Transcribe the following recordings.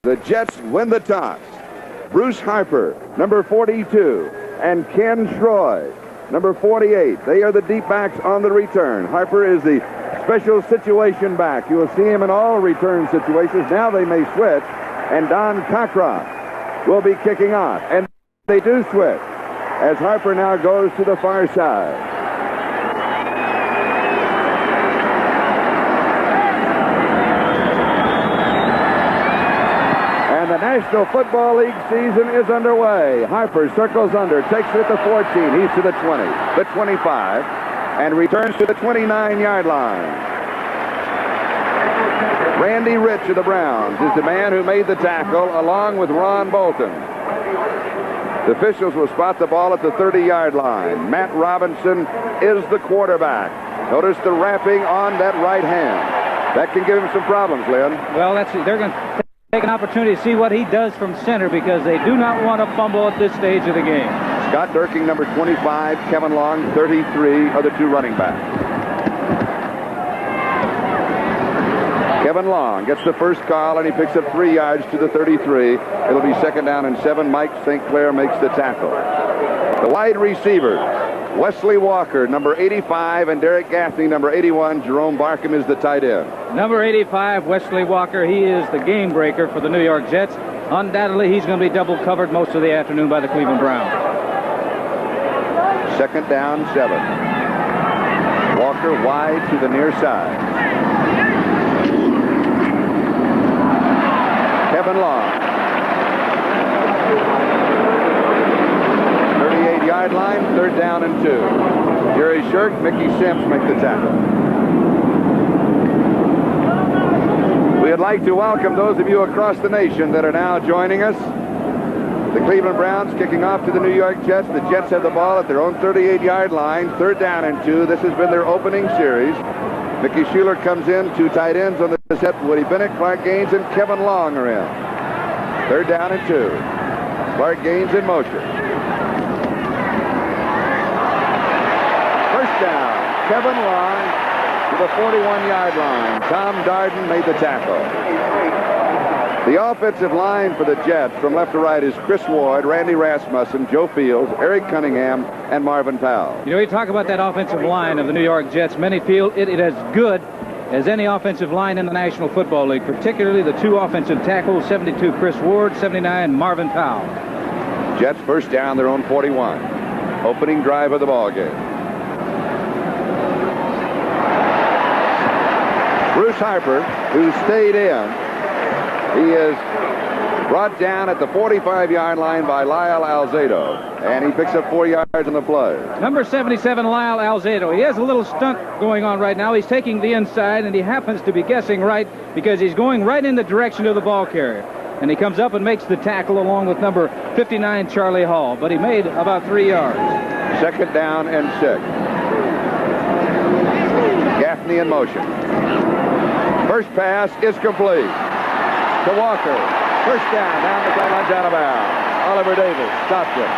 The Jets win the toss. Bruce Harper, number 42, and Ken Schroy, number 48. They are the deep backs on the return. Harper is the special situation back. You will see him in all return situations. Now they may switch, and Don Cockcroft will be kicking off. And they do switch as Harper now goes to the far side. The National Football League season is underway. Harper circles under, takes it at the 14. He's to the 20, the 25, and returns to the 29-yard line. Randy Rich of the Browns is the man who made the tackle, along with Ron Bolton. The officials will spot the ball at the 30-yard line. Matt Robinson is the quarterback. Notice the wrapping on that right hand. That can give him some problems, Lynn. Well, they're going to take an opportunity to see what he does from center, because they do not want to fumble at this stage of the game. Scott Durking, number 25, Kevin Long, 33, are the two running backs. Kevin Long gets the first call, and he picks up 3 yards to the 33. It'll be 2nd down and 7. Mike St. Clair makes the tackle. The wide receivers, Wesley Walker, number 85, and Derek Gaffney, number 81. Jerome Barkham is the tight end. Number 85, Wesley Walker, he is the game breaker for the New York Jets. Undoubtedly, he's going to be double covered most of the afternoon by the Cleveland Browns. 2nd down, 7. Walker wide to the near side. Kevin Long. 38-yard line, 3rd down and 2. Jerry Shirk, Mickey Sims make the tackle. We'd like to welcome those of you across the nation that are now joining us. The Cleveland Browns kicking off to the New York Jets. The Jets have the ball at their own 38-yard line, 3rd down and 2. This has been their opening series. Mickey Schuler comes in, 2 tight ends on the set. Woody Bennett, Clark Gaines, and Kevin Long are in. 3rd down and 2. Clark Gaines in motion. First down, Kevin Long to the 41-yard line. Tom Darden made the tackle. The offensive line for the Jets from left to right is Chris Ward, Randy Rasmussen, Joe Fields, Eric Cunningham, and Marvin Powell. You know, we talk about that offensive line of the New York Jets. Many feel it as good as any offensive line in the National Football League, particularly the 2 offensive tackles, 72 Chris Ward, 79 Marvin Powell. Jets first down, their own 41. Opening drive of the ball game. Bruce Harper, who stayed in, he is brought down at the 45-yard line by Lyle Alzado, and he picks up 4 yards on the play. Number 77, Lyle Alzado. He has a little stunt going on right now. He's taking the inside, and he happens to be guessing right because he's going right in the direction of the ball carrier. And he comes up and makes the tackle along with number 59, Charlie Hall. But he made about 3 yards. 2nd down and 6. Gaffney in motion. First pass is complete to Walker. First down the sidelines, out of bounds. Oliver Davis stops it.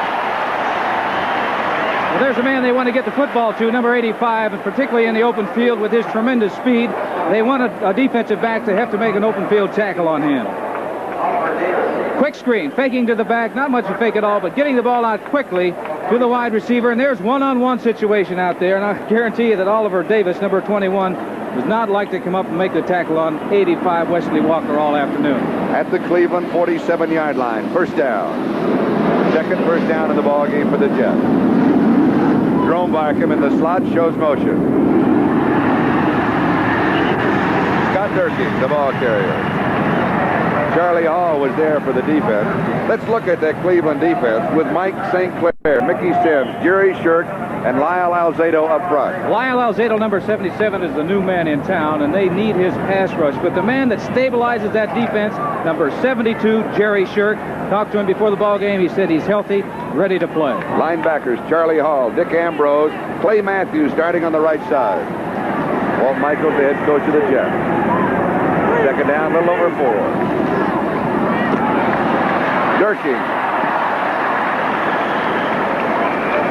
Well, there's a man they want to get the football to, number 85, and particularly in the open field with his tremendous speed. They want a defensive back to have to make an open field tackle on him. Quick screen, faking to the back, not much of a fake at all, but getting the ball out quickly to the wide receiver, and there's one-on-one situation out there, and I guarantee you that Oliver Davis, number 21, does not like to come up and make the tackle on 85 Wesley Walker all afternoon. At the Cleveland 47-yard line, first down. 2nd first down in the ball game for the Jets. Jerome Barkham in the slot shows motion. Scott Durkee, the ball carrier. Charlie Hall was there for the defense. Let's look at that Cleveland defense with Mike St. Clair, Mickey Sims, Jerry Shirk, and Lyle Alzado up front. Lyle Alzado, number 77, is the new man in town, and they need his pass rush. But the man that stabilizes that defense, number 72, Jerry Shirk, talked to him before the ball game. He said he's healthy, ready to play. Linebackers, Charlie Hall, Dick Ambrose, Clay Matthews starting on the right side. Walt Michaels, the head coach of the Jets. 2nd down, a little over 4. Durkee.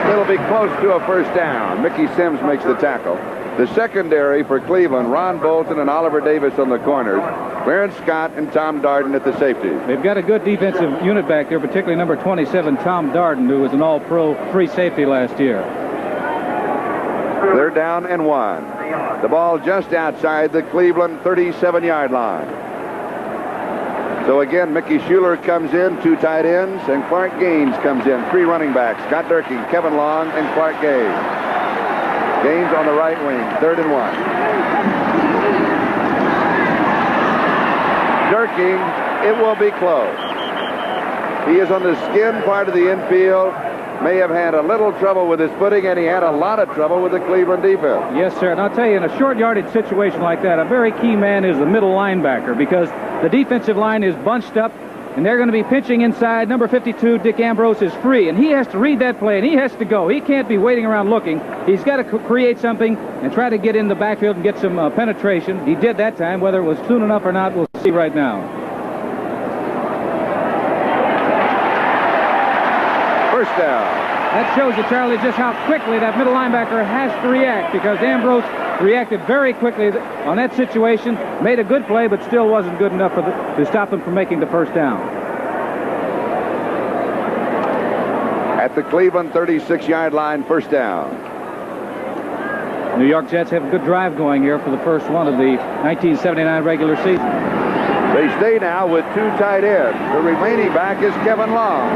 It'll be close to a first down. Mickey Sims makes the tackle. The secondary for Cleveland, Ron Bolton and Oliver Davis on the corners, Clarence Scott and Tom Darden at the safety. They've got a good defensive unit back there, particularly number 27, Tom Darden, who was an all-pro free safety last year. They're down and 1. The ball just outside the Cleveland 37-yard line. So again, Mickey Schuler comes in, 2 tight ends, and Clark Gaines comes in, 3 running backs, Scott Durking, Kevin Long, and Clark Gaines. Gaines on the right wing, 3rd and 1. Durking, it will be close. He is on the skin part of the infield. May have had a little trouble with his footing, and he had a lot of trouble with the Cleveland defense. Yes, sir. And I'll tell you, in a short yardage situation like that, a very key man is the middle linebacker, because the defensive line is bunched up, and they're going to be pitching inside. Number 52, Dick Ambrose, is free, and he has to read that play, and he has to go. He can't be waiting around looking. He's got to create something and try to get in the backfield and get some penetration. He did that time. Whether it was soon enough or not, we'll see right now. First down. That shows you, Charlie, just how quickly that middle linebacker has to react, because Ambrose reacted very quickly on that situation, made a good play, but still wasn't good enough to stop them from making the first down. At the Cleveland 36-yard line, first down. New York Jets have a good drive going here for the first one of the 1979 regular season. They stay now with 2 tight ends. The remaining back is Kevin Long.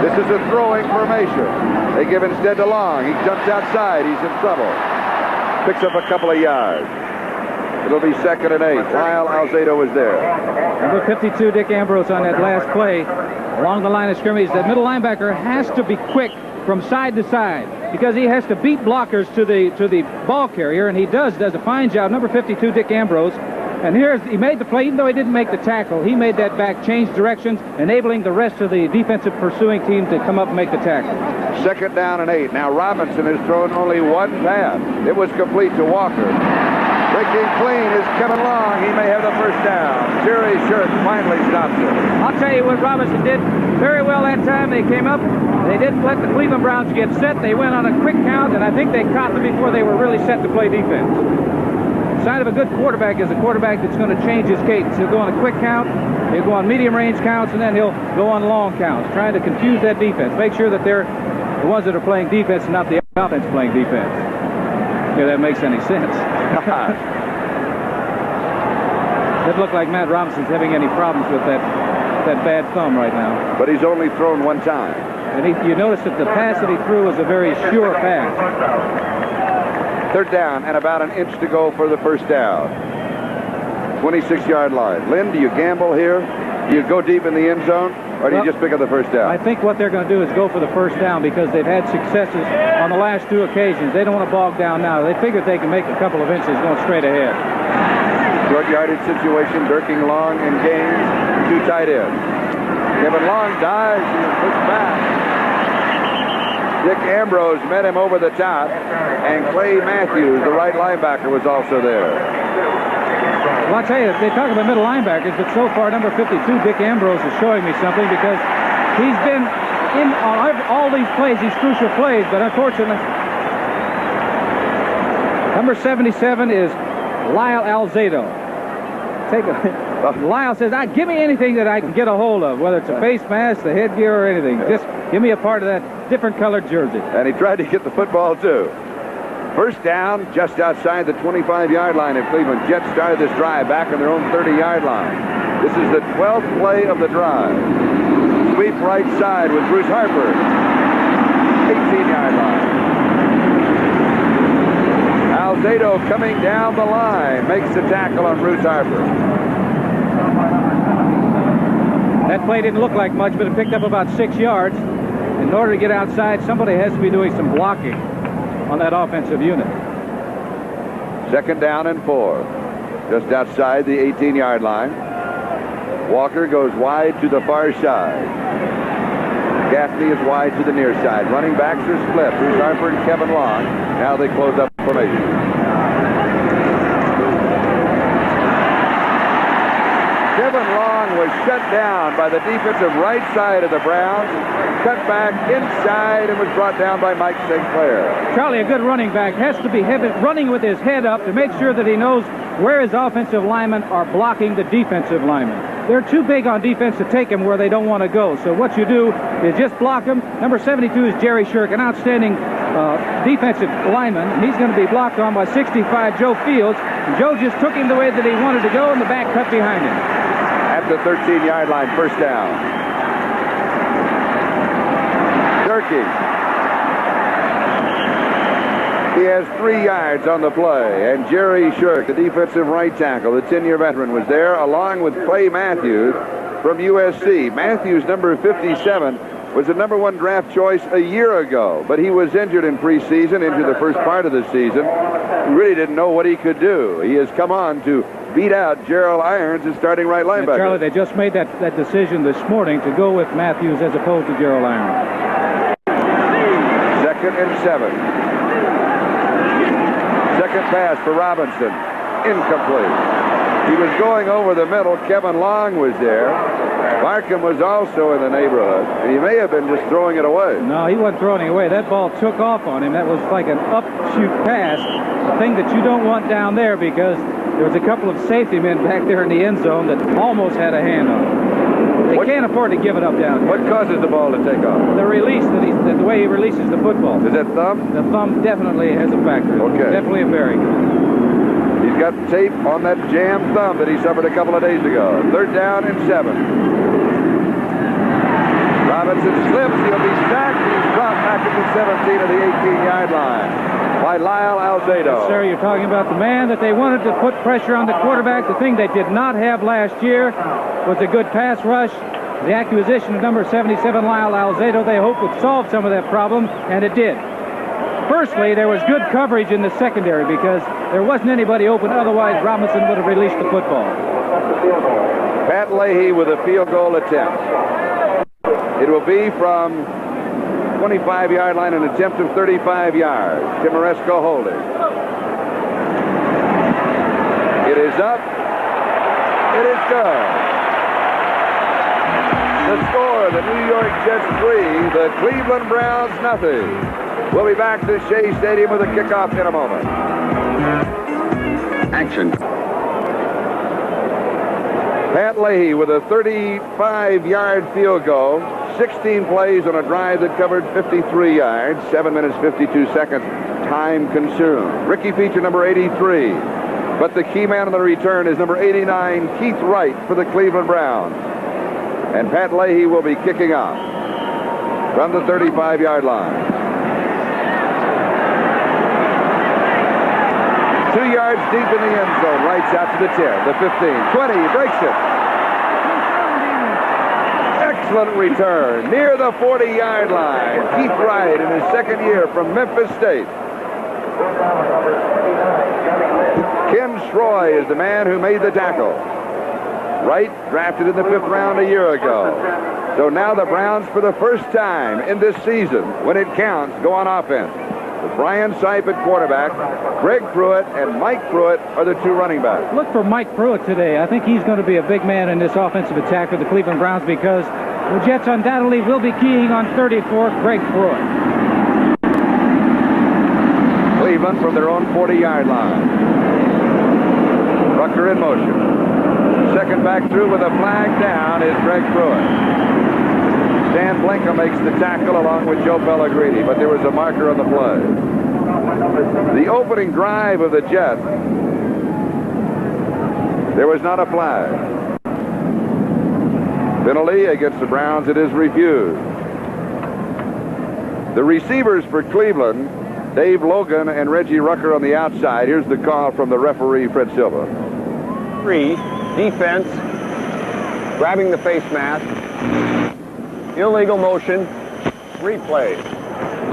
This is a throwing formation. They give instead to Long. He jumps outside. He's in trouble. Picks up a couple of yards. It'll be 2nd and 8. Lyle Alzado is there. Number 52, Dick Ambrose, on that last play along the line of scrimmage. That middle linebacker has to be quick from side to side, because he has to beat blockers to the ball carrier, and he does a fine job. Number 52, Dick Ambrose. And he made the play, even though he didn't make the tackle. He made that back change directions, enabling the rest of the defensive pursuing team to come up and make the tackle. 2nd down and 8. Now Robinson has thrown only 1 pass. It was complete to Walker. Breaking clean is Kevin Long. He may have the first down. Jerry Shirt finally stops it. I'll tell you what Robinson did very well that time. They came up. They didn't let the Cleveland Browns get set. They went on a quick count, and I think they caught them before they were really set to play defense. Sign of a good quarterback is a quarterback that's going to change his cadence. He'll go on a quick count, he'll go on medium range counts, and then he'll go on long counts, trying to confuse that defense. Make sure that they're the ones that are playing defense and not the offense playing defense. If that makes any sense. Doesn't look like Matt Robinson's having any problems with that bad thumb right now. But he's only thrown 1 time. And you notice that the pass that he threw was a very sure pass. 3rd down and about an inch to go for the first down. 26-yard line. Lynn, do you gamble here? Do you go deep in the end zone, or do you just pick up the first down? I think what they're going to do is go for the first down, because they've had successes on the last 2 occasions. They don't want to bog down now. They figure they can make a couple of inches going straight ahead. Short yardage situation. Durking, Long, and Gaines, 2 tight ends. Kevin Long dives. He is pushed back. Dick Ambrose met him over the top, and Clay Matthews, the right linebacker, was also there. Well, I'll tell you, they talk about middle linebackers, but so far, number 52, Dick Ambrose, is showing me something, because he's been in all these plays, these crucial plays, but unfortunately, number 77 is Lyle Alzado. Lyle says, give me anything that I can get a hold of, whether it's a face mask, the headgear, or anything. Just give me a part of that different colored jersey. And he tried to get the football, too. First down, just outside the 25-yard line of Cleveland. Jets started this drive back on their own 30-yard line. This is the 12th play of the drive. Sweep right side with Bruce Harper. 18-yard line. Alzado coming down the line. Makes the tackle on Bruce Harper. That play didn't look like much, but it picked up about 6 yards. In order to get outside, somebody has to be doing some blocking on that offensive unit. 2nd down and 4. Just outside the 18-yard line. Walker goes wide to the far side. Gaffney is wide to the near side. Running backs are split. Bruce Harper and Kevin Long. Now they close up formation. Kevin Long was was shut down by the defensive right side of the Browns, cut back inside, and was brought down by Mike Sinclair. Charlie, a good running back has to be running with his head up to make sure that he knows where his offensive linemen are blocking the defensive linemen. They're too big on defense to take him where they don't want to go. So what you do is just block him. Number 72 is Jerry Shirk, an outstanding defensive lineman. He's going to be blocked on by 65 Joe Fields. Joe just took him the way that he wanted to go, and the back cut behind him. At the 13-yard line, first down. Durkee. He has 3 yards on the play, and Jerry Shirk, the defensive right tackle, the 10-year veteran, was there, along with Clay Matthews from USC. Matthews, number 57, was the number 1 draft choice a year ago, but he was injured in preseason into the first part of the season. He really didn't know what he could do. He has come on to beat out Gerald Irons, as starting right linebacker. And Charlie, they just made that decision this morning to go with Matthews as opposed to Gerald Irons. 2nd and 7. Second pass for Robinson. Incomplete. He was going over the middle. Kevin Long was there. Markham was also in the neighborhood, and he may have been just throwing it away. No, he wasn't throwing it away. That ball took off on him. That was like an up-shoot pass, a thing that you don't want down there, because there was a couple of safety men back there in the end zone that almost had a hand on it. They can't afford to give it up down here. What causes the ball to take off? The release, the way he releases the football. Is that thumb? The thumb definitely has a factor. Okay. Definitely a bearing. He's got tape on that jammed thumb that he suffered a couple of days ago. 3rd down and 7. Robinson slips. He'll be sacked. He's dropped back at the 17 of the 18-yard line by Lyle Alzado. Sir, you're talking about the man that they wanted to put pressure on the quarterback. The thing they did not have last year was a good pass rush. The acquisition of number 77, Lyle Alzado, they hoped would solve some of that problem, and it did. Firstly, there was good coverage in the secondary because there wasn't anybody open. Otherwise, Robinson would have released the football. Pat Leahy with a field goal attempt. It will be from 25-yard line, an attempt of 35 yards. Timoresco holding. It is up. It is good. The score, the New York Jets 3, the Cleveland Browns nothing. We'll be back to Shea Stadium with a kickoff in a moment. Action. Pat Leahy with a 35-yard field goal. 16 plays on a drive that covered 53 yards. 7 minutes, 52 seconds. Time consumed. Ricky Feature, number 83. But the key man on the return is number 89, Keith Wright, for the Cleveland Browns. And Pat Leahy will be kicking off from the 35-yard line. 2 yards deep in the end zone, right out to the 10, the 15, 20, breaks it. Excellent return, near the 40-yard line. Keith Wright in his second year from Memphis State. Ken Schroy is the man who made the tackle. Wright drafted in the 5th round a year ago. So now the Browns, for the first time in this season, when it counts, go on offense. With Brian Sipe at quarterback, Greg Pruitt and Mike Pruitt are the 2 running backs. Look for Mike Pruitt today. I think he's going to be a big man in this offensive attack for the Cleveland Browns because the Jets undoubtedly will be keying on 34, Greg Pruitt. Cleveland from their own 40-yard line. Rucker in motion. Second back through with a flag down is Greg Pruitt. Dan Blinka makes the tackle along with Joe Pellegrini, but there was a marker on the play. The opening drive of the Jets, there was not a flag. Penalty against the Browns, it is refused. The receivers for Cleveland, Dave Logan and Reggie Rucker on the outside. Here's the call from the referee, Fred Silva. 3, defense, grabbing the face mask, illegal motion, replay.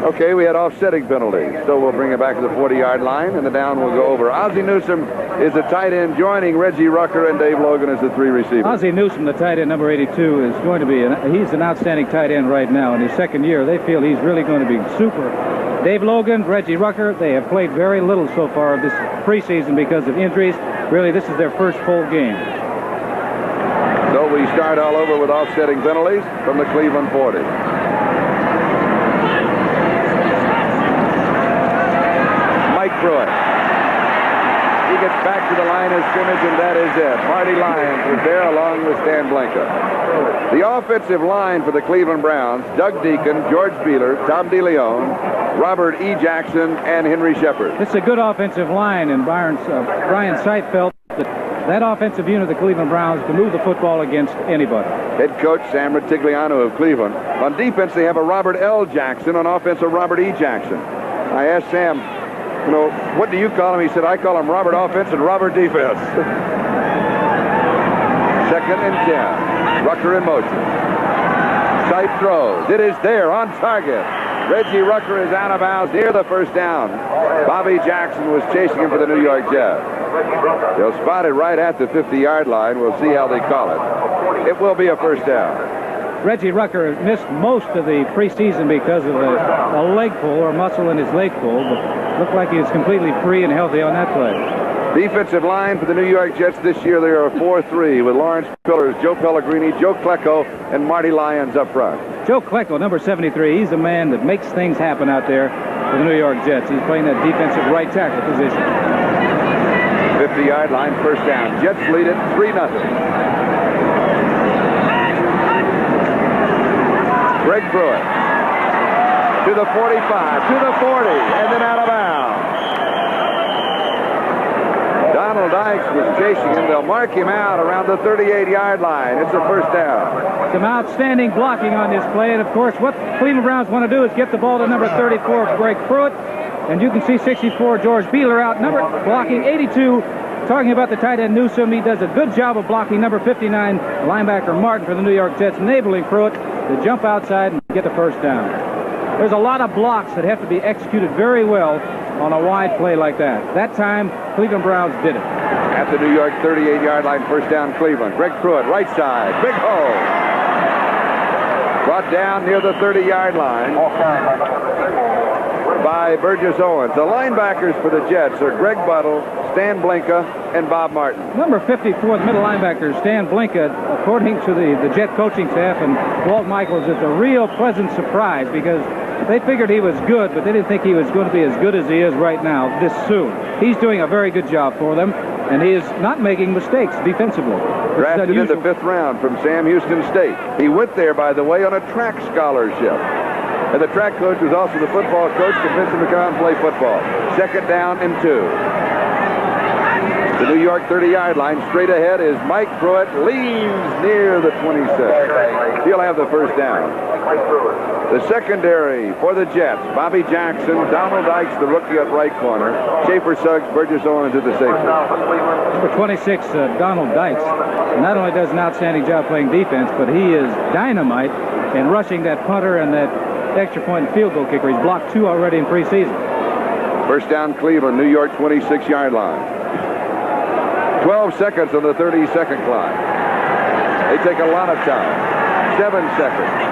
Okay, we had offsetting penalties. So we'll bring it back to the 40-yard line, and the down will go over. Ozzie Newsome is the tight end, joining Reggie Rucker and Dave Logan as the 3 receivers. Ozzie Newsome, the tight end, number 82, is going to be, he's an outstanding tight end right now. In his second year, they feel he's really going to be super. Dave Logan, Reggie Rucker, they have played very little so far of this preseason because of injuries. Really, this is their first full game. So we start all over with offsetting penalties from the Cleveland 40. Mike Pruitt. He gets back to the line of scrimmage, and that is it. Marty Lyons was there along with Stan Blinka. The offensive line for the Cleveland Browns: Doug Deacon, George Beeler, Tom DeLeon, Robert E. Jackson, and Henry Shepard. It's a good offensive line, and Brian Sipe felt that offensive unit of the Cleveland Browns can move the football against anybody. Head coach Sam Retigliano of Cleveland. On defense, they have a Robert L. Jackson. On offense, a Robert E. Jackson. I asked Sam, you know, what do you call him? He said, I call him Robert Offense and Robert Defense. 2nd and 10. Rucker in motion. Sipe throws. It is there on target. Reggie Rucker is out of bounds near the first down. Bobby Jackson was chasing him for the New York Jets. They'll spot it right at the 50-yard line. We'll see how they call it. It will be a first down. Reggie Rucker missed most of the preseason because of a leg pull or muscle in his leg pull, but looked like he was completely free and healthy on that play. Defensive line for the New York Jets this year, they are a 4-3 with Lawrence Pillars, Joe Pellegrini, Joe Klecko, and Marty Lyons up front. Joe Klecko, number 73, he's the man that makes things happen out there for the New York Jets. He's playing that defensive right tackle position. 50-yard line, first down. Jets lead it 3-0. Greg Pruitt to the 45, to the 40, and then out of bounds. Donald Dykes was chasing him. They'll mark him out around the 38-yard line. It's a first down. Some outstanding blocking on this play, and of course what Cleveland Browns want to do is get the ball to number 34, Greg Pruitt, and you can see 64, George Beeler out, blocking 82. Talking about the tight end Newsome, he does a good job of blocking number 59 linebacker Martin for the New York Jets, enabling Pruitt to jump outside and get the first down. There's a lot of blocks that have to be executed very well on a wide play like that. That time, Cleveland Browns did it. At the New York 38-yard line, first down Cleveland. Greg Pruitt, right side, big hole. Brought down near the 30-yard line by Burgess Owens. The linebackers for the Jets are Greg Buttle, Stan Blinka, and Bob Martin. Number 54, the middle linebacker, Stan Blinka, according to the Jet coaching staff and Walt Michaels, it's a real pleasant surprise because they figured he was good, but they didn't think he was going to be as good as he is right now this soon. He's doing a very good job for them, and he is not making mistakes defensively. Drafted in the 5th round from Sam Houston State. He went there, by the way, on a track scholarship. And the track coach was also the football coach, convinced him to come and play football. 2nd down and 2. The New York 30-yard line. Straight ahead is Mike Pruitt. Leaves near the 26. He'll have the first down. The secondary for the Jets: Bobby Jackson, Donald Dykes, the rookie at right corner, Schaefer Suggs, Burgess Owens at the safety. Number 26, Donald Dykes, not only does an outstanding job playing defense, but he is dynamite in rushing that punter and that extra point and field goal kicker. He's blocked 2 already in preseason. First down Cleveland, New York 26-yard line. 12 seconds on the 30-second clock. They take a lot of time. 7 seconds.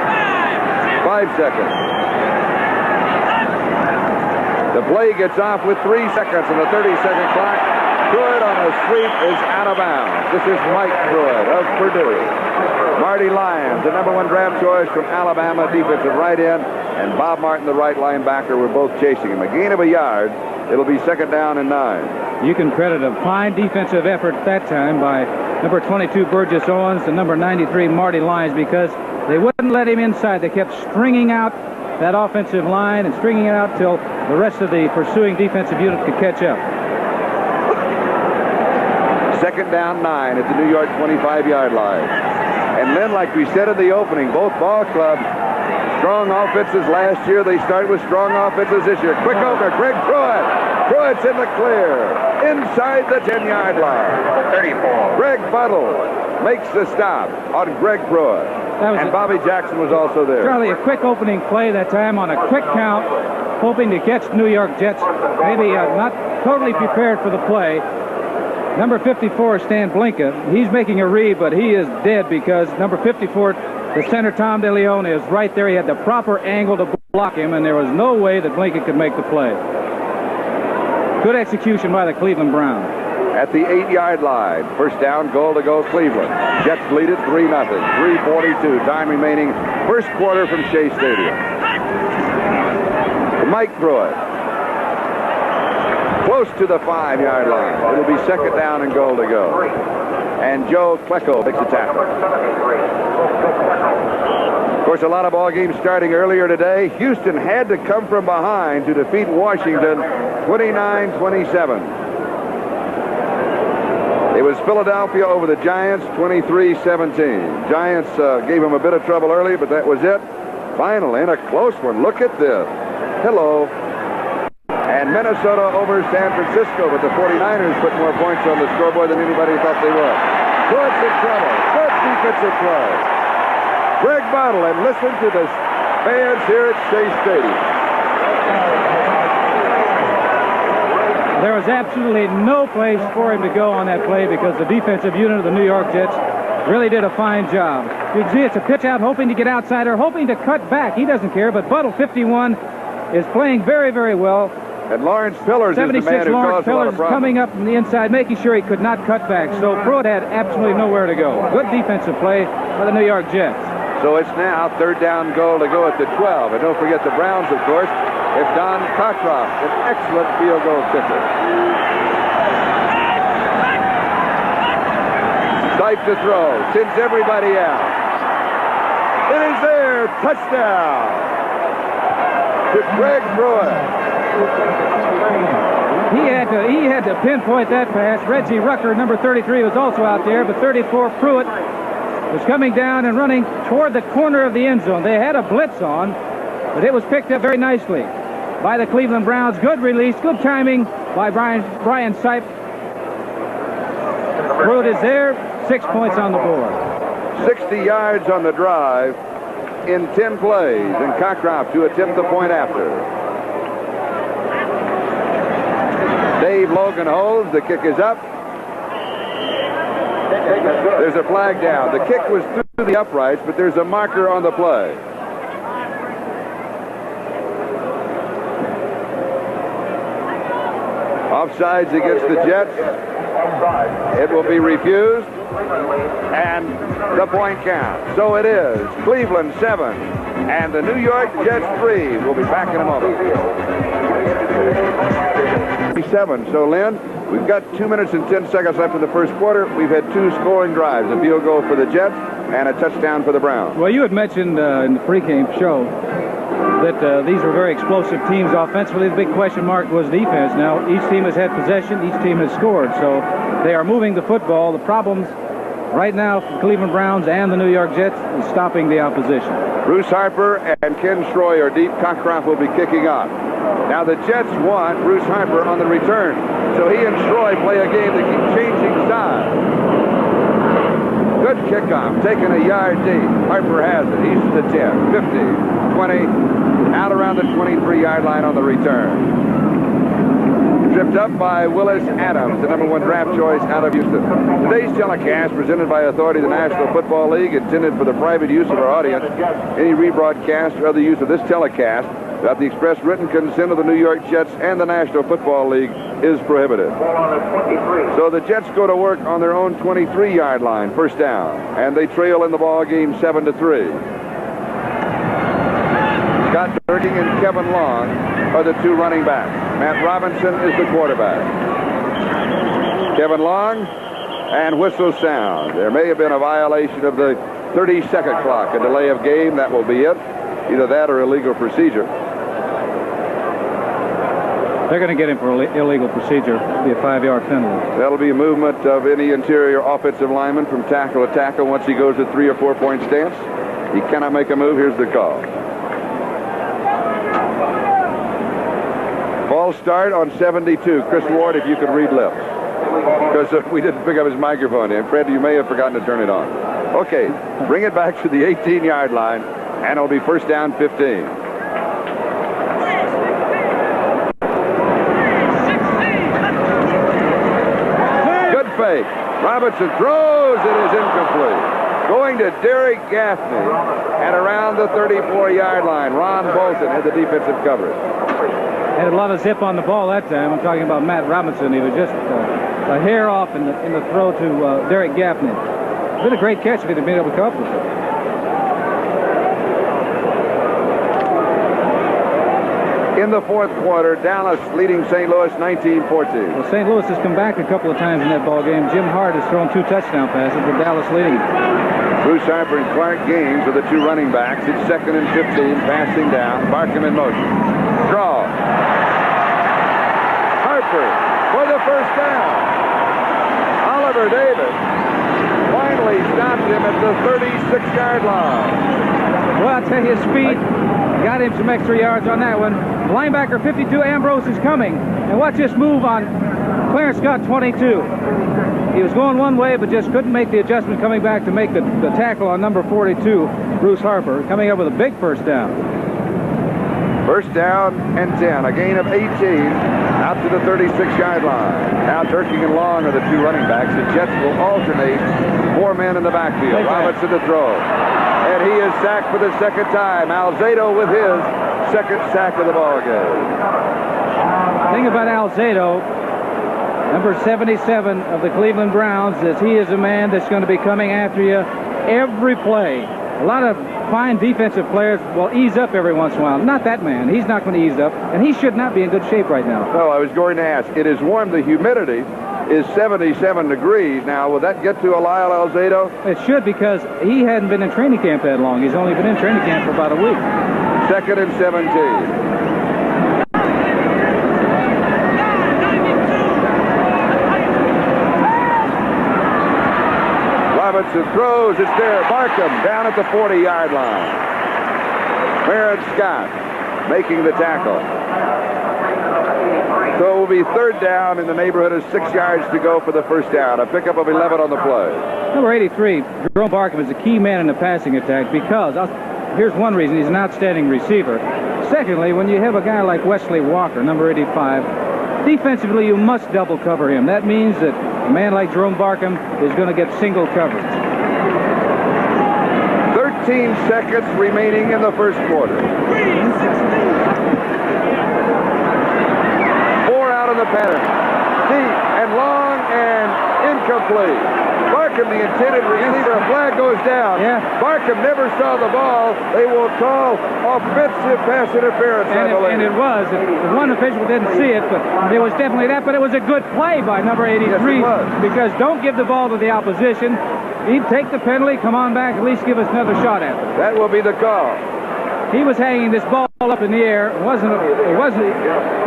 5 seconds. The play gets off with 3 seconds on the 30-second clock. Pruitt on a sweep is out of bounds. This is Mike Pruitt of Purdue. Marty Lyons, the number 1 draft choice from Alabama, defensive right end, and Bob Martin, the right linebacker, were both chasing him. A gain of a yard. It'll be 2nd down and 9. You can credit a fine defensive effort at that time by number 22, Burgess Owens, and number 93, Marty Lyons, because they wouldn't let him inside. They kept stringing out that offensive line and stringing it out till the rest of the pursuing defensive unit could catch up. 2nd down 9 at the New York 25-yard line. And then, like we said in the opening, both ball clubs, strong offenses last year. They start with strong offenses this year. Quick opener, Greg Pruitt. Pruitt's in the clear. Inside the 10-yard line. 34. Greg Buttle makes the stop on Greg Pruitt. And Bobby Jackson was also there. Charlie, a quick opening play that time on a quick count, hoping to catch New York Jets. Maybe not totally prepared for the play. Number 54, Stan Blinka. He's making a read, but he is dead because number 54, the center, Tom DeLeon, is right there. He had the proper angle to block him, and there was no way that Blinka could make the play. Good execution by the Cleveland Browns. at the 8-yard line. First down, goal to go Cleveland. Jets lead it 3-0. 3:42 time remaining. First quarter from Shea Stadium. Mike Pruitt. Close to the 5-yard line. It'll be second down and goal to go. And Joe Klecko makes a tackle. Of course, a lot of ball games starting earlier today. Houston had to come from behind to defeat Washington 29-27. It was Philadelphia over the Giants 23-17. Giants gave them a bit of trouble early, but that was it. Finally, in a close one. Look at this. Hello. And Minnesota over San Francisco, but the 49ers put more points on the scoreboard than anybody thought they would. Pruitt's in trouble. Good defensive play. Greg Bottle, and listen to the fans here at Shea Stadium. There was absolutely no place for him to go on that play because the defensive unit of the New York Jets really did a fine job. You can see it's a pitch out, hoping to get outside or hoping to cut back. He doesn't care, but Buttle, 51, is playing very, very well. And Lawrence Pillars is the man who caused a lot of problems. Coming up from the inside, making sure he could not cut back. So Pruitt had absolutely nowhere to go. Good defensive play by the New York Jets. So it's now third down goal to go at the 12. And don't forget the Browns, of course. It's Don Cockcroft, an excellent field goal kicker. Sipe to throw. Sends everybody out. It is there. Touchdown to Greg Pruitt. He had to pinpoint that pass. Reggie Rucker, number 33, was also out there, but 34, Pruitt, was coming down and running toward the corner of the end zone. They had a blitz on, but it was picked up very nicely by the Cleveland Browns. Good release, good timing by Brian Sipe. Pruitt is there, 6 points on the board. 60 yards on the drive in 10 plays, and Cockcroft to attempt the point after. Dave Logan holds. The kick is up. There's a flag down. The kick was through the uprights, but there's a marker on the play. Offsides against the Jets. It will be refused, and the point counts. So it is Cleveland 7 and the New York Jets 3. We'll be back in a moment. 7. So, Lynn, we've got 2 minutes and 10 seconds left in the first quarter. We've had 2 scoring drives, a field goal for the Jets and a touchdown for the Browns. Well, you had mentioned in the pregame show that these were very explosive teams offensively. The big question mark was defense. Now, each team has had possession. Each team has scored. So they are moving the football. The problems right now for the Cleveland Browns and the New York Jets is stopping the opposition. Bruce Harper and Ken Stroy are deep. Cockcroft will be kicking off. Now, the Jets want Bruce Harper on the return. So he and Stroy play a game that keeps changing sides. Good kickoff, taking a yard deep. Harper has it. He's to the 10, 15, 20, out around the 23-yard line on the return. Tripped up by Willis Adams, the #1 draft choice out of Houston. Today's telecast, presented by authority of the National Football League, intended for the private use of our audience. Any rebroadcast or other use of this telecast without the express written consent of the New York Jets and the National Football League is prohibited. So the Jets go to work on their own 23-yard line, first down, and they trail in the ball game 7-3. Scott Durkin and Kevin Long are the 2 running backs. Matt Robinson is the quarterback. Kevin Long, and whistle sound. There may have been a violation of the 30-second clock, a delay of game. That will be it. Either that or illegal procedure. They're going to get him for illegal procedure. It'll be a 5-yard penalty. That'll be a movement of any interior offensive lineman from tackle to tackle once he goes to 3 or 4 point stance. He cannot make a move. Here's the call. Ball start on 72. Chris Ward, if you could read lips. Because we didn't pick up his microphone. And Fred, you may have forgotten to turn it on. Okay, bring it back to the 18-yard line, and it'll be first down 15. Good fake. Robinson throws. It is incomplete. Going to Derek Gaffney at around the 34-yard line. Ron Bolton had the defensive coverage. Had a lot of zip on the ball that time. I'm talking about Matt Robinson. He was just a hair off in the throw to Derek Gaffney. Been a great catch if he'd have been able to come up with it. In the fourth quarter, Dallas leading St. Louis 19-14. Well, St. Louis has come back a couple of times in that ball game. Jim Hart has thrown 2 touchdown passes with Dallas leading. Bruce Harper and Clark Gaines are the 2 running backs. It's 2nd and 15, passing down. Barkham in motion. Draw. Harper for the first down. Oliver Davis finally stopped him at the 36-yard line. Well, I'll tell you, speed got him some extra yards on that one. Linebacker 52, Ambrose, is coming. And watch this move on Clarence Scott, 22. He was going one way, but just couldn't make the adjustment coming back to make the tackle on number 42, Bruce Harper, coming up with a big first down. First down and 10, a gain of 18 out to the 36-yard line. Now Turkey and Long are the 2 running backs. The Jets will alternate 4 men in the backfield. Robinson to throw. And he is sacked for the 2nd time. Alzado with his 2nd sack of the ball game. The thing about Alzado, number 77 of the Cleveland Browns, is he is a man that's going to be coming after you every play. A lot of fine defensive players will ease up every once in a while. Not that man. He's not going to ease up, and he should not be in good shape right now. No, I was going to ask. It is warm. The humidity is 77 degrees. Now, will that get to Lyle Alzado? It should, because he hadn't been in training camp that long. He's only been in training camp for about a week. 2nd and 17. Robinson throws. It's there. Barkham down at the 40-yard line. Clarence Scott making the tackle. So it will be 3rd down in the neighborhood of 6 yards to go for the first down. A pickup of 11 on the play. Number 83, Jerome Barkham, is a key man in the passing attack because, here's one reason, he's an outstanding receiver. Secondly, when you have a guy like Wesley Walker, number 85, defensively you must double cover him. That means that a man like Jerome Barkham is going to get single coverage. 13 seconds remaining in the first quarter. 4 out of the pattern. Deep and long and incomplete. Barkham, the intended receiver, a flag goes down. Yeah. Barkham never saw the ball. They will call offensive pass interference, I believe. And it was. The one official didn't see it, but it was definitely that. But it was a good play by number 83. Yes, it was. Because don't give the ball to the opposition. He'd take the penalty, come on back, at least give us another shot at it. That will be the call. He was hanging this ball up in the air. It wasn't. It was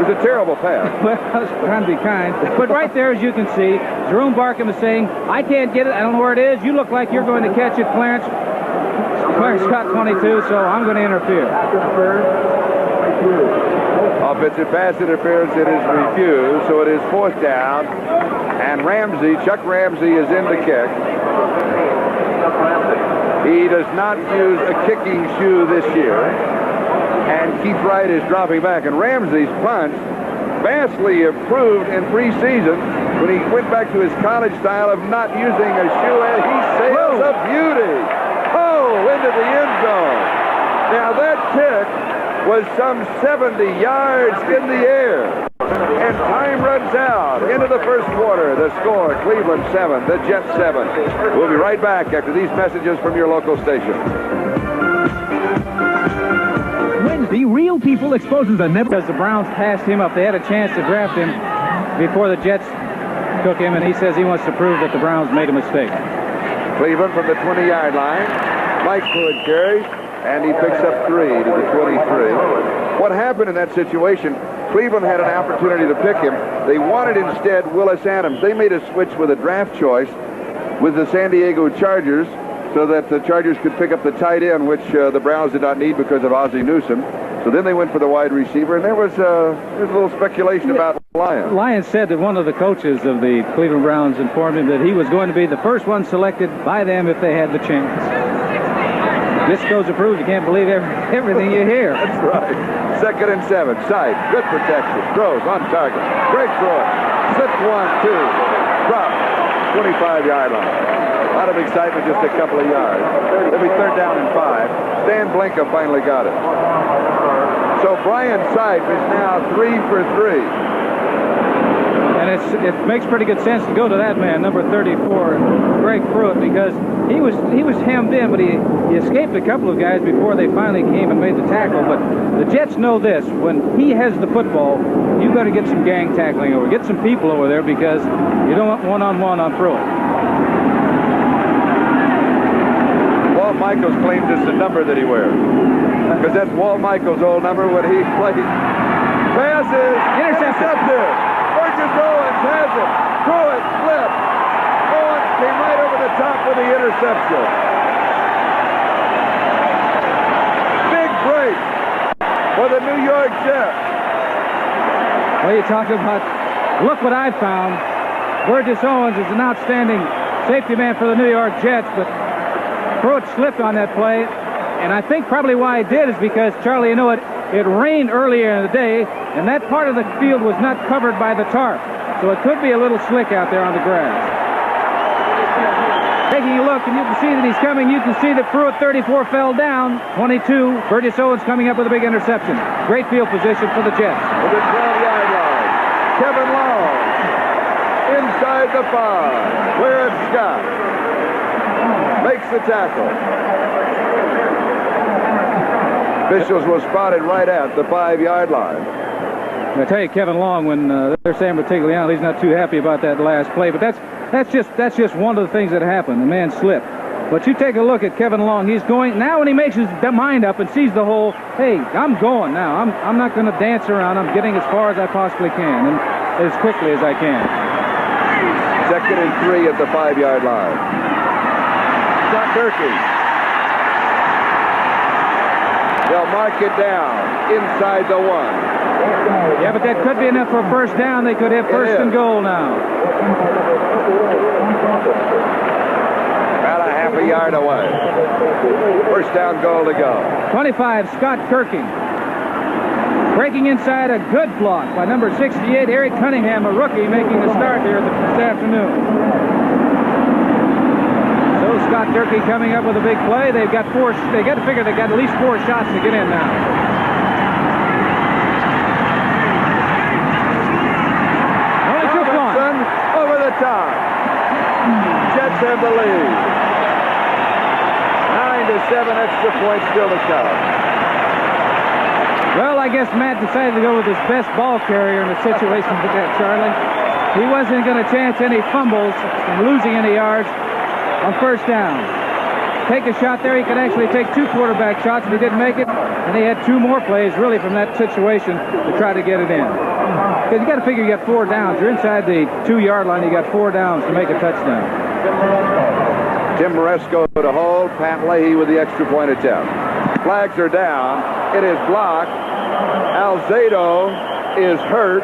a terrible pass. Well, I was trying to be kind. But right there, as you can see, Jerome Barkham is saying, I can't get it. I don't know where it is. You look like you're going to catch it, Clarence. Clarence Scott, 22, so I'm going to interfere. Offensive pass interference, it is refused, so it is 4th down. And Chuck Ramsey is in to kick. He does not use a kicking shoe this year. And Keith Wright is dropping back. And Ramsey's punch vastly improved in preseason when he went back to his college style of not using a shoe, and he sails a beauty. Oh, into the end zone. Now that kick was some 70 yards in the air. And time runs out into the first quarter. The score, Cleveland 7, the Jets 7. We'll be right back after these messages from your local station. Wednesday, Real People exposes a never... Because the Browns passed him up. They had a chance to draft him before the Jets took him, and he says he wants to prove that the Browns made a mistake. Cleveland from the 20-yard line. Mike Fluid carries, and he picks up 3 to the 23. What happened in that situation, Cleveland had an opportunity to pick him. They wanted instead Willis Adams. They made a switch with a draft choice with the San Diego Chargers so that the Chargers could pick up the tight end, which the Browns did not need because of Ozzie Newsome. So then they went for the wide receiver, and there was a little speculation about Lyons. Lyons said that one of the coaches of the Cleveland Browns informed him that he was going to be the first one selected by them if they had the chance. This goes to prove you can't believe everything you hear. That's right. 2nd and 7. Side. Good protection. Throws on target. Great throw. Slip 1, 2. Drop. 25-yard line. A lot of excitement, just a couple of yards. It'll be 3rd down and 5. Stan Blinka finally got it. So Brian Sipe is now 3 for 3. And it makes pretty good sense to go to that man, number 34, Greg Pruitt, because he was hemmed in, but he escaped a couple of guys before they finally came and made the tackle. But the Jets know this: when he has the football, you got to get some gang tackling over, get some people over there, because you don't want one-on-one on Pruitt. Walt Michaels claims it's the number that he wears, because that's Walt Michaels' old number when he played. Passes. Intercepted. Burgess Owens has it. Pruitt slipped. Owens came right over the top with the interception. Big break for the New York Jets. Well, you talk about, look what I found. Burgess Owens is an outstanding safety man for the New York Jets, but Pruitt slipped on that play, and I think probably why he did is because, Charlie, you know, it rained earlier in the day, and that part of the field was not covered by the tarp, so it could be a little slick out there on the grass. Taking a look, and you can see that he's coming. You can see that Pruitt, 34, fell down. 22, Burgess Owens coming up with a big interception. Great field position for the Jets. To the 12-yard line, Kevin Long inside the 5. Clarence Scott makes the tackle. Officials will spot it right at the 5-yard line. I tell you, Kevin Long, when they're saying Bertigliano, he's not too happy about that last play, but that's just one of the things that happened. The man slipped. But you take a look at Kevin Long. He's going now, when he makes his mind up and sees the hole. Hey, I'm going now. I'm not going to dance around. I'm getting as far as I possibly can and as quickly as I can. 2nd and 3 at the 5-yard line. Scott Durkee. They'll mark it down inside the 1. Yeah, but that could be enough for a first down. They could have first and goal now. About a half a yard away. First down goal to go. 25, Scott Kirking. Breaking inside, a good block by number 68, Eric Cunningham, a rookie, making the start here this afternoon. So Scott Durkee coming up with a big play. They got to figure they've got at least 4 shots to get in now. Over the top. Jets have the lead. 9-7, extra points still to come. Well, I guess Matt decided to go with his best ball carrier in a situation like that, Charlie. He wasn't going to chance any fumbles and losing any yards on first down. Take a shot there. He could actually take 2 quarterback shots, but he didn't make it. And he had 2 more plays, really, from that situation to try to get it in. Because you got to figure you got 4 downs. You're inside the 2-yard line. You got 4 downs to make a touchdown. Tim Moresco to hold. Pat Leahy with the extra point attempt. Flags are down. It is blocked. Alzado is hurt.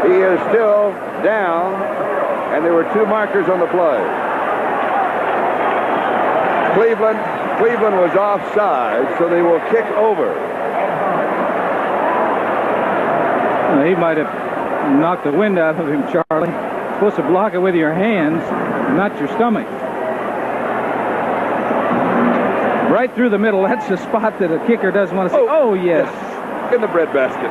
He is still down. And there were 2 markers on the play. Cleveland was offside, so they will kick over. He might have knocked the wind out of him, Charlie. You're supposed to block it with your hands, not your stomach. Right through the middle. That's the spot that a kicker doesn't want to see. Oh, yes. In the breadbasket.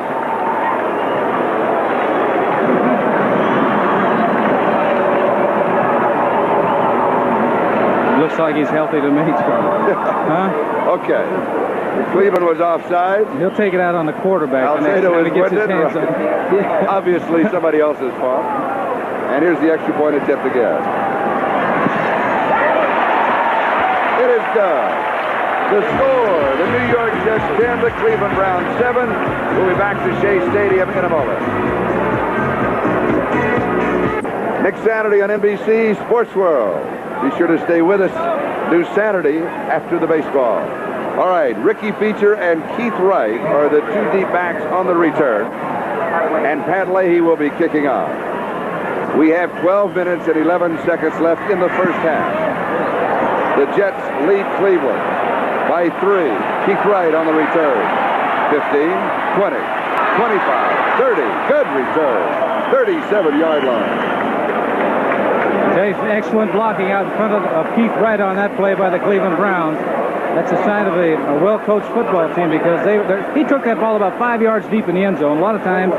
Looks like he's healthy to me, Charlie. Huh? Okay. Cleveland was offside. He'll take it out on the quarterback. Alzado is gets his hands right. on it. Yeah. Obviously somebody else's fault. And here's the extra point attempt again. It is done. The score, the New York Jets 10, the Cleveland Browns 7. We'll be back to Shea Stadium in a moment. Next Saturday on NBC Sports World. Be sure to stay with us. New Saturday after the baseball. All right, Ricky Feature and Keith Wright are the 2 deep backs on the return. And Pat Leahy will be kicking off. We have 12 minutes and 11 seconds left in the first half. The Jets lead Cleveland by 3. Keith Wright on the return. 15, 20, 25, 30. Good return. 37-yard line. Excellent blocking out in front of Keith Wright on that play by the Cleveland Browns. That's a sign of a well-coached football team, because he took that ball about 5 yards deep in the end zone. A lot of times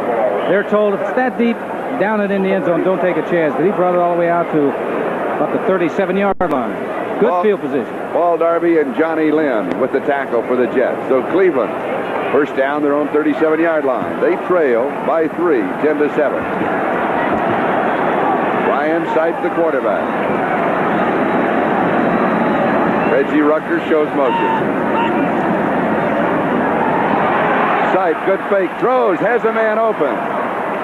they're told if it's that deep, down it in the end zone, don't take a chance. But he brought it all the way out to about the 37-yard line. Good field position. Paul Darby and Johnny Lynn with the tackle for the Jets. So Cleveland, first down, their own 37-yard line. They trail by 3, 10-7. Ryan Sipe, the quarterback. Reggie Rucker shows motion. Sipe, good fake, throws, has a man open.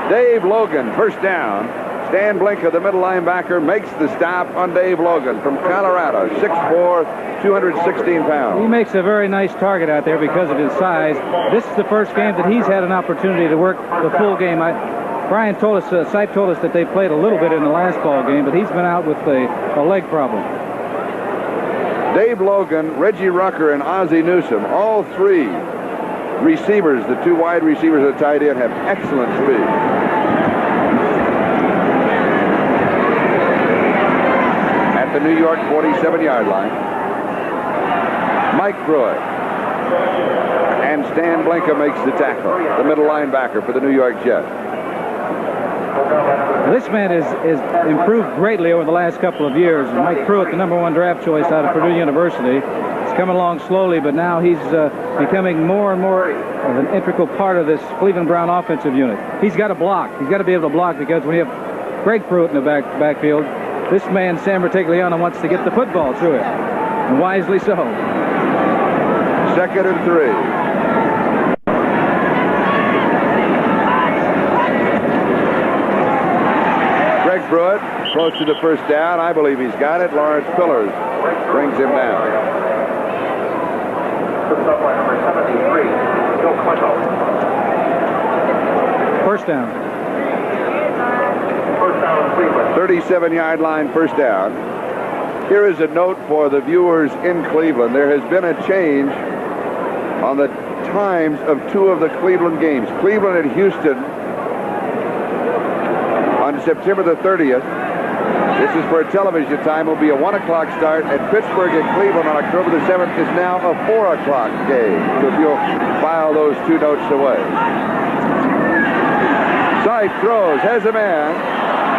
Dave Logan, first down. Stan Blinka, the middle linebacker, makes the stop on Dave Logan from Colorado, 6'4", 216 pounds. He makes a very nice target out there because of his size. This is the first game that he's had an opportunity to work the full game. Brian told us, Sipe told us that they played a little bit in the last ball game, but he's been out with a leg problem. Dave Logan, Reggie Rucker, and Ozzie Newsome, all three receivers, the two wide receivers at tight end, have excellent speed. At the New York 47-yard line, Mike Pruitt. And Stan Blinka makes the tackle, the middle linebacker for the New York Jets. This man is improved greatly over the last couple of years. Mike Pruitt, the #1 draft choice out of Purdue University, is coming along slowly, but now he's becoming more and more of an integral part of this Cleveland Brown offensive unit. He's got to block. He's got to be able to block, because when you have Greg Pruitt in the backfield, this man, Sam Bertigliano, wants to get the football to him, and wisely so. 2nd and 3. Greg Pruitt close to the first down. I believe he's got it. Lawrence Pillars brings him down. First down. 37-yard line, first down. Here is a note for the viewers in Cleveland. There has been a change on the times of 2 of the Cleveland games. Cleveland at Houston on September the 30th. This is for a television time. Will be a 1 o'clock start. At Pittsburgh at Cleveland on October the 7th is now a 4 o'clock game. So if you'll file those 2 notes away. Sipe throws, has a man,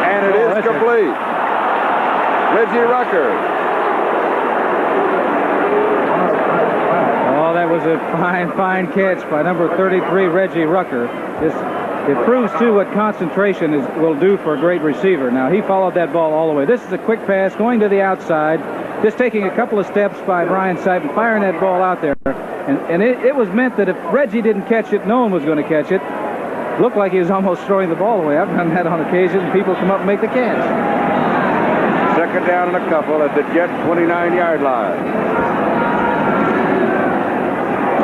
and it is complete. Reggie Rucker. Oh, that was a fine catch by number 33, Reggie Rucker. It proves, too, what concentration will do for a great receiver. Now, he followed that ball all the way. This is a quick pass going to the outside, just taking a couple of steps by Brian Sipe and firing that ball out there. And it was meant that if Reggie didn't catch it, no one was going to catch it. Looked like he was almost throwing the ball away. I've done that on occasion, and people come up and make the catch. 2nd down and a couple at the Jet 29-yard line.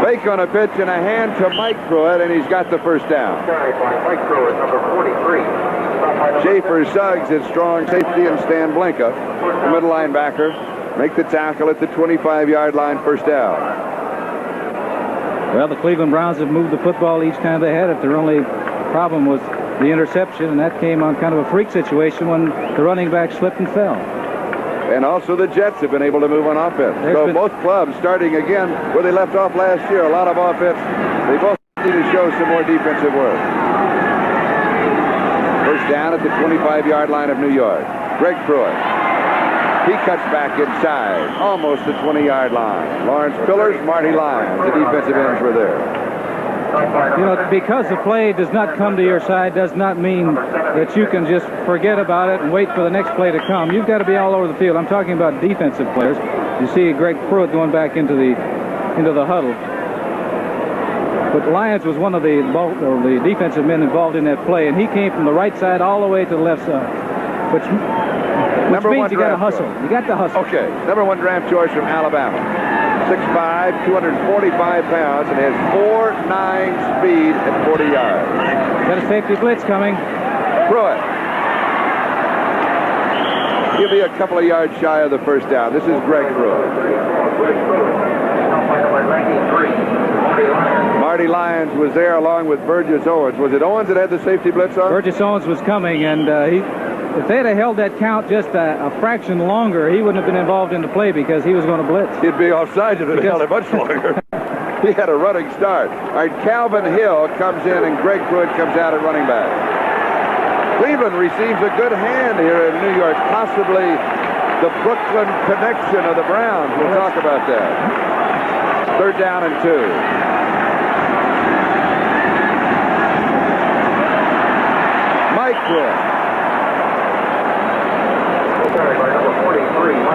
Fake on a pitch and a hand to Mike Pruitt, and he's got the first down. Mike Pruitt, number 43. Schaefer Suggs is strong safety, and Stan Blinka, the middle linebacker, make the tackle at the 25-yard line, first down. Well, the Cleveland Browns have moved the football each time they had it. Their only problem was the interception, and that came on kind of a freak situation when the running back slipped and fell. And also the Jets have been able to move on offense. So both clubs starting again where they left off last year. A lot of offense. They both need to show some more defensive work. First down at the 25-yard line of New York. Greg Pruitt. He cuts back inside, almost the 20-yard line. Lawrence Pillars, Marty Lyons, the defensive ends were there. You know, because the play does not come to your side does not mean that you can just forget about it and wait for the next play to come. You've got to be all over the field. I'm talking about defensive players. You see Greg Pruitt going back into the huddle. But Lyons was one of the defensive men involved in that play, and he came from the right side all the way to the left side, which means you got to hustle. You got to hustle. Okay, #1 draft choice from Alabama. 6'5", 245 pounds, and has 4.9 speed at 40 yards. Got a safety blitz coming. Pruitt. He'll be a couple of yards shy of the first down. This is Greg Pruitt. Marty Lyons was there along with Burgess Owens. Was it Owens that had the safety blitz on? Burgess Owens was coming, and if they had held that count just a fraction longer, he wouldn't have been involved in the play because he was going to blitz. He'd be offside if it held it much longer. He had a running start. All right, Calvin Hill comes in, and Greg Pruitt comes out at running back. Cleveland receives a good hand here in New York, possibly the Brooklyn connection of the Browns. We'll talk about that. 3rd down and 2.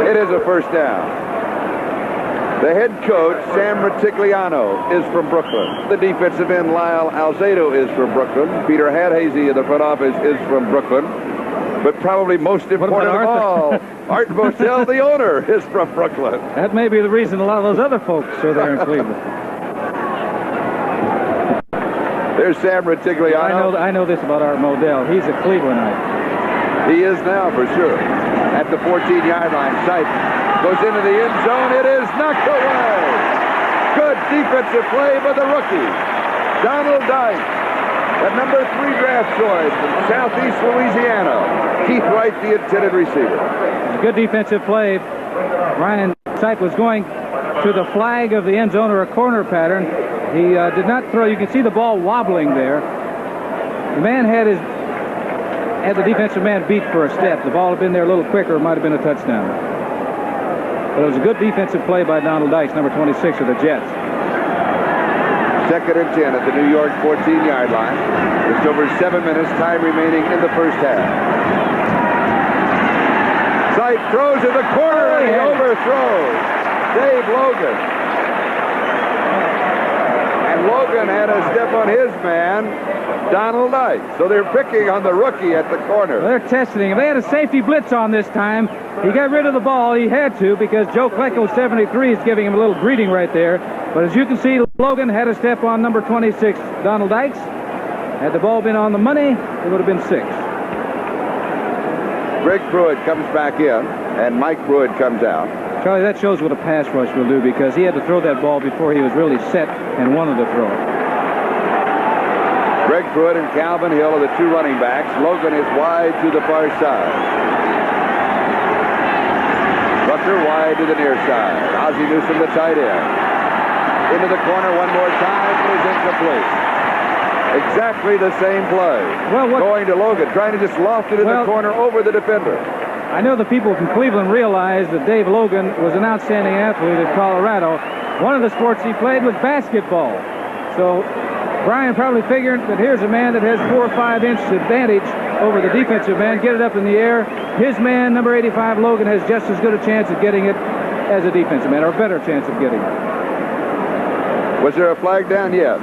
It is a 1st down. The head coach, Sam Rutigliano, is from Brooklyn. The defensive end, Lyle Alzado, is from Brooklyn. Peter Hadhazy in the front office is from Brooklyn. But probably most important of all, Art Votel, the owner, is from Brooklyn. That may be the reason a lot of those other folks are there in Cleveland. There's Sam Rutigliano. I know this about Art Modell. He's a Clevelandite. He is now, for sure. At the 14-yard line, Sipe goes into the end zone. It is knocked away. Good defensive play by the rookie, Donald Dice, the number 3 draft choice from Southeast Louisiana. Keith Wright, the intended receiver. Good defensive play. Ryan Sipe was going to the flag of the end zone or a corner pattern. He did not throw. You can see the ball wobbling there. The man had the defensive man beat for a step. The ball had been there a little quicker, it might have been a touchdown. But it was a good defensive play by Donald Dice, number 26 of the Jets. 2nd and 10 at the New York 14-yard line. Just over 7 minutes, time remaining in the 1st half. Sipe throws in the corner and he overthrows Dave Logan. And Logan had a step on his man, Donald Dice. So they're picking on the rookie at the corner. Well, they're testing him. They had a safety blitz on this time. He got rid of the ball. He had to because Joe Klecko, 73, is giving him a little greeting right there. But as you can see, Logan had a step on number 26, Donald Dykes. Had the ball been on the money, it would have been 6. Greg Pruitt comes back in, and Mike Pruitt comes out. Charlie, that shows what a pass rush will do because he had to throw that ball before he was really set and wanted to throw it. Greg Pruitt and Calvin Hill are the 2 running backs. Logan is wide to the far side. Rucker wide to the near side. Ozzie Newsome, the tight end. Into the corner one more time. It is incomplete. Exactly the same play. Well, going to Logan, trying to just loft it in the corner over the defender. I know the people from Cleveland realize that Dave Logan was an outstanding athlete at Colorado. One of the sports he played was basketball. So Brian probably figured that here's a man that has 4 or 5 inch advantage over the defensive man. Get it up in the air. His man, number 85, Logan, has just as good a chance of getting it as a defensive man, or a better chance of getting it. Was there a flag down yet?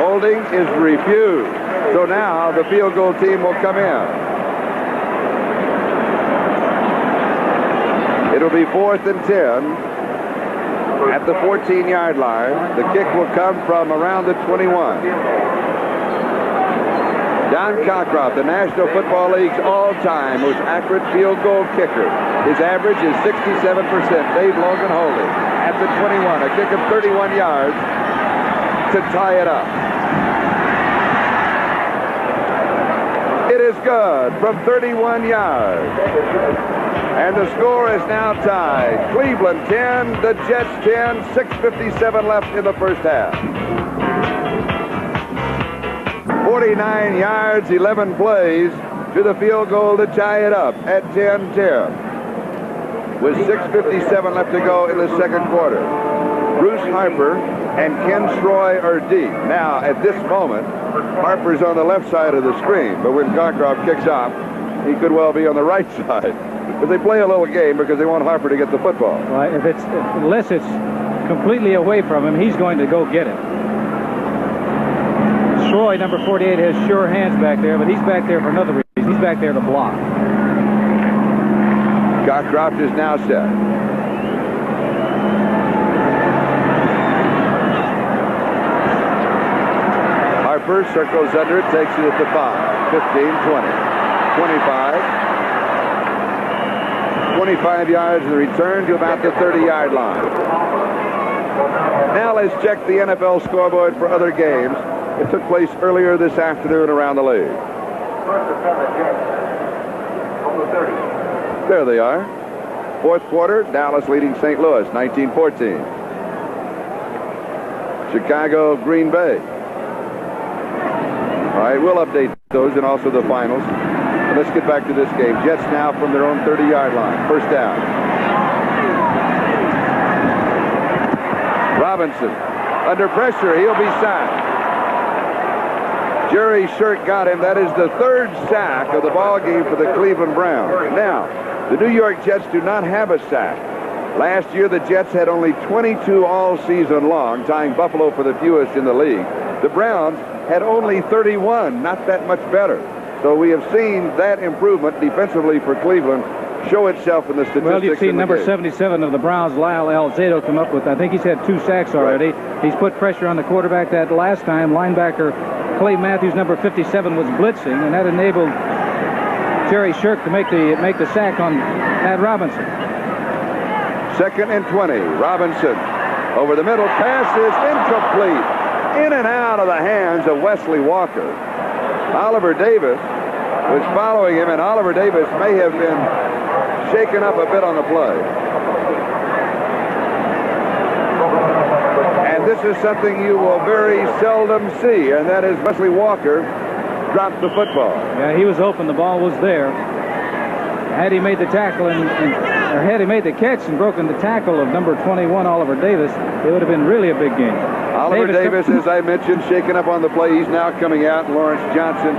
Holding is refused. So now the field goal team will come in. It'll be 4th and 10. At the 14-yard line, the kick will come from around the 21. Don Cockcroft, the National Football League's all-time most accurate field goal kicker. His average is 67%. Dave Logan holding at the 21. A kick of 31 yards to tie it up. It is good from 31 yards. And the score is now tied. Cleveland 10, the Jets 10, 6:57 left in the 1st half. 49 yards, 11 plays to the field goal to tie it up at 10-10. With 6:57 left to go in the 2nd quarter. Bruce Harper and Ken Stroy are deep. Now, at this moment, Harper's on the left side of the screen, but when Cockcroft kicks off, he could well be on the right side. But they play a little game because they want Harper to get the football. Well, unless it's completely away from him, he's going to go get it. Stroy, number 48, has sure hands back there, but he's back there for another reason. He's back there to block. Cockcroft is now set. Harper circles under it, takes it at the 5, 15, 20, 25. 25 yards in the return to about the 30-yard line. Now let's check the NFL scoreboard for other games. It took place earlier this afternoon around the league. There they are. 4th quarter, Dallas leading St. Louis, 19-14. Chicago, Green Bay. right, we'll update those and also the finals. But let's get back to this game. Jets now from their own 30-yard line. First down. Robinson under pressure. He'll be sacked. Jerry Shirk got him. That is the third sack of the ball game for the Cleveland Browns. Now, the New York Jets do not have a sack. Last year, the Jets had only 22 all season long, tying Buffalo for the fewest in the league. The Browns had only 31, not that much better. So we have seen that improvement defensively for Cleveland show itself in the statistics. Well, you've seen number 77 of the Browns, Lyle Alzado, come up with, I think he's had 2 sacks already. Right. He's put pressure on the quarterback that last time. Linebacker Clay Matthews, number 57, was blitzing, and that enabled Jerry Shirk to make the sack on Pat Robinson. 2nd and 20. Robinson over the middle. Pass is incomplete. In and out of the hands of Wesley Walker. Oliver Davis was following him, and Oliver Davis may have been shaken up a bit on the play. And this is something you will very seldom see, and that is Wesley Walker dropped the football. Yeah, he was open. The ball was there. Had he made the tackle or had he made the catch and broken the tackle of number 21, Oliver Davis, it would have been really a big game. Oliver Davis, as I mentioned, shaken up on the play. He's now coming out. Lawrence Johnson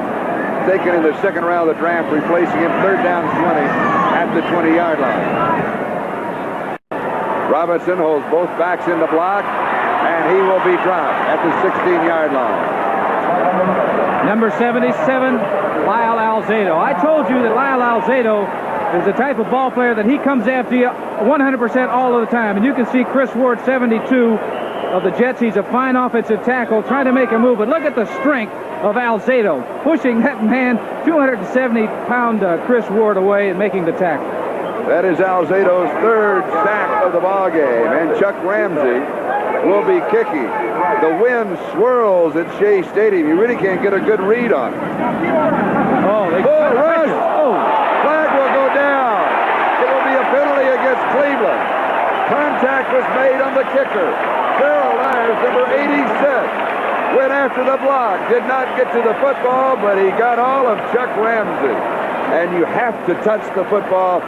taken in the 2nd round of the draft, replacing him. 3rd down 20 at the 20-yard line. Robinson holds both backs in the block, and he will be dropped at the 16-yard line. Number 77, Lyle Alzado. I told you that Lyle Alzado is the type of ball player that he comes after you 100% all of the time. And you can see Chris Ward, 72 of the Jets. He's a fine offensive tackle trying to make a move. But look at the strength of Alzado, pushing that man, 270-pound Chris Ward away and making the tackle. That is Alzado's 3rd sack of the ball game. And Chuck Ramsey will be kicking. The wind swirls at Shea Stadium. You really can't get a good read on it. Oh, they rush! Oh. Flag will go down. It will be a penalty against Cleveland. Contact was made on the kicker. Darrell Lyons, number 86, went after the block. Did not get to the football, but he got all of Chuck Ramsey. And you have to touch the football.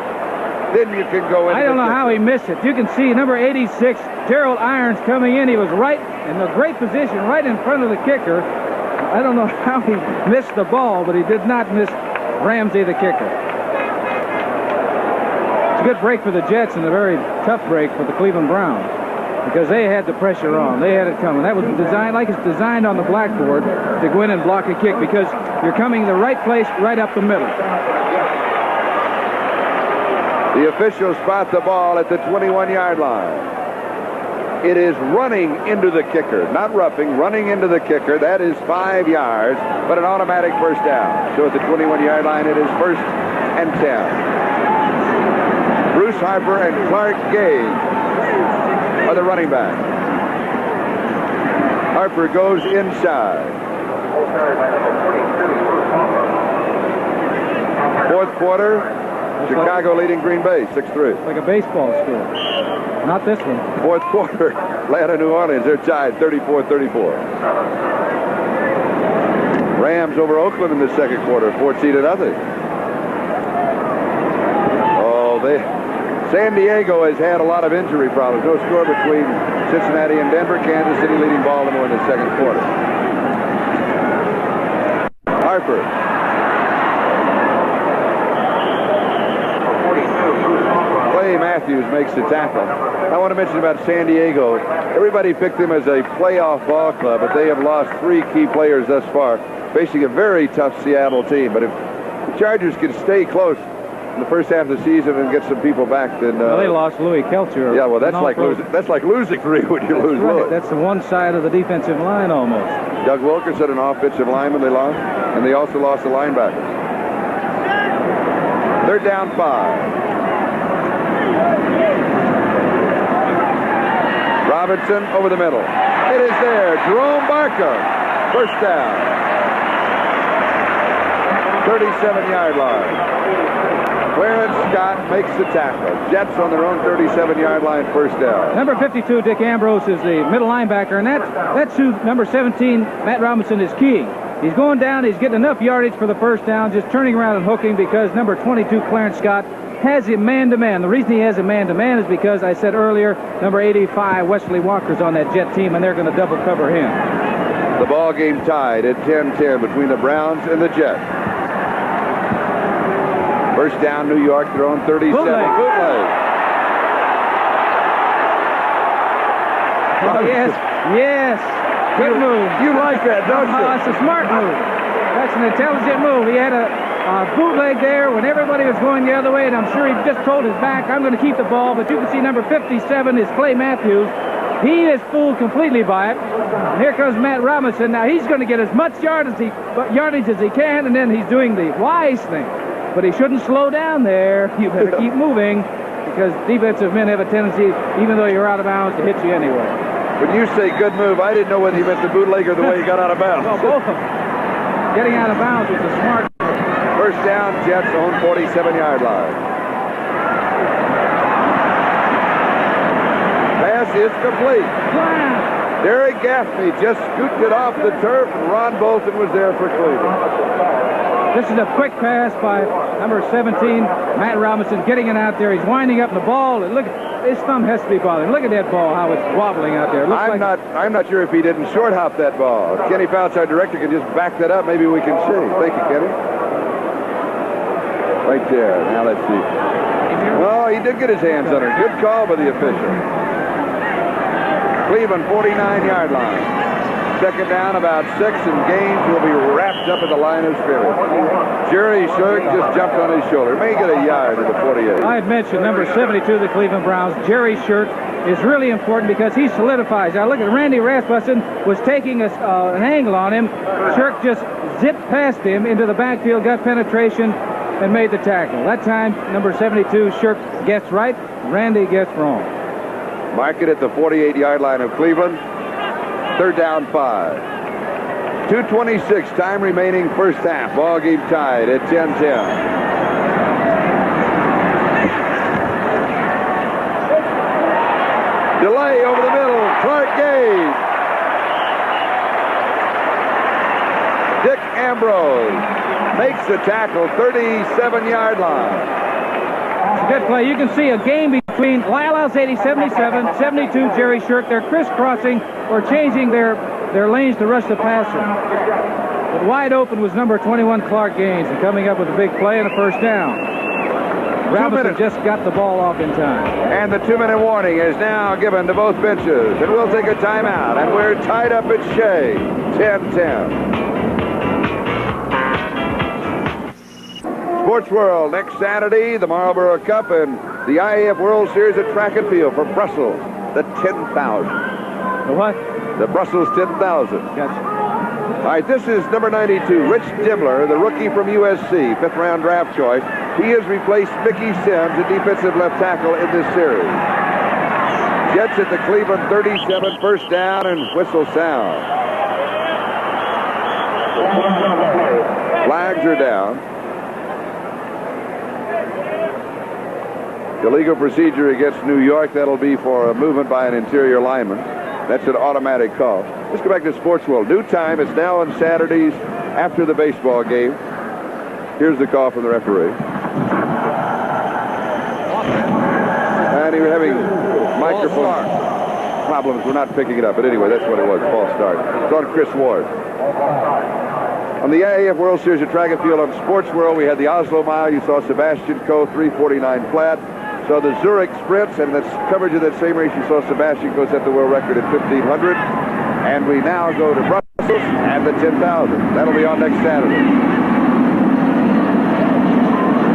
Then you can go in. I don't know how he missed it. You can see number 86, Darrell Irons, coming in. He was right in a great position, right in front of the kicker. I don't know how he missed the ball, but he did not miss Ramsey, the kicker. It's a good break for the Jets and a very tough break for the Cleveland Browns because they had the pressure on. They had it coming. That was designed like it's designed on the blackboard to go in and block a kick because you're coming the right place, right up the middle. The officials spot the ball at the 21-yard line. It is running into the kicker, not roughing, running into the kicker. That is 5 yards, but an automatic first down. So at the 21-yard line, it is 1st and 10. Bruce Harper and Clark Gage are the running back. Harper goes inside. 4th quarter, Chicago leading Green Bay, 6-3. Like a baseball score. Not this one. 4th quarter, Atlanta, New Orleans, they're tied 34-34. Rams over Oakland in the 2nd quarter, 14-0. Oh, San Diego has had a lot of injury problems. No score between Cincinnati and Denver. Kansas City leading Baltimore in the 2nd quarter. Harper. Clay Matthews makes the tackle. I want to mention about San Diego. Everybody picked them as a playoff ball club, but they have lost 3 key players thus far, facing a very tough Seattle team. But if the Chargers can stay close in the first half of the season and get some people back, then well, they lost Louis Kelcher. Yeah, well, that's like losing 3 when you lose right. Louis. That's the one side of the defensive line almost. Doug Wilkerson, an offensive lineman, they lost, and they also lost the linebackers. 3rd down 5. Robinson over the middle. It is there. Jerome Barker. First down. 37-yard line. Clarence Scott makes the tackle. Jets on their own 37-yard line, first down. Number 52, Dick Ambrose, is the middle linebacker, and that's who number 17, Matt Robinson, is keying. He's going down. He's getting enough yardage for the first down, just turning around and hooking because number 22, Clarence Scott, has him man-to-man. The reason he has him man-to-man is because I said earlier, number 85, Wesley Walker's on that Jet team, and they're going to double cover him. The ball game tied at 10-10 between the Browns and the Jets. First down, New York, their own 37. Bootleg. Oh, yes, yes. Good move. You like that, don't you? It's a smart move. That's an intelligent move. He had a bootleg there when everybody was going the other way, and I'm sure he just told his back, I'm going to keep the ball, but you can see number 57 is Clay Matthews. He is fooled completely by it. And here comes Matt Robinson. Now he's going to get as much yardage as he can, and then he's doing the wise thing. But he shouldn't slow down there. You better keep moving because defensive men have a tendency, even though you're out of bounds, to hit you anyway. When you say good move, I didn't know whether you meant the bootleg or the way he got out of bounds. Well, both of them. Getting out of bounds was a smart move. First down, Jets own 47-yard line. Pass is complete. Derek Gaffney just scooped it off the turf, and Ron Bolton was there for Cleveland. This is a quick pass by number 17, Matt Robinson, getting it out there. He's winding up the ball, and look, his thumb has to be bothering. Look at that ball, how it's wobbling out there. I'm not sure if he didn't short hop that ball. If Kenny Fouts, our director, can just back that up, maybe we can see. Thank you, Kenny. Right there. Now let's see. Well, he did get his hands on her. Good call by the official. Cleveland, 49-yard line. Second down, about 6, and Gaines will be wrapped up at the line of scrimmage. Jerry Shirk just jumped on his shoulder. May get a yard at the 48. I had mentioned number 72 of the Cleveland Browns, Jerry Shirk, is really important because he solidifies. Now look at Randy Rasmussen was taking an angle on him. Shirk just zipped past him into the backfield, got penetration, and made the tackle. That time, number 72, Shirk gets right, Randy gets wrong. Mark it at the 48-yard line of Cleveland. Third down, 5. 2:26 time remaining first half. Ball game tied at 10-10. Delay over the middle. Clark Gage. Dick Ambrose makes the tackle, 37-yard line. It's a good play. You can see a game between Lyle Alzate, 77, 72, Jerry Shirk. They're crisscrossing or changing their lanes to rush the passer. But wide open was number 21, Clark Gaines, and coming up with a big play and a first down. Robinson just got the ball off in time. And the 2-minute warning is now given to both benches. And we'll take a timeout. And we're tied up at Shea, 10-10. Sports World next Saturday, the Marlboro Cup and the IAF World Series at Track and Field for Brussels, the 10,000. The what? The Brussels 10,000. Gotcha. All right, this is number 92, Rich Dimmler, the rookie from USC, 5th-round draft choice. He has replaced Mickey Sims, a defensive left tackle, in this series. Jets at the Cleveland 37, first down, and whistle sound. Flags are down. Illegal procedure against New York. That'll be for a movement by an interior lineman. That's an automatic call. Let's go back to Sports World. New time. It's now on Saturdays after the baseball game. Here's the call from the referee. And he was having microphone problems. We're not picking it up. But anyway, that's what it was. False start. It's on Chris Ward. On the IAF World Series of Track and Field on Sports World, we had the Oslo Mile. You saw Sebastian Coe, 3:49 flat. So the Zurich Sprints, and that's coverage of that same race. You saw Sebastian Coe set the world record at 1,500. And we now go to Brussels and the 10,000. That'll be on next Saturday.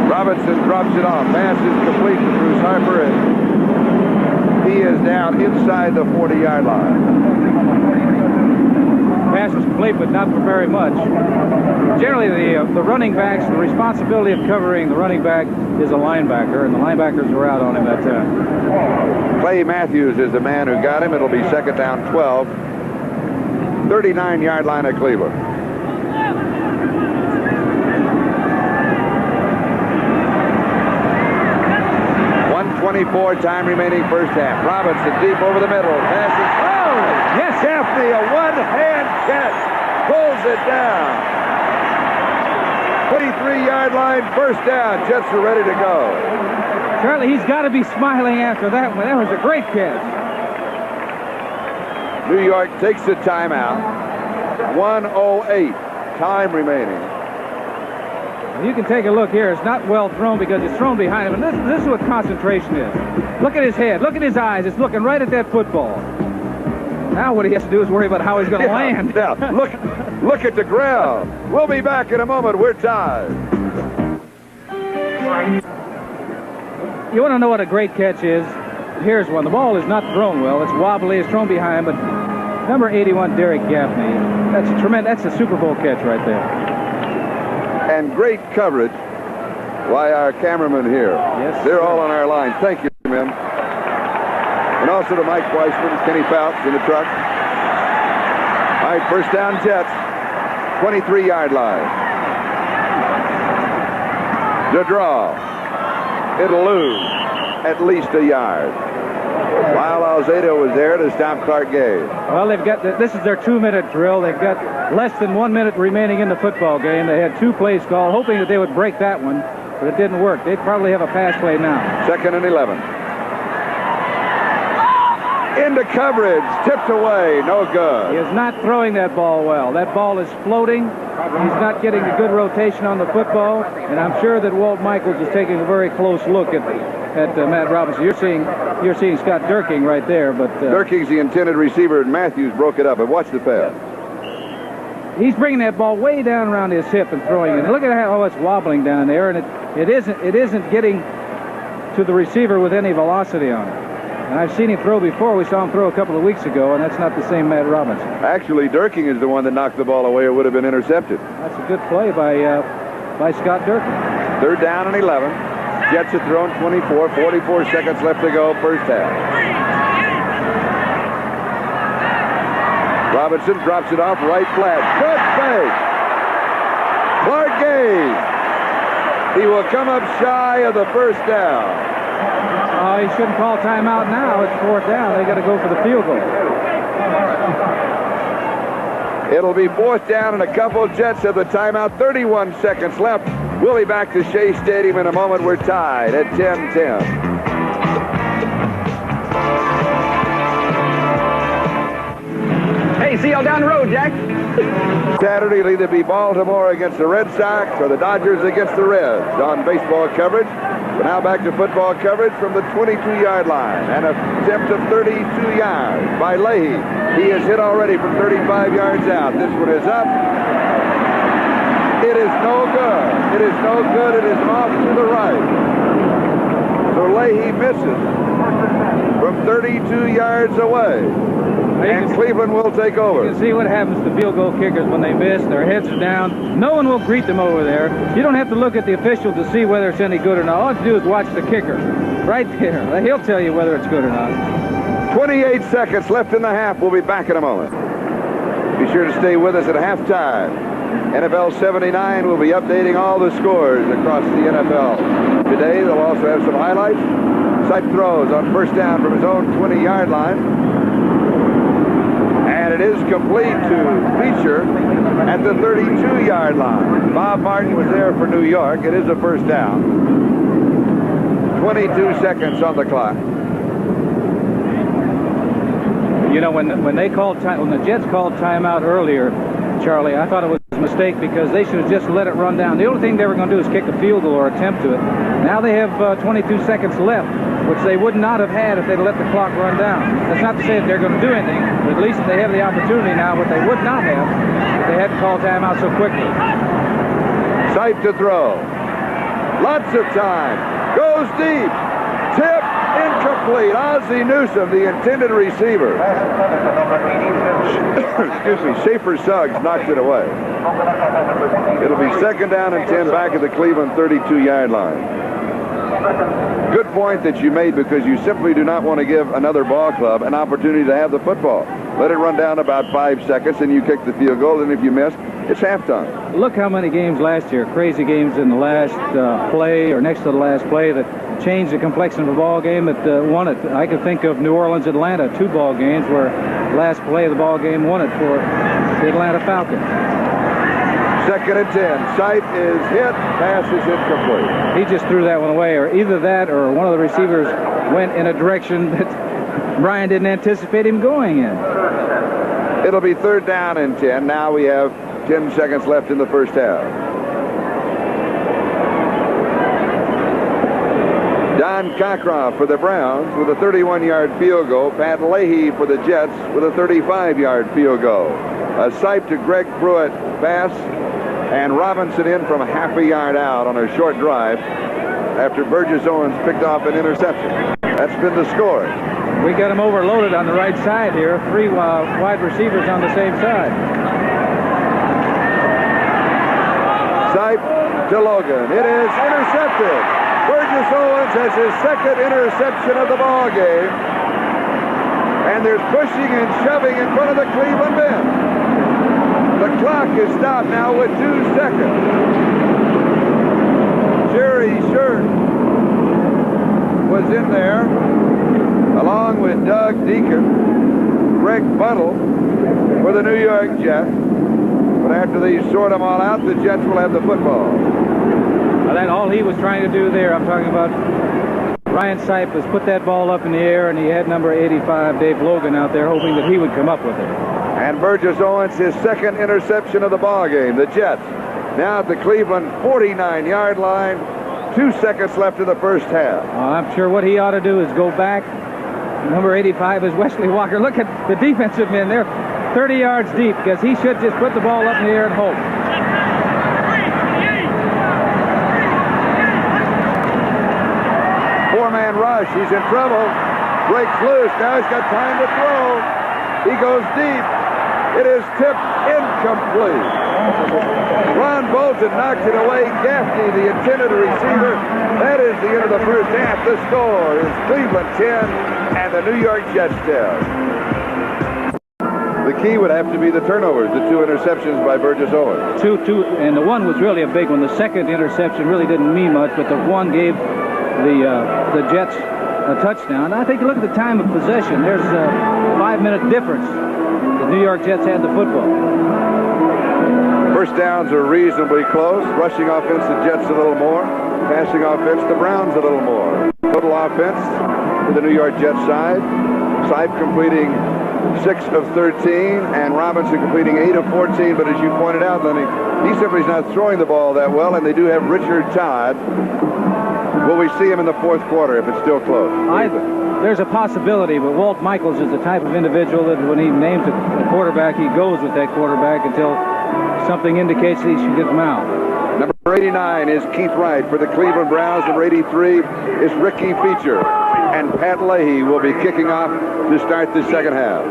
Robinson drops it off. Pass is complete to Bruce Harper, and he is down inside the 40-yard line. Pass is complete, but not for very much. Generally, the running backs, the responsibility of covering the running back is a linebacker, and the linebackers were out on him that time. Clay Matthews is the man who got him. It'll be second down 12. 39-yard line of Cleveland. .124 time remaining first half. Robinson deep over the middle. Passes. Oh! Yes, Gaffney, a one-hand catch. pulls it down. 23-yard line, first down. Jets are ready to go. Charlie, he's got to be smiling after that one. That was a great catch. New York takes a timeout. 1:08 time remaining. You can take a look here. It's not well thrown because it's thrown behind him. And this is what concentration is. Look at his head. Look at his eyes. It's looking right at that football. Now what he has to do is worry about how he's going to land. Yeah, look at the ground. We'll be back in a moment. We're tied. You want to know what a great catch is? Here's one. The ball is not thrown well. It's wobbly. It's thrown behind, but number 81, Derek Gaffney. That's a tremendous. That's a Super Bowl catch right there. And great coverage by our cameraman here. Yes, they're sir. all on our line. Thank you, men. And also to Mike Weissman and Kenny Fouts in the truck. All right, first down, Jets. 23-yard line. The draw. It'll lose at least a yard. Lyle Alzado was there to stop Clark Gage. Well, they've got this is their 2-minute drill. They've got less than 1 minute remaining in the football game. They had 2 plays called, hoping that they would break that one, but it didn't work. They probably have a pass play now. 2nd and 11. Into coverage, tipped away, no He good. is not throwing that ball well. That ball is floating. He's not getting a good rotation on the football, and I'm sure that Walt Michaels is taking a very close look at Matt Robinson. You're seeing Scott Durking right there, but Durking's the intended receiver, and Matthews broke it up. And watch the pass. he's bringing that ball way down around his hip and throwing it. And look at how it's wobbling down there, and it isn't getting to the receiver with any velocity on it. And I've seen him throw before. We saw him throw a couple of weeks ago, and that's not the same Matt Robinson. Actually, Durking is the one that knocked the ball away. It would have been intercepted. That's a good play by Scott Durkin. 3rd down and 11. Jets have thrown 24. 44 seconds left to go, first half. Robinson drops it off right flat. Good fake. Clark Gage. He will come up shy of the first down. He shouldn't call timeout now. It's 4th down. They got to go for the field goal. It'll be 4th down and a couple. Jets have the timeout. 31 seconds left. We'll be back to Shea Stadium in a moment. We're tied at 10-10. Hey, see y'all down the road, Jack. Saturday will either be Baltimore against the Red Sox or the Dodgers against the Reds on baseball coverage. But now back to football coverage from the 22-yard line. An attempt of 32 yards by Leahy. He is hit already from 35 yards out. This one is up. It is no good. It is no good. It is off to the right. So Leahy misses from 32 yards away. And Cleveland will take over. You can see what happens to field goal kickers when they miss. Their heads are down. No one will greet them over there. You don't have to look at the official to see whether it's any good or not. All you have to do is watch the kicker. Right there. He'll tell you whether it's good or not. 28 seconds left in the half. We'll be back in a moment. Be sure to stay with us at halftime. NFL 79 will be updating all the scores across the NFL. Today, they'll also have some highlights. Sipe throws on first down from his own 20-yard line. And it is complete to Beecher at the 32-yard line. Bob Martin was there for New York. It is a first down. 22 seconds on the clock. You know, when the Jets called timeout earlier, Charlie, I thought it was a mistake because they should have just let it run down. The only thing they were going to do is kick a field goal or attempt to it. Now they have 22 seconds left, which they would not have had if they'd let the clock run down. That's not to say that they're going to do anything, but at least they have the opportunity now, but they would not have if they hadn't called timeout so quickly. Sipe to throw. Lots of time. Goes deep. Tip. Incomplete. Ozzie Newsome, the intended receiver. Excuse me. Schaefer Suggs knocks it away. It'll be 2nd down and 10 back at the Cleveland 32-yard line. Good point that you made, because you simply do not want to give another ball club an opportunity to have the football. Let it run down about 5 seconds, and you kick the field goal, and if you miss, it's halftime. Look how many games last year, crazy games in the last play or next to the last play, that changed the complexion of a ball game that won it. I could think of New Orleans, Atlanta, 2 ball games where last play of the ball game won it for the Atlanta Falcons. 2nd and 10. Sipe is hit. Pass is incomplete. He just threw that one away, or either that or one of the receivers went in a direction that Brian didn't anticipate him going in. It'll be 3rd down and 10. Now we have 10 seconds left in the first half. Don Cockcroft for the Browns with a 31-yard field goal. Pat Leahy for the Jets with a 35-yard field goal. A Sipe to Greg Pruitt pass, and Robinson in from half a yard out on a short drive after Burgess Owens picked off an interception. That's been the score. We got him overloaded on the right side here. 3 wide receivers on the same side. Sipe to Logan. It is intercepted. Burgess Owens has his 2nd interception of the ball game. And there's pushing and shoving in front of the Cleveland bench. The clock is stopped now with 2 seconds. Jerry Shirt was in there, along with Doug Deacon, Greg Buttle for the New York Jets. But after they sort them all out, the Jets will have the football. Well, that all he was trying to do there, I'm talking about Ryan Sipe, was put that ball up in the air, and he had number 85, Dave Logan, out there hoping that he would come up with it. And Burgess Owens, his 2nd interception of the ball game. The Jets now at the Cleveland 49-yard line. 2 seconds left in the first half. I'm sure what he ought to do is go back. Number 85 is Wesley Walker. Look at the defensive men. They're 30 yards deep because he should just put the ball up in the air and hope. Four-man rush. He's in trouble. Breaks loose. Now he's got time to throw. He goes deep. It is tipped incomplete. Ron Bolton knocked it away. Gaffney, the intended receiver. That is the end of the first half. The score is Cleveland 10 and the New York Jets 10. The key would have to be the turnovers, the 2 interceptions by Burgess Owens. 2, and the one was really a big one. The 2nd interception really didn't mean much, but the one gave the Jets a touchdown. I think look at the time of possession. There's a 5-minute difference. The New York Jets had the football. First downs are reasonably close. Rushing offense, the Jets a little more. Passing offense, the Browns a little more. Total offense to the New York Jets side. Sipe completing 6 of 13, and Robinson completing 8 of 14. But as you pointed out, Lenny, he simply is not throwing the ball that well, and they do have Richard Todd. Will we see him in the 4th quarter if it's still close? There's a possibility, but Walt Michaels is the type of individual that when he names a quarterback, he goes with that quarterback until something indicates that he should get him out. Number 89 is Keith Wright for the Cleveland Browns. Number 83 is Ricky Feature. And Pat Leahy will be kicking off to start the second half.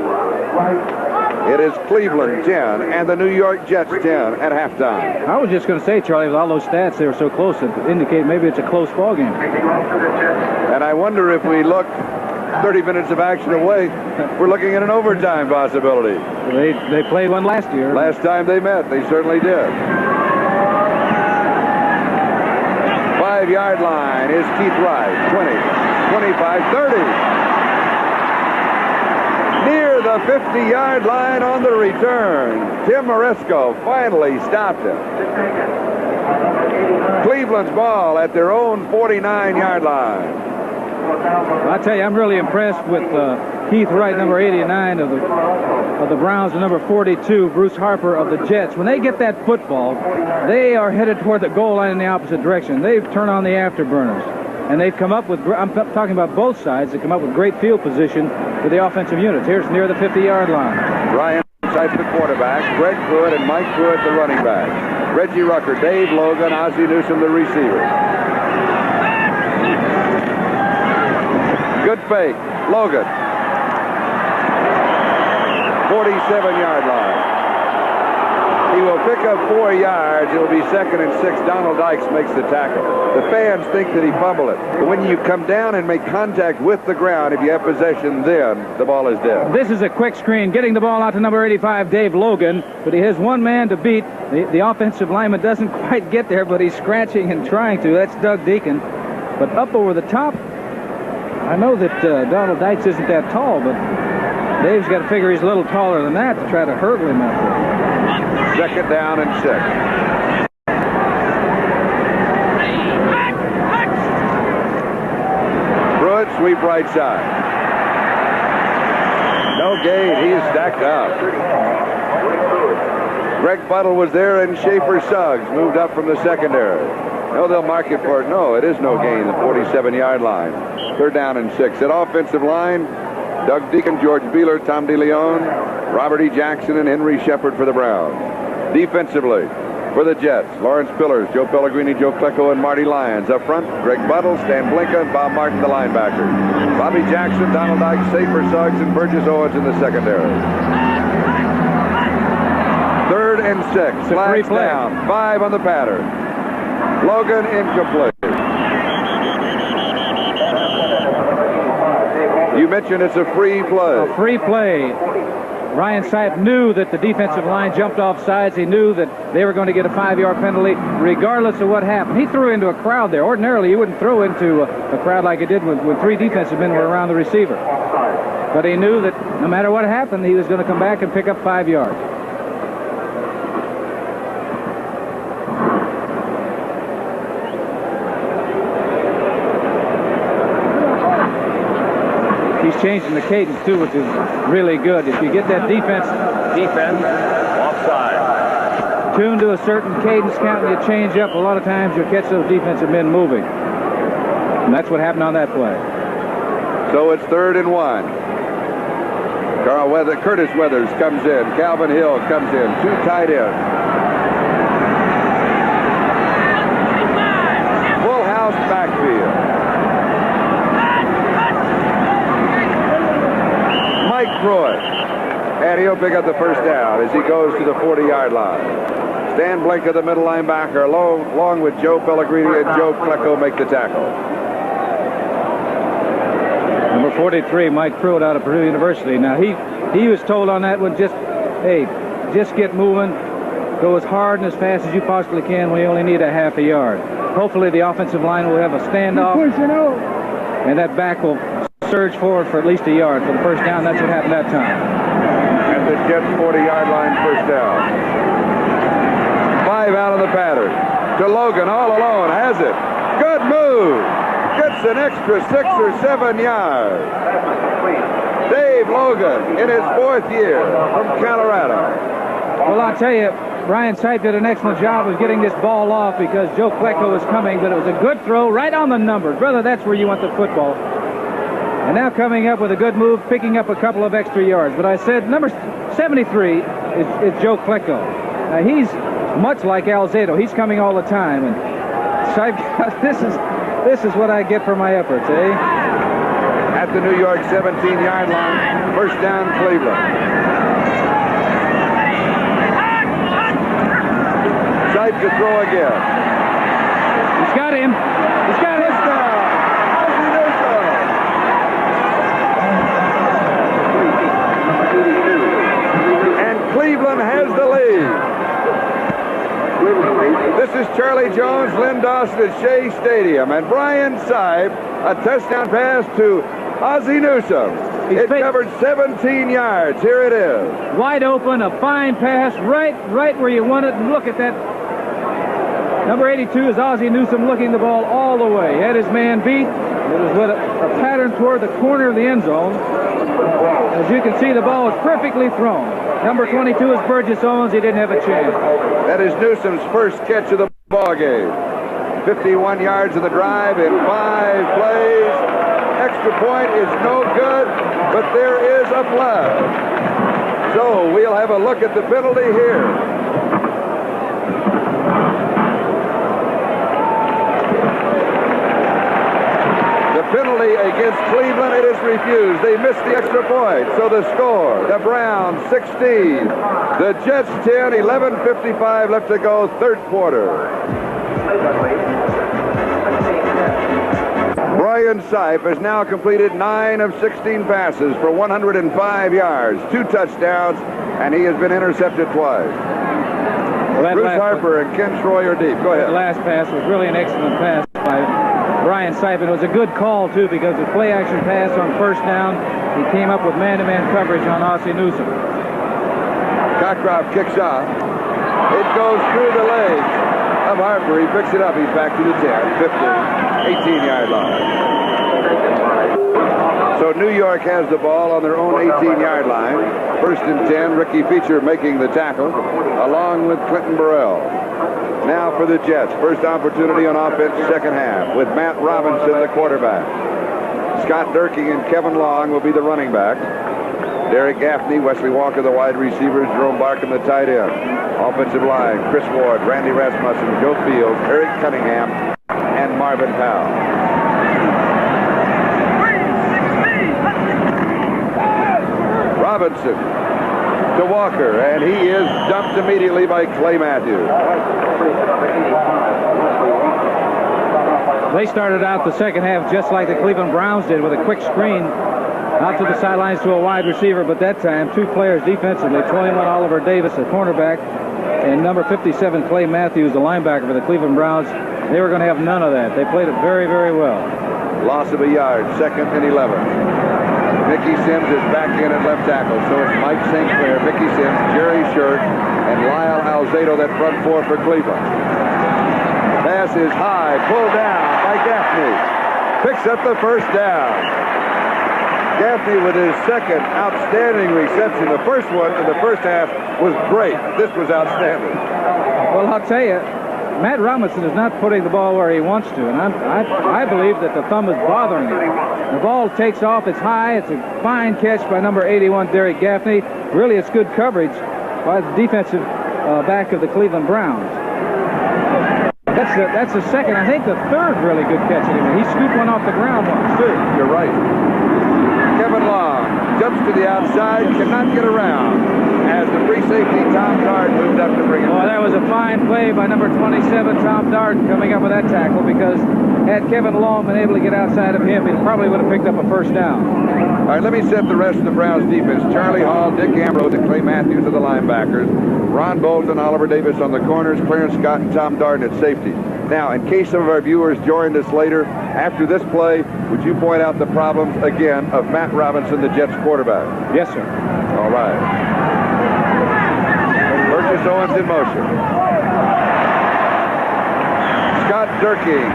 It is Cleveland 10 and the New York Jets 10 at halftime. I was just going to say, Charlie, with all those stats, they were so close, it indicate maybe it's a close ball game. And I wonder if we look 30 minutes of action away, we're looking at an overtime possibility. They played one last year. Last time they met, they certainly did. 5-yard line is Keith Wright. 20, 25, 30. Near the 50-yard line on the return. Tim Maresco finally stopped him. Cleveland's ball at their own 49-yard line. I tell you, I'm really impressed with Keith Wright, number 89 of the Browns, and number 42, Bruce Harper of the Jets. When they get that football, they are headed toward the goal line in the opposite direction. They turn on the afterburners, and they've come up with, I'm talking about both sides, they come up with great field position for the offensive units. Here's near the 50-yard line. Ryan Sipe, the quarterback, Greg Pruitt and Mike Pruitt, the running back. Reggie Rucker, Dave Logan, Ozzie Newsome, the receiver. Good fake. Logan. 47-yard line. He will pick up 4 yards. It will be 2nd and 6. Donald Dykes makes the tackle. The fans think that he fumbled it. But when you come down and make contact with the ground, if you have possession, then the ball is dead. This is a quick screen, getting the ball out to number 85, Dave Logan. But he has one man to beat. The offensive lineman doesn't quite get there, but he's scratching and trying to. That's Doug Deacon. But up over the top, I know that Donald Dykes isn't that tall, but Dave's got to figure he's a little taller than that to try to hurdle him up there. Second down and 6. Pruitt, sweep right side. No gain. He's stacked up. Greg Buttle was there, and Schaefer Suggs moved up from the secondary. No, they'll mark it for it. No, it is no gain, the 47-yard line. Third down and 6. At offensive line, Doug Deacon, George Beeler, Tom DeLeon, Robert E. Jackson, and Henry Shepard for the Browns. Defensively, for the Jets, Lawrence Pillars, Joe Pellegrini, Joe Klecko, and Marty Lyons. Up front, Greg Buttle, Stan Blinka, and Bob Martin, the linebackers. Bobby Jackson, Donald Dykes, Schaefer Suggs, and Burgess Owens in the secondary. Third and 6. Flags down. 5 on the pattern. Logan incomplete. You mentioned it's a free play. A free play. Ryan Sipe knew that the defensive line jumped off sides. He knew that they were going to get a 5-yard penalty regardless of what happened. He threw into a crowd there. Ordinarily, you wouldn't throw into a crowd like he did when 3 defensive men were around the receiver. But he knew that no matter what happened, he was going to come back and pick up 5 yards. He's changing the cadence, too, which is really good. If you get that defense offside, tuned to a certain cadence count and you change up, a lot of times you'll catch those defensive men moving. And that's what happened on that play. So it's 3rd and 1. Curtis Weathers comes in. Calvin Hill comes in. 2 tight ends. Full house backfield. Mike Pruitt. And he'll pick up the first down as he goes to the 40-yard line. Stan Blinka, the middle linebacker, along with Joe Pellegrini and Joe Klecko, make the tackle. Number 43, Mike Pruitt out of Purdue University. Now, he was told on that one, just get moving. Go as hard and as fast as you possibly can. We only need a half a yard. Hopefully, the offensive line will have a standoff. And that back will surge forward for at least a yard for the first down. That's what happened that time. At the Jets 40-yard line, first down. 5 out of the pattern. To Logan, all alone, has it. Good move. Gets an extra 6 or 7 yards. Dave Logan in his 4th year from Colorado. Well, I'll tell you, Ryan Sipe did an excellent job of getting this ball off because Joe Klecko was coming, but it was a good throw right on the numbers. Brother, that's where you want the football. And now coming up with a good move, picking up a couple of extra yards. But I said number 73 is Joe Klecko. Now, he's much like Alzado. He's coming all the time. And Sipe, this is what I get for my efforts, eh? At the New York 17-yard line, first down, Cleveland. Sipe to throw again. He's got him. He's got him. And Cleveland has the lead. This is Charlie Jones, Lynn Dawson at Shea Stadium. And Brian Sipe, a touchdown pass to Ozzie Newsome. It covered 17 yards. Here it is. Wide open, a fine pass, right where you want it. And look at that. Number 82 is Ozzie Newsome looking the ball all the way. He had his man beat. It was with a pattern toward the corner of the end zone. As you can see, the ball was perfectly thrown. Number 22 is Burgess Owens. He didn't have a chance. That is Newsome's first catch of the ball game. 51 yards of the drive in 5 plays. Extra point is no good, but there is a flag. So we'll have a look at the penalty here. Penalty against Cleveland, it is refused. They missed the extra point. So the score, the Browns 16, the Jets 10, 11:55 left to go, third quarter. Brian Sipe has now completed 9 of 16 passes for 105 yards, 2 touchdowns, and he has been intercepted twice. Bruce Harper and Ken Schroyer deep. Go ahead. That last pass was really an excellent pass by Brian Sipin. It was a good call, too, because the play-action pass on first down, he came up with man-to-man coverage on Ossie Newsome. Cockcroft kicks off. It goes through the legs of Harper. He picks it up. He's back to the 10, 15, 18-yard line. So New York has the ball on their own 18-yard line. First and 10, Ricky Feature making the tackle, along with Clinton Burrell. Now for the Jets. First opportunity on offense, second half, with Matt Robinson, the quarterback. Scott Durking and Kevin Long will be the running backs. Derek Gaffney, Wesley Walker, the wide receivers, Jerome Barkham, the tight end. Offensive line, Chris Ward, Randy Rasmussen, Joe Fields, Eric Cunningham, and Marvin Powell. Robinson to Walker, and he is dumped immediately by Clay Matthews. They started out the second half just like the Cleveland Browns did, with a quick screen out to the sidelines to a wide receiver, but that time two players defensively, 21 Oliver Davis, the cornerback, and number 57 Clay Matthews, the linebacker for the Cleveland Browns. They were going to have none of that. They played it very, very well. Loss of a yard, second and 11. Mickey Sims is back in at left tackle. So it's Mike St. Clair, Mickey Sims, Jerry Shirt, and Lyle Alzado, that front four for Cleveland. Pass is high, pulled down by Gaffney. Picks up the first down. Gaffney with his second outstanding reception. The first one in the first half was great. This was outstanding. Well, I'll tell you, Matt Robinson is not putting the ball where he wants to, and I believe that the thumb is bothering him. The ball takes off, it's high, it's a fine catch by number 81, Derek Gaffney. Really, it's good coverage by the defensive back of the Cleveland Browns. That's the second, I think the third really good catch anyway. He scooped one off the ground once, too. You're right. Kevin Long jumps to the outside, cannot get around as the free safety Tom Dart moved up to bring it. Well, that was a fine play by number 27, Tom Darden, coming up with that tackle, because had Kevin Long been able to get outside of him, he probably would have picked up a first down. All right, let me set the rest of the Browns defense. Charlie Hall, Dick Ambrose, and Clay Matthews are the linebackers. Ron Bolton, Oliver Davis on the corners, Clarence Scott and Tom Darden at safety. Now, in case some of our viewers joined us later, after this play, would you point out the problems again of Matt Robinson, the Jets quarterback? Yes, sir. All right. Burgess Owens in motion. Scott Durking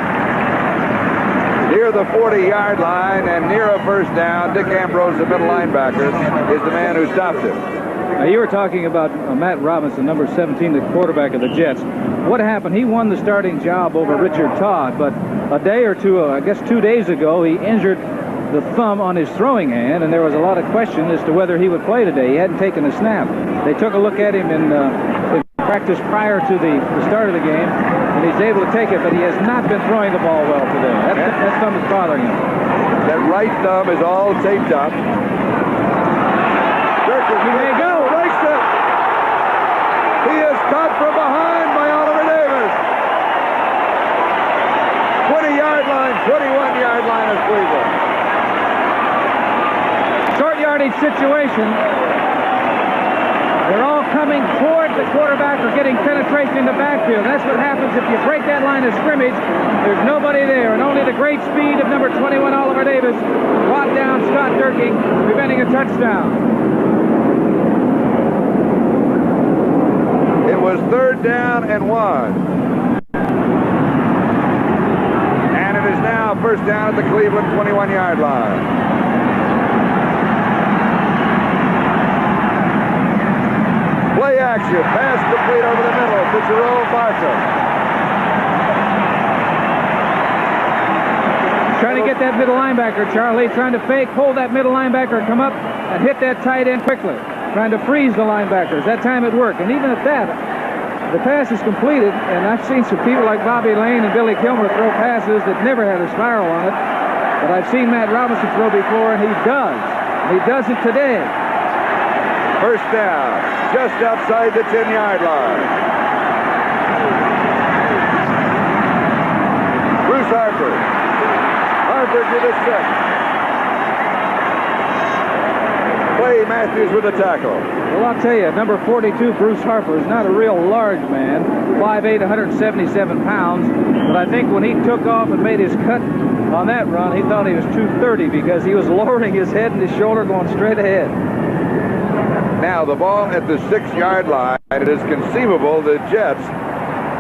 near the 40-yard line and near a first down. Dick Ambrose, the middle linebacker, is the man who stopped it. Now, you were talking about Matt Robinson, number 17, the quarterback of the Jets. What happened? He won the starting job over Richard Todd, but a day or two, I guess 2 days ago, he injured the thumb on his throwing hand, and there was a lot of question as to whether he would play today. He hadn't taken a snap. They took a look at him in practice prior to the start of the game, and he's able to take it, but he has not been throwing the ball well today. That thumb is bothering him. That right thumb is all taped up. He may go. Breaks it. He is caught from behind by Oliver Davis. 20-yard line, 21-yard line of Cleveland. Short yardage situation. They're all coming toward the quarterback or getting penetration in the backfield. That's what happens if you break that line of scrimmage. There's nobody there, and only the great speed of number 21, Oliver Davis, brought down Scott Durking, preventing a touchdown. It was third down and 1. And it is now first down at the Cleveland 21-yard line. Play action. Pass complete over the middle to Jerome Barkham. Trying to get that middle linebacker, Charlie. Trying to fake, hold that middle linebacker, come up and hit that tight end quickly. Trying to freeze the linebackers. That time it worked. And even at that, the pass is completed, and I've seen some people like Bobby Lane and Billy Kilmer throw passes that never had a spiral on it. But I've seen Matt Robinson throw before, and he does. And he does it today. First down, just outside the 10-yard line. Bruce Harper. Harper to the 6. Played Matthews with the tackle. Well, I'll tell you, number 42, Bruce Harper, is not a real large man, 5'8", 177 pounds. But I think when he took off and made his cut on that run, he thought he was 230 because he was lowering his head and his shoulder going straight ahead. Now the ball at the 6-yard line. It is conceivable the Jets,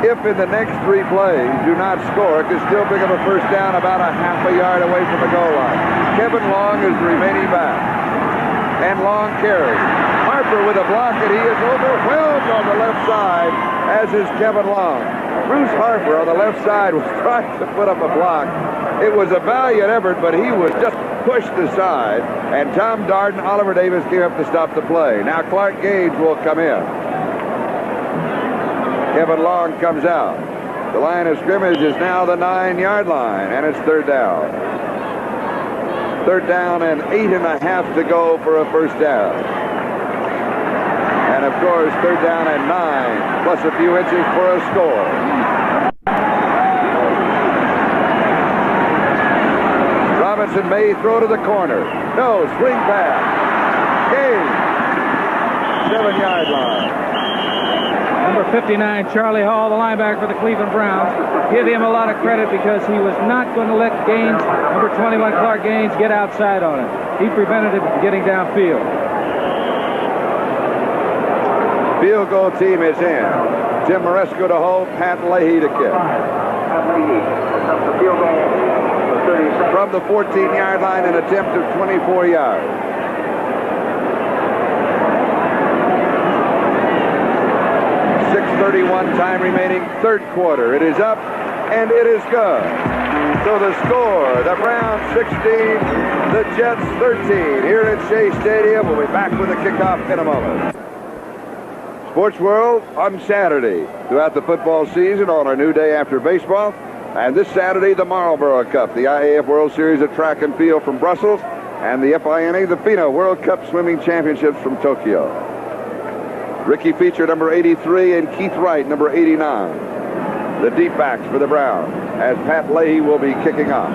if in the next 3 plays do not score, could still pick up a first down about a half a yard away from the goal line. Kevin Long is the remaining back. And Long carries. Harper with a block, and he is overwhelmed on the left side, as is Kevin Long. Bruce Harper on the left side was trying to put up a block. It was a valiant effort, but he was just pushed aside, and Tom Darden, Oliver Davis came up to stop the play. Now Clark Gage will come in. Kevin Long comes out. The line of scrimmage is now the 9-yard line, and it's third down. Third down and 8.5 to go for a first down. And of course, third down and 9, plus a few inches for a score. Robinson may throw to the corner. No, swing pass. Gage. 7-yard line. Number 59, Charlie Hall, the linebacker for the Cleveland Browns. Give him a lot of credit because he was not going to let Gaines, number 21, Clark Gaines, get outside on him. He prevented him from getting downfield. Field goal team is in. Jim Maresco to hold, Pat Leahy to kick. From the 14-yard line, an attempt of 24 yards. 6:31 time remaining, third quarter. It is up, and it is good. So the score, the Browns 16, the Jets 13. Here at Shea Stadium. We'll be back with the kickoff in a moment. Sports World on Saturday. Throughout the football season, on our new day after baseball. And this Saturday, the Marlboro Cup, the IAF World Series of Track and Field from Brussels, and the FINA, the FINA World Cup Swimming Championships from Tokyo. Ricky Feature, number 83, and Keith Wright, number 89. The deep backs for the Browns, as Pat Leahy will be kicking off.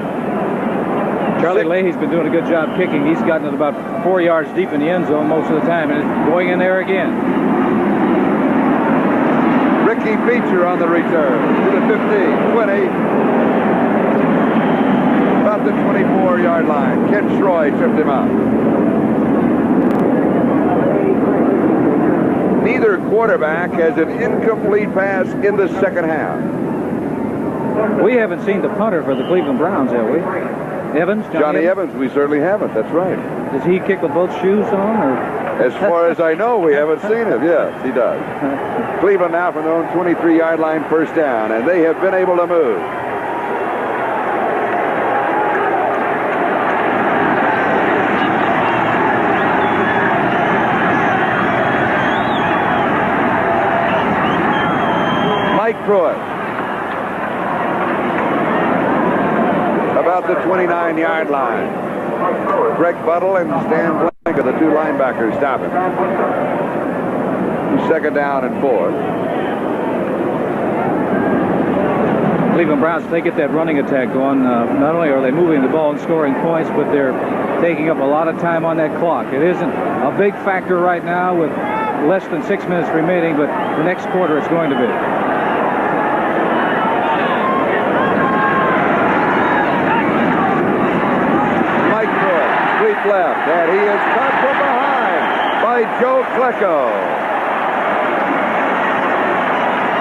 Charlie Leahy's been doing a good job kicking. He's gotten it about 4 yards deep in the end zone most of the time, and it's going in there again. Ricky Feature on the return to the 15, 20, about the 24-yard line. Ken Troy tripped him up. Neither quarterback has an incomplete pass in the second half. We haven't seen the punter for the Cleveland Browns, have we? Evans? Johnny Evans, we certainly haven't. That's right. Does he kick with both shoes on? Or? As far as I know, we haven't seen him. Yes, he does. Cleveland now from their own 23-yard line, first down, and they have been able to move. Mike Pruitt. About the 29-yard line. Greg Buttle and Stan Blank are the two linebackers stopping. Second down and 4. Cleveland Browns, they get that running attack going. Not only are they moving the ball and scoring points, but they're taking up a lot of time on that clock. It isn't a big factor right now with less than 6 minutes remaining, but the next quarter it's going to be. Left, and he is cut from behind by Joe Klecko.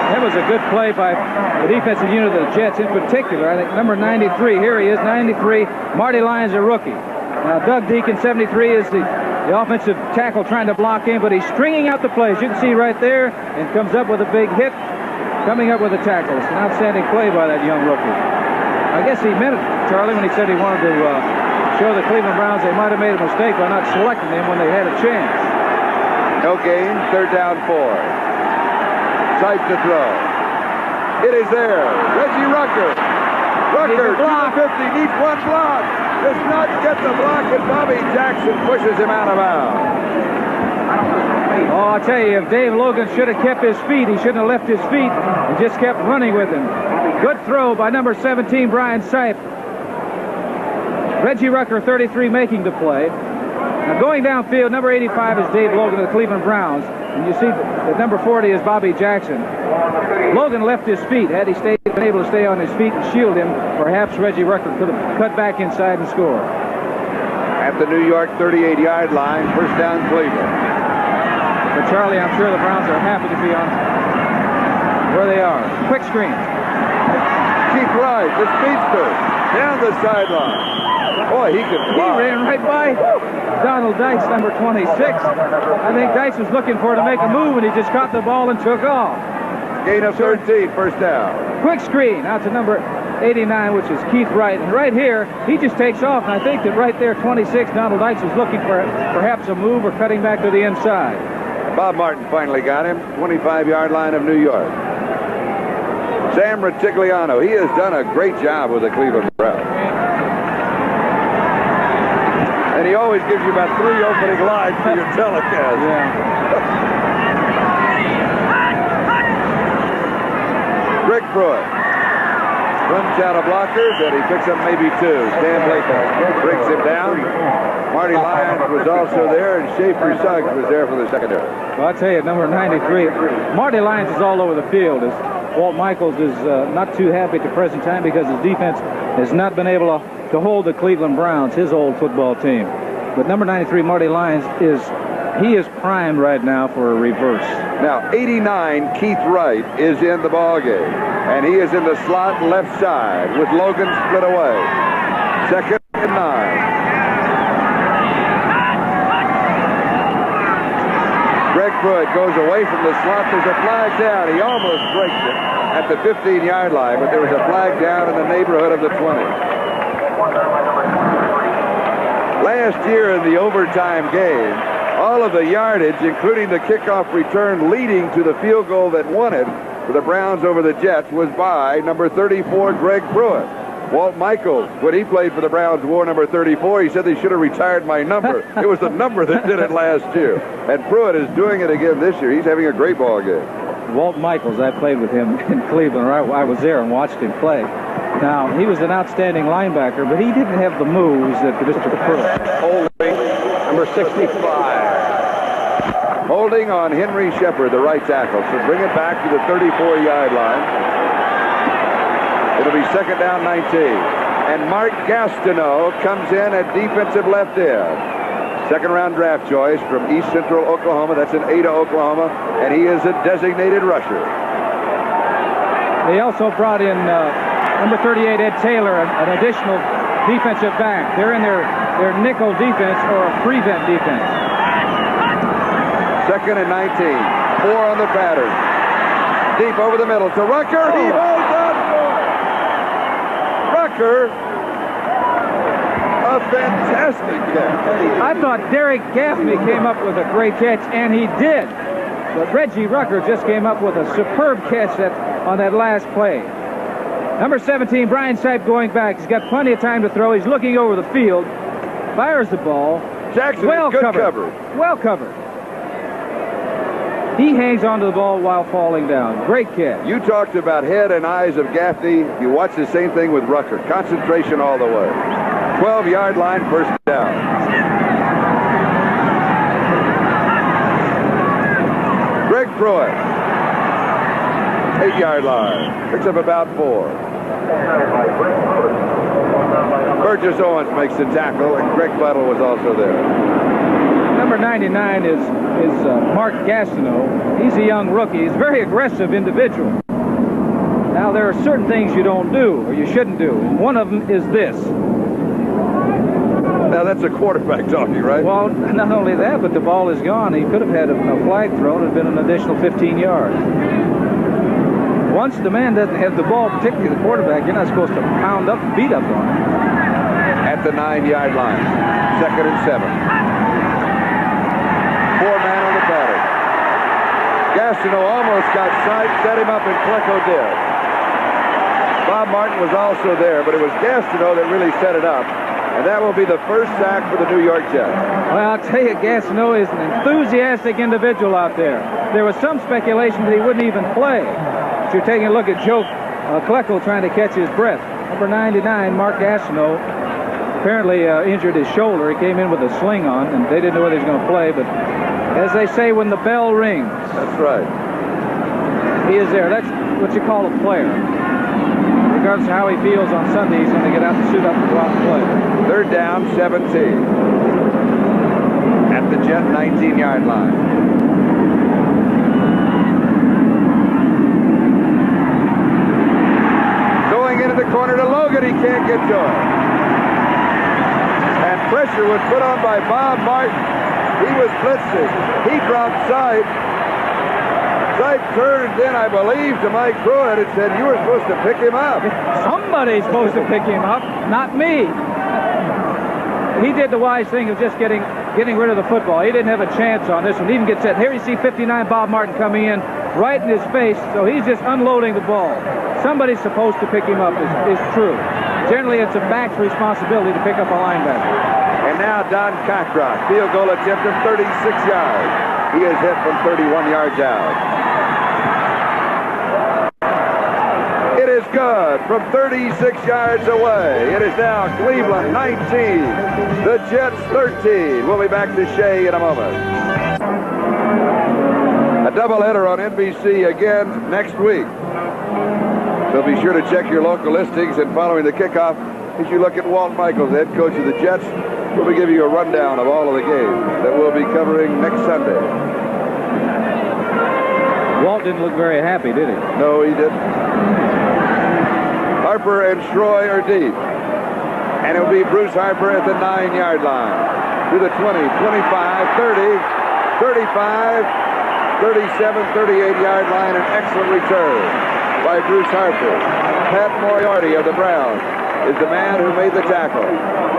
That was a good play by the defensive unit of the Jets in particular. I think number 93, here he is, 93. Marty Lyons, a rookie. Now Doug Deacon, 73, is the offensive tackle trying to block him, but he's stringing out the plays. You can see right there, and comes up with a big hit, coming up with a tackle. It's an outstanding play by that young rookie. I guess he meant it, Charlie, when he said he wanted to show the Cleveland Browns they might have made a mistake by not selecting him when they had a chance. No gain, third down 4. Sight to throw. It is there. Reggie Rucker. Rucker to the 50, needs one block. Does not get the block, and Bobby Jackson pushes him out of bounds. Oh, I'll tell you, if Dave Logan should have kept his feet, he shouldn't have left his feet and just kept running with him. Good throw by number 17, Brian Sipe. Reggie Rucker, 33, making the play. Now going downfield, number 85 is Dave Logan of the Cleveland Browns. And you see that number 40 is Bobby Jackson. Logan left his feet. Had he been able to stay on his feet and shield him, perhaps Reggie Rucker could have cut back inside and scored. At the New York 38-yard line, first down Cleveland. But Charlie, I'm sure the Browns are happy to be on where they are. Quick screen. Keith Wright, the speedster, down the sideline. Boy, he could fly. He ran right by Donald Dice, number 26. I think Dice was looking for to make a move, and he just caught the ball and took off. Gain of 13, first down. Quick screen out to number 89, which is Keith Wright. And right here, he just takes off. And I think that right there, 26, Donald Dice was looking for perhaps a move or cutting back to the inside. Bob Martin finally got him, 25-yard line of New York. Sam Retigliano, he has done a great job with the Cleveland Browns. And he always gives you about 3 opening lines for your telecast. Yeah. Greg Pruitt runs out of blockers, and he picks up maybe 2. Stan Blake brings him down. Marty Lyons was also there, and Schaefer Suggs was there for the secondary. Well, I'll tell you, number 93, Marty Lyons is all over the field. Walt Michaels is not too happy at the present time because his defense has not been able to hold the Cleveland Browns, his old football team. But number 93, Marty Lyons, he is primed right now for a reverse. Now, 89, Keith Wright, is in the ballgame, and he is in the slot left side with Logan split away. 2nd and 9. Greg Pruitt goes away from the slot. There's a flag down. He almost breaks it at the 15-yard line, but there was a flag down in the neighborhood of the 20. Last year in the overtime game, all of the yardage, including the kickoff return leading to the field goal that won it for the Browns over the Jets, was by number 34, Greg Pruitt. Walt Michaels, when he played for the Browns, wore number 34. He said they should have retired my number. It was the number that did it last year. And Pruitt is doing it again this year. He's having a great ball game. Walt Michaels, I played with him in Cleveland. I was there and watched him play. Now, he was an outstanding linebacker, but he didn't have the moves that Mr. Pruitt. Holding, number 65. Holding on Henry Shepard, the right tackle. So bring it back to the 34-yard line. It'll be 2nd down 19. And Mark Gastineau comes in at defensive left end. 2nd-round draft choice from East Central Oklahoma. That's in Ada, Oklahoma. And he is a designated rusher. They also brought in number 38, Ed Taylor, an additional defensive back. They're in their nickel defense or prevent defense. 2nd and 19. 4 on the pattern. Deep over the middle to Rucker. He holds on for it. Rucker. A fantastic catch. I thought Derek Gaffney came up with a great catch, and he did. But Reggie Rucker just came up with a superb catch on that last play. Number 17, Brian Sipe going back. He's got plenty of time to throw. He's looking over the field. Fires the ball. Jackson, well good covered. coverage. Well covered. He hangs onto the ball while falling down. Great catch. You talked about head and eyes of Gaffney. You watch the same thing with Rucker. Concentration all the way. 12-yard line, first down. Greg Pruitt. 8-yard line. Picks up about 4. Burgess Owens makes the tackle, and Greg Buttle was also there. Number 99 is Mark Gastineau. He's a young rookie. He's a very aggressive individual. Now, there are certain things you don't do or you shouldn't do. And one of them is this. Now, that's a quarterback talking, right? Well, not only that, but the ball is gone. He could have had a flag thrown and been an additional 15 yards. Once the man doesn't have the ball, particularly the quarterback, you're not supposed to pound up and beat up on him. At the 9-yard line. 2nd and 7. 4-man on the pattern. Gastineau almost got sight, set him up, and Klecko did. Bob Martin was also there, but it was Gastineau that really set it up. And that will be the first sack for the New York Jets. Well, I'll tell you, Gastineau is an enthusiastic individual out there. There was some speculation that he wouldn't even play. But you're taking a look at Joe Klecko trying to catch his breath. Number 99, Mark Gastineau. apparently injured his shoulder. He came in with a sling on, and they didn't know whether he was going to play. But as they say, when the bell rings, That's right. he is there. That's what you call a player. Regardless of how he feels on Sunday, he's going to get out to suit up and go out and play. Third down, 17. At the Jet 19-yard line. Going into the corner to Logan. He can't get to it. And pressure was put on by Bob Martin. He was blitzing. He dropped side. Side turned in, I believe, to Mike Pruitt and said, you were supposed to pick him up. Somebody's supposed to pick him up, not me. He did the wise thing of just getting rid of the football. He didn't have a chance on this one. He even gets set. Here you see 59 Bob Martin coming in right in his face, so he's just unloading the ball. Somebody's supposed to pick him up is true. Generally, it's a back's responsibility to pick up a linebacker. And now Don Cockroft, field goal attempt of 36 yards. He is hit from 31 yards out. It is good from 36 yards away. It is now Cleveland 19, the Jets 13. We'll be back to Shea in a moment. A doubleheader on NBC again next week. So be sure to check your local listings, and following the kickoff, as you look at Walt Michaels, head coach of the Jets, we'll be giving you a rundown of all of the games that we'll be covering next Sunday. Walt didn't look very happy, did he? No, he didn't. Harper and Stroy are deep. And it'll be Bruce Harper at the 9-yard line. To the 20, 25, 30, 35, 37, 38-yard line. An excellent return by Bruce Harper. Pat Moriarty of the Browns is the man who made the tackle.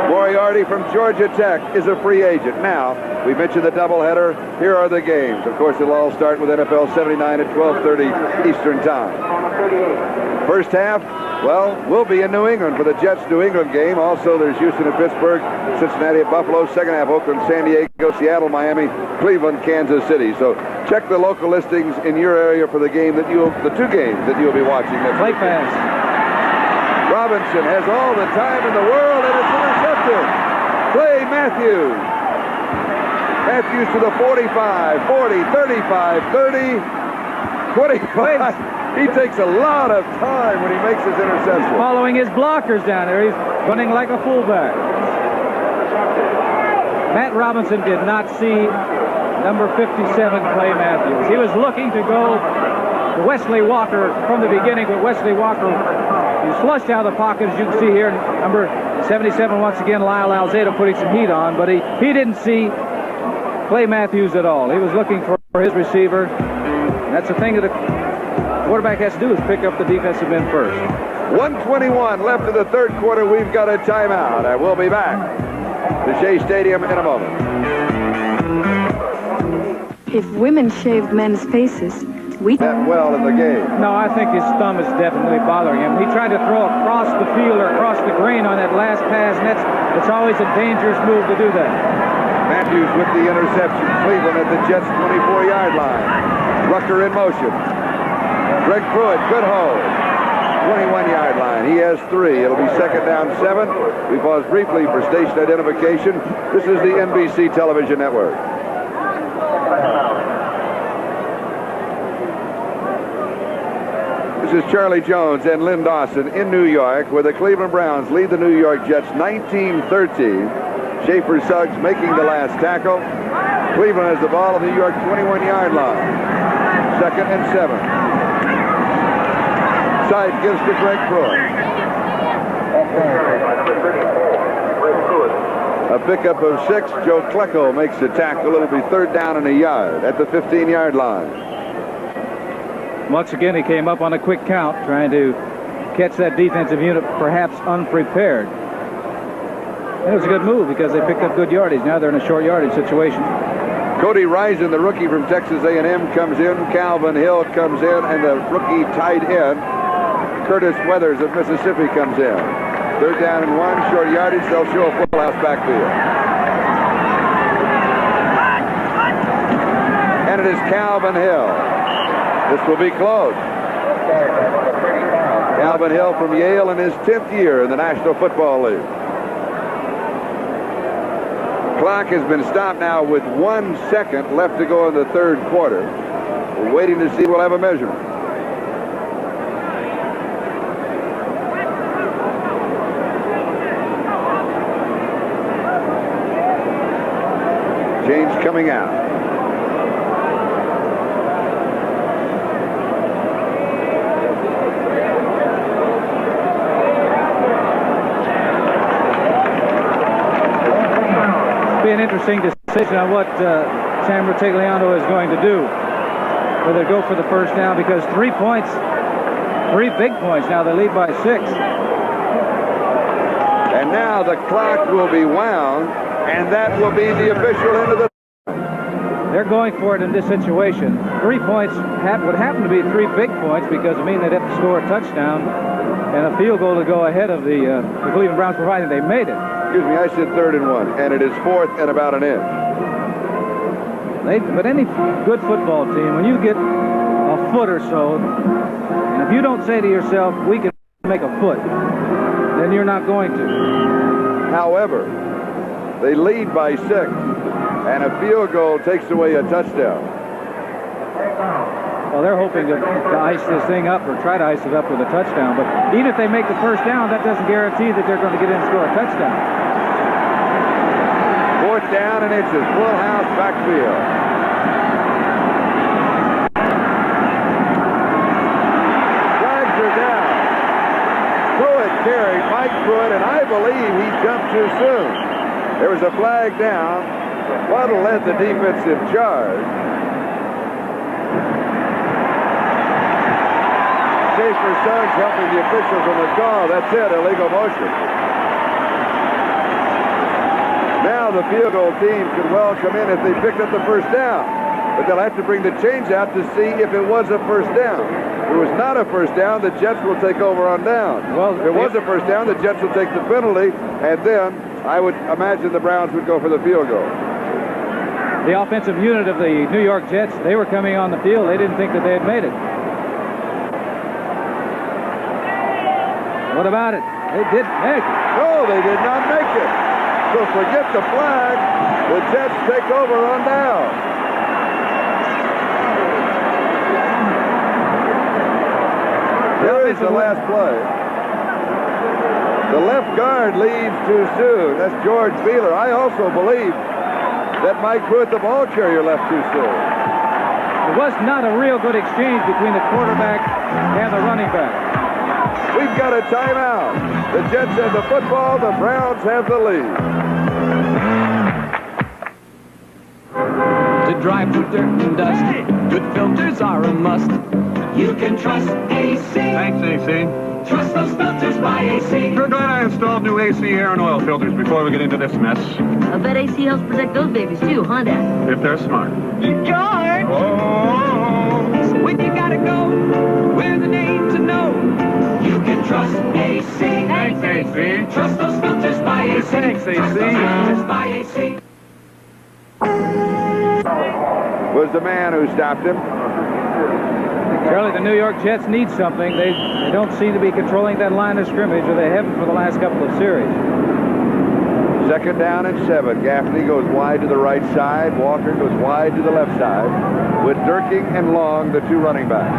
Moriarty from Georgia Tech is a free agent. Now, we mentioned the doubleheader. Here are the games. Of course, it'll all start with NFL 79 at 12:30 Eastern Time. First half, well, we'll be in New England for the Jets-New England game. Also, there's Houston and Pittsburgh, Cincinnati at Buffalo. Second half, Oakland, San Diego, Seattle, Miami, Cleveland, Kansas City. So check the local listings in your area for the game that the two games that you'll be watching next Play week. pass. Robinson has all the time in the world, and it's intercepted. Clay Matthews. Matthews to the 45, 40, 35, 30, 25. He takes a lot of time when he makes his interception. Following his blockers down there. He's running like a fullback. Matt Robinson did not see number 57, Clay Matthews. He was looking to go to Wesley Walker from the beginning, but Wesley Walker, he's flushed out of the pocket, as you can see here. Number 77, once again, Lyle Alzado putting some heat on, but he didn't see Clay Matthews at all. He was looking for his receiver. And that's the thing that a quarterback has to do, is pick up the defensive end first. 1:21 left in the third quarter. We've got a timeout, and we'll be back to Shea Stadium in a moment. If women shaved men's faces, we... That well in the game. No, I think his thumb is definitely bothering him. He tried to throw across the field or across the green on that last pass, and it's always a dangerous move to do that. Matthews with the interception. Cleveland at the Jets' 24-yard line. Rucker in motion. Greg Pruitt, good hold. 21-yard line. He has 3. It'll be second down 7. We pause briefly for station identification. This is the NBC television network. This is Charlie Jones and Lynn Dawson in New York, where the Cleveland Browns lead the New York Jets 19-13. Schaefer Suggs making the last tackle. Cleveland has the ball at the New York 21-yard line. Second and 7. Side gives to Greg Pruitt. A pickup of 6. Joe Klecko makes the tackle. It'll be third down and a yard at the 15-yard line. Once again, he came up on a quick count, trying to catch that defensive unit perhaps unprepared. It was a good move because they picked up good yardage. Now they're in a short yardage situation. Cody Risen, the rookie from Texas A&M, comes in. Calvin Hill comes in, and the rookie tight end, Curtis Weathers of Mississippi, comes in. Third down and 1, short yardage. They'll show a full house backfield. And it is Calvin Hill. This will be close. Calvin Hill from Yale in his 10th year in the National Football League. Clock has been stopped now with 1 second left to go in the third quarter. We're waiting to see if we'll have a measurement. Change coming out. Be an interesting decision on what Sam Rutigliano is going to do. Whether go for the first down, because 3 points, 3 big points now. They lead by 6. And now the clock will be wound, and that will be the official end of the... They're going for it in this situation. 3 points would happen to be 3 big points, because it means they'd have to score a touchdown and a field goal to go ahead of the Cleveland Browns, provided they made it. Excuse me, I said 3rd and 1, and it is 4th and about an inch. But any good football team, when you get a foot or so, and if you don't say to yourself, we can make a foot, then you're not going to. However, they lead by 6, and a field goal takes away a touchdown. Well, they're hoping to ice this thing up, or try to ice it up with a touchdown. But even if they make the first down, that doesn't guarantee that they're going to get in and score a touchdown. 4th down and inches, full house backfield. Flags are down. Pruitt carried, Mike Pruitt, and I believe he jumped too soon. There was a flag down. Waddle led the defensive charge. Schaefer Suggs helping the officials on the call. That's it, illegal motion. Now the field goal team could well come in if they picked up the first down. But they'll have to bring the chains out to see if it was a first down. If it was not a first down, the Jets will take over on down. Well, if it was a first down, the Jets will take the penalty, and then I would imagine the Browns would go for the field goal. The offensive unit of the New York Jets, they were coming on the field. They didn't think that they had made it. What about it? They did make it. No, they did not make it. So forget the flag. The Jets take over on down. Here is the last play. The left guard leaves too soon. That's George Beeler. I also believe that Mike Pruitt, the ball carrier, left too soon. It was not a real good exchange between the quarterback and the running back. We've got a timeout. The Jets have the football. The Browns have the lead. To drive through dirt and dust, good filters are a must. You can trust AC. Thanks, AC. Trust those filters by AC. We're glad I installed new AC air and oil filters before we get into this mess. I bet AC helps protect those babies too, huh, Dad? If they're smart. George! Oh! So when you gotta go, we're the name to know. You can trust AC. Thanks, AC. Trust those filters by AC. Thanks, AC. Trust those filters by AC. Was the man who stopped him. Charlie, the New York Jets need something. They don't seem to be controlling that line of scrimmage, or they haven't for the last couple of series. 2nd down and 7. Gaffney goes wide to the right side. Walker goes wide to the left side, with Durking and Long, the 2 running backs.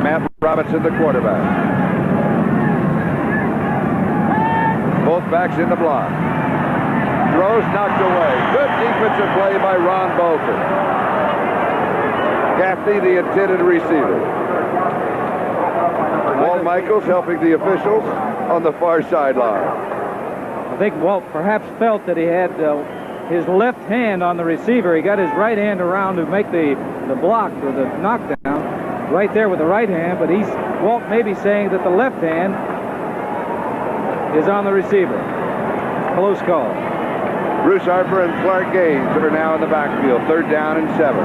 Matt Robinson, the quarterback. Both backs in the block. Throws knocked away. Good defensive play by Ron Bolton. Gaffney, the intended receiver. Walt Michaels helping the officials on the far sideline. I think Walt perhaps felt that he had his left hand on the receiver. He got his right hand around to make the block or the knockdown right there with the right hand, but Walt may be saying that the left hand is on the receiver. Close call. Bruce Harper and Clark Gaines are now in the backfield. 3rd down and 7.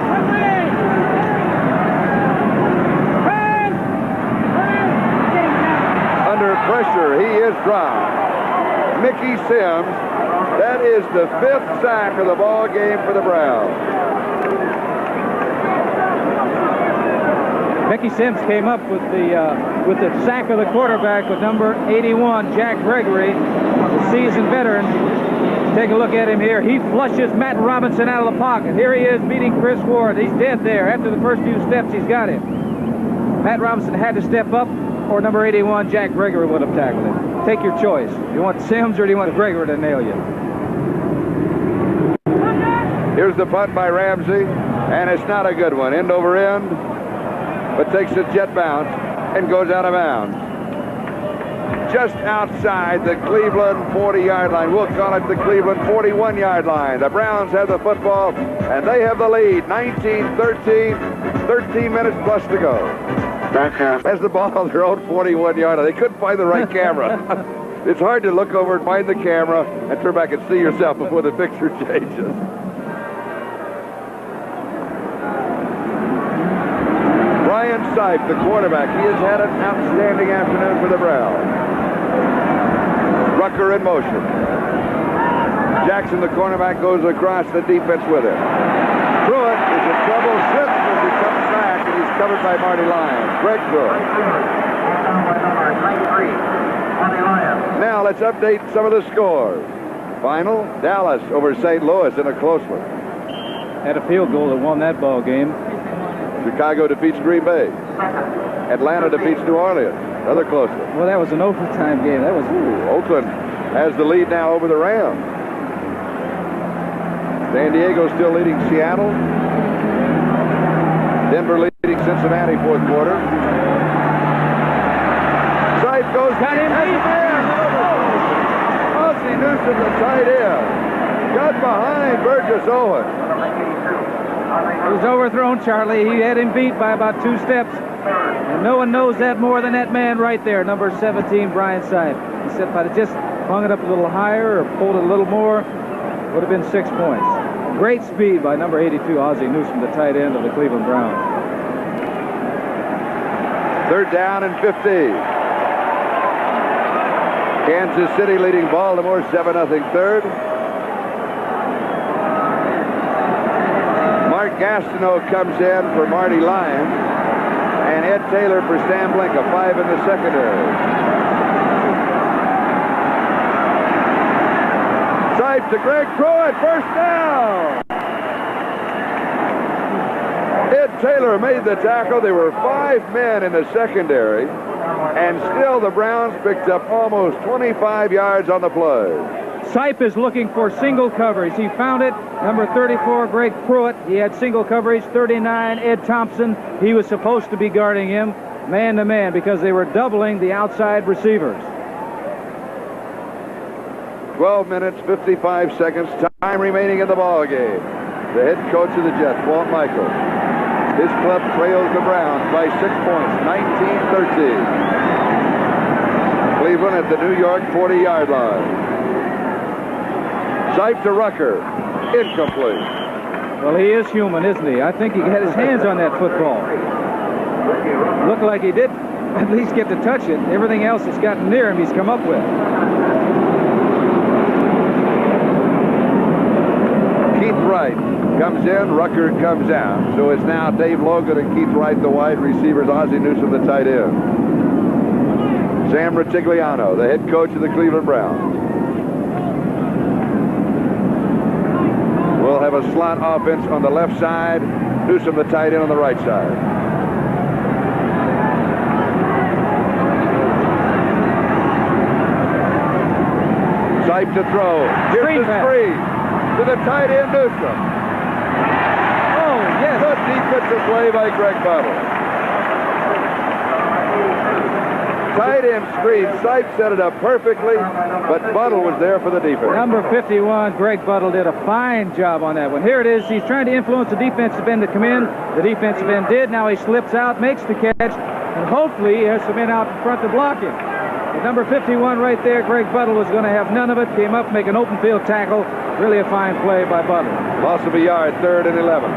Under pressure, he is dropped. Mickey Sims, that is the 5th sack of the ball game for the Browns. Mickey Sims came up with the sack of the quarterback with number 81, Jack Gregory, the seasoned veteran. Take a look at him here. He flushes Matt Robinson out of the pocket. Here he is meeting Chris Ward. He's dead there. After the first few steps, he's got him. Matt Robinson had to step up, or number 81, Jack Gregory, would have tackled him. Take your choice. Do you want Sims or do you want Gregory to nail you? Here's the punt by Ramsey, and it's not a good one. End over end, but takes a jet bounce and goes out of bounds. Just outside the Cleveland 40-yard line. We'll call it the Cleveland 41-yard line. The Browns have the football, and they have the lead. 19-13, 13 minutes plus to go. Has the ball on their own 41-yard line. They couldn't find the right camera. It's hard to look over and find the camera and turn back and see yourself before the picture changes. Brian Sipe, the quarterback, he has had an outstanding afternoon for the Browns. Rucker in motion. Jackson, the cornerback, goes across the defense with him. Pruitt is in trouble, slips as he comes back, and he's covered by Marty Lyons. Greg Pruitt. Now let's update some of the scores. Final, Dallas over St. Louis in a close one. Had a field goal that won that ball game. Chicago defeats Green Bay. Atlanta defeats New Orleans. Another close one. Well, that was an overtime game. That was... Oakland has the lead now over the Rams. San Diego still leading Seattle. Denver leading Cincinnati fourth quarter. Sipe goes... Got him beat. Ozzie Newsome, the tight end. Got behind Burgess Owen. He was overthrown, Charlie. He had him beat by about 2 steps. And no one knows that more than that man right there, number 17, Brian Sipe. He said if I'd have just hung it up a little higher or pulled it a little more, it would have been 6 points. Great speed by number 82, Ozzie Newsome, the tight end of the Cleveland Browns. Third down and 50. Kansas City leading Baltimore 7-0 third. Mark Gastineau comes in for Marty Lyons, and Ed Taylor for Sam Blinka, 5 in the secondary. Sipe to Greg Pruitt, first down. Ed Taylor made the tackle. There were 5 men in the secondary, and still the Browns picked up almost 25 yards on the play. Sipe is looking for single coverage. He found it. Number 34, Greg Pruitt. He had single coverage. 39, Ed Thompson. He was supposed to be guarding him man to man because they were doubling the outside receivers. 12 minutes, 55 seconds, time remaining in the ball game. The head coach of the Jets, Walt Michaels. His club trails the Browns by 6 points, 19-13. Cleveland at the New York 40-yard line. Sipe to Rucker, incomplete. Well, he is human, isn't he? I think he had his hands on that football. Looked like he did at least get to touch it. Everything else that's gotten near him, he's come up with. Keith Wright comes in, Rucker comes out. So it's now Dave Logan and Keith Wright, the wide receivers, Ozzie Newsome, the tight end. Sam Rutigliano, the head coach of the Cleveland Browns. We'll have a slot offense on the left side. Newsome, the tight end, on the right side. Sipe to throw. Here's the screen to the tight end, Newsome. Oh, yes. Good defensive play by Greg Buttle. Tight end screen. Sipe set it up perfectly, but Buttle was there for the defense. Number 51, Greg Buttle, did a fine job on that one. Here it is. He's trying to influence the defensive end to come in. The defensive end did. Now he slips out, makes the catch, and hopefully he has some men out in front to block him. But number 51 right there, Greg Buttle, was going to have none of it. Came up, make an open field tackle. Really a fine play by Buttle. Loss of a yard, 3rd and 11.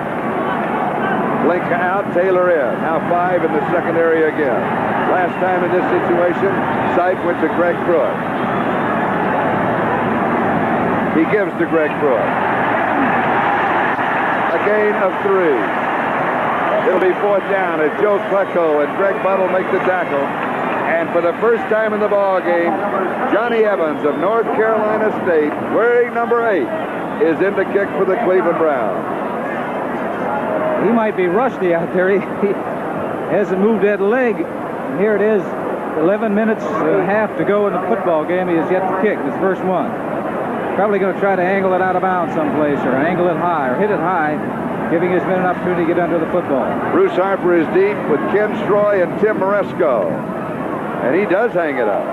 Blinka out, Taylor in. Now 5 in the secondary again. Last time in this situation, Sipe went to Greg Pruitt. He gives to Greg Pruitt. A gain of 3. It'll be 4th down as Joe Klecko and Greg Buttle make the tackle. And for the first time in the ball game, Johnny Evans of North Carolina State, wearing number 8, is in to kick for the Cleveland Browns. He might be rusty out there. He hasn't moved that leg. And here it is, 11 minutes and a half to go in the football game. He has yet to kick his first one. Probably going to try to angle it out of bounds someplace, or angle it high, or hit it high, giving his men an opportunity to get under the football. Bruce Harper is deep with Ken Stroy and Tim Moresco. And he does hang it up.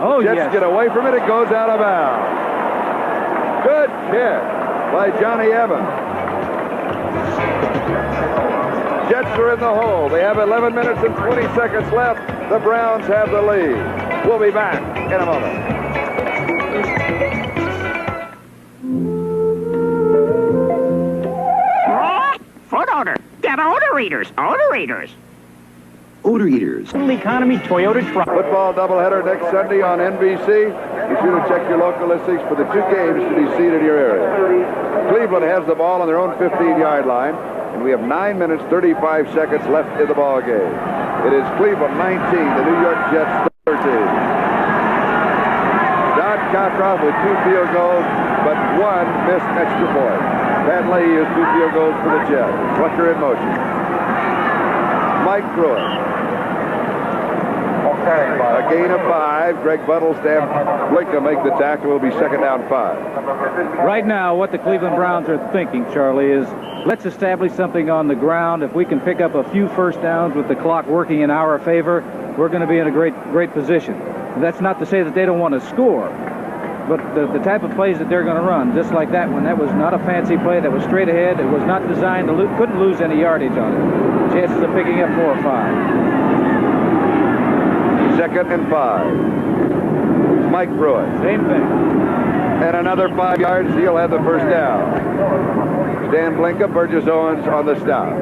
Oh, Jets yes. get away from it. It goes out of bounds. Good kick by Johnny Evans. Jets are in the hole. They have 11 minutes and 20 seconds left. The Browns have the lead. We'll be back in a moment. Foot odor. Get odor eaters. Odor eaters. Odor Eaters. Full economy Toyota truck. Football doubleheader next Sunday on NBC. Be sure to check your local listings for the 2 games to be seen in your area. Cleveland has the ball on their own 15-yard line, and we have 9 minutes, 35 seconds left in the ball game. It is Cleveland 19, the New York Jets 13. Don Cockcroft with 2 field goals, but 1 missed extra point. Pat Leahy has 2 field goals for the Jets. Rucker in motion. Mike Pruitt. A gain of 5. Greg Buttle, Stan Blinka make the tackle. Will be second down 5. Right now, what the Cleveland Browns are thinking, Charlie, is let's establish something on the ground. If we can pick up a few first downs with the clock working in our favor, we're going to be in a great position. That's not to say that they don't want to score, but the type of plays that they're going to run, just like that one, that was not a fancy play. That was straight ahead. It was not designed to couldn't lose any yardage on it. Chances of picking up 4 or 5. Second and 5. Mike Pruitt. Same thing. And another 5 yards. He'll have the first down. Stan Blinka, Burgess Owens on the stop.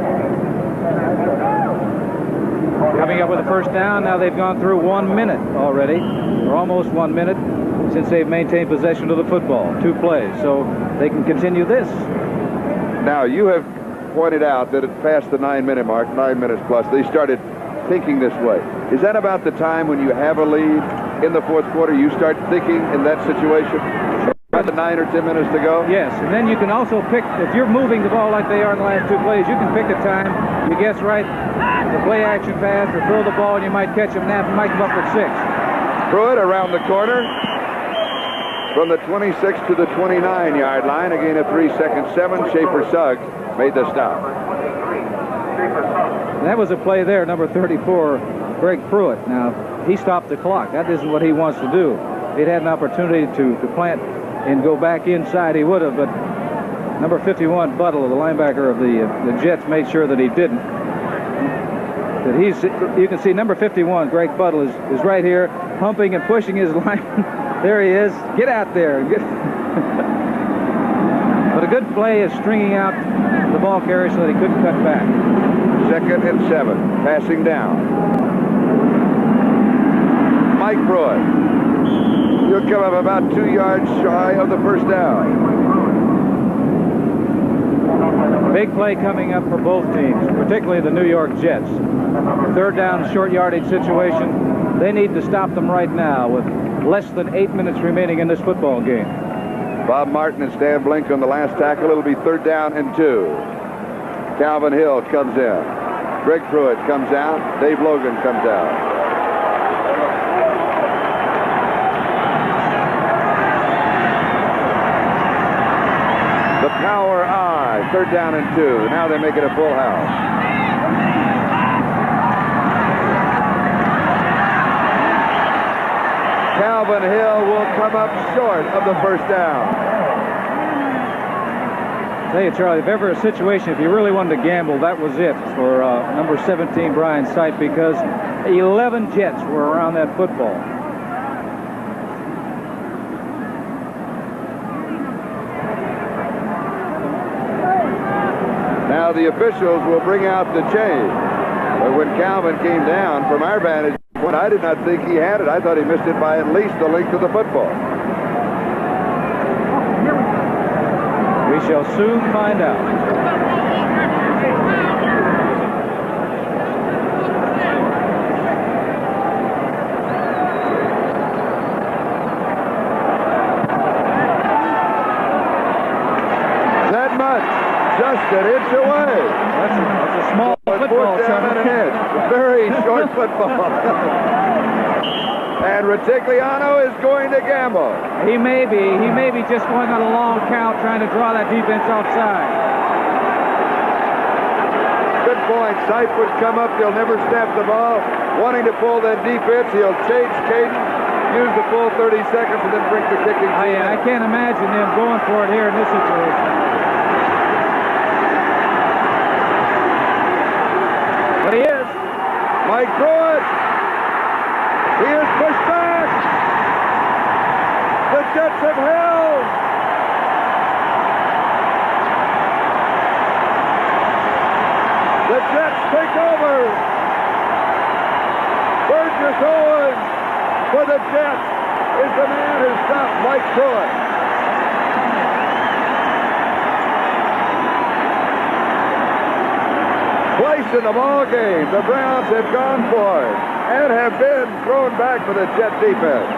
Coming up with a first down. Now they've gone through 1 minute already, or almost 1 minute, since they've maintained possession of the football. 2 plays, so they can continue this. Now, you have pointed out that it passed the 9-minute mark, 9 minutes plus. They started thinking this way. Is that about the time when you have a lead in the 4th quarter, you start thinking in that situation? About the 9 or 10 minutes to go? Yes, and then you can also pick, if you're moving the ball like they are in the last 2 plays, you can pick a time, you guess right, the play action pass, or throw the ball and you might catch him, and might come up with 6. Pruitt around the corner. From the 26 to the 29-yard line, a gain of 3 seconds, 7. Schaefer Suggs made the stop. That was a play there, number 34, Greg Pruitt. Now, he stopped the clock. That isn't what he wants to do. If he'd had an opportunity to plant and go back inside, he would have, but number 51, Buttle, the linebacker of the Jets, made sure that he didn't. That you can see number 51, Greg Buttle, is right here, humping and pushing his line. There he is. Get out there. But a good play is stringing out the ball carrier so that he couldn't cut back. Second and 7. Passing down. Mike Pruitt. He'll come up about 2 yards shy of the first down. Big play coming up for both teams, particularly the New York Jets. 3rd down, short yardage situation. They need to stop them right now with less than 8 minutes remaining in this football game. Bob Martin and Stan Blink on the last tackle. It'll be 3rd down and 2. Calvin Hill comes in. Greg Pruitt comes out. Dave Logan comes out. The power I. 3rd down and 2. Now they make it a full house. Calvin Hill will come up short of the first down. I'll tell you, Charlie, if ever a situation, if you really wanted to gamble, that was it for number 17, Brian Sight, because 11 Jets were around that football. Now the officials will bring out the change. But when Calvin came down, from our vantage point, I did not think he had it. I thought he missed it by at least the length of the football. We shall soon find out. just an inch away. That's a small football, Fourth down and an inch. Very short football. And Retigliano is going to gamble. He may be just going on a long count, trying to draw that defense offside. Good point. Sipe would come up. He'll never snap the ball. Wanting to pull that defense, he'll change cadence, use the full 30 seconds, and then bring the kicking team I in. can't imagine them going for it here in this situation. But he is. Mike Pruitt. He is pushed back. The Jets have held. The Jets take over. Burgess Owens for the Jets is the man who stopped Mike Pruitt. Place in the ball game. The Browns have gone for it and have been thrown back for the Jet defense.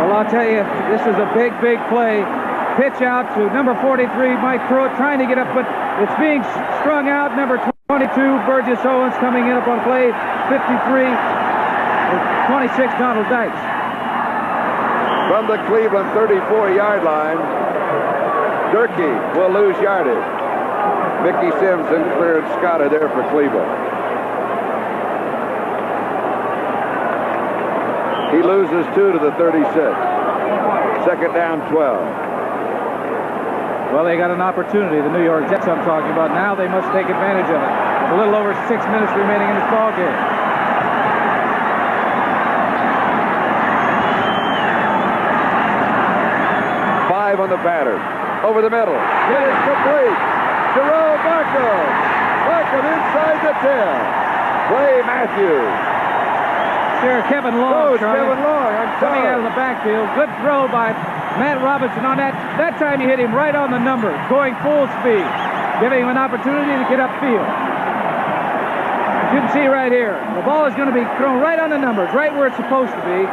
Well, I'll tell you, this is a big, big play. Pitch out to number 43, Mike Pruitt, trying to get up, but it's being strung out. Number 22, Burgess Owens, coming in up on play 53, 26, Donald Dykes. From the Cleveland 34-yard line, Durkee will lose yardage. Mickey Simpson cleared Scotta there for Cleveland. He loses 2 to the 36. Second down, 12. Well, they got an opportunity, the New York Jets I'm talking about. Now they must take advantage of it. A little over 6 minutes remaining in this ball game. Five on the pattern. Over the middle. It is complete. Jerome Markham. Markham inside the 10. Clay Matthews. Sure, Kevin Long. Kevin Long. Coming out of the backfield. Good throw by Matt Robinson on that. That time he hit him right on the number, going full speed, giving him an opportunity to get upfield. You can see right here, the ball is going to be thrown right on the numbers, right where it's supposed to be.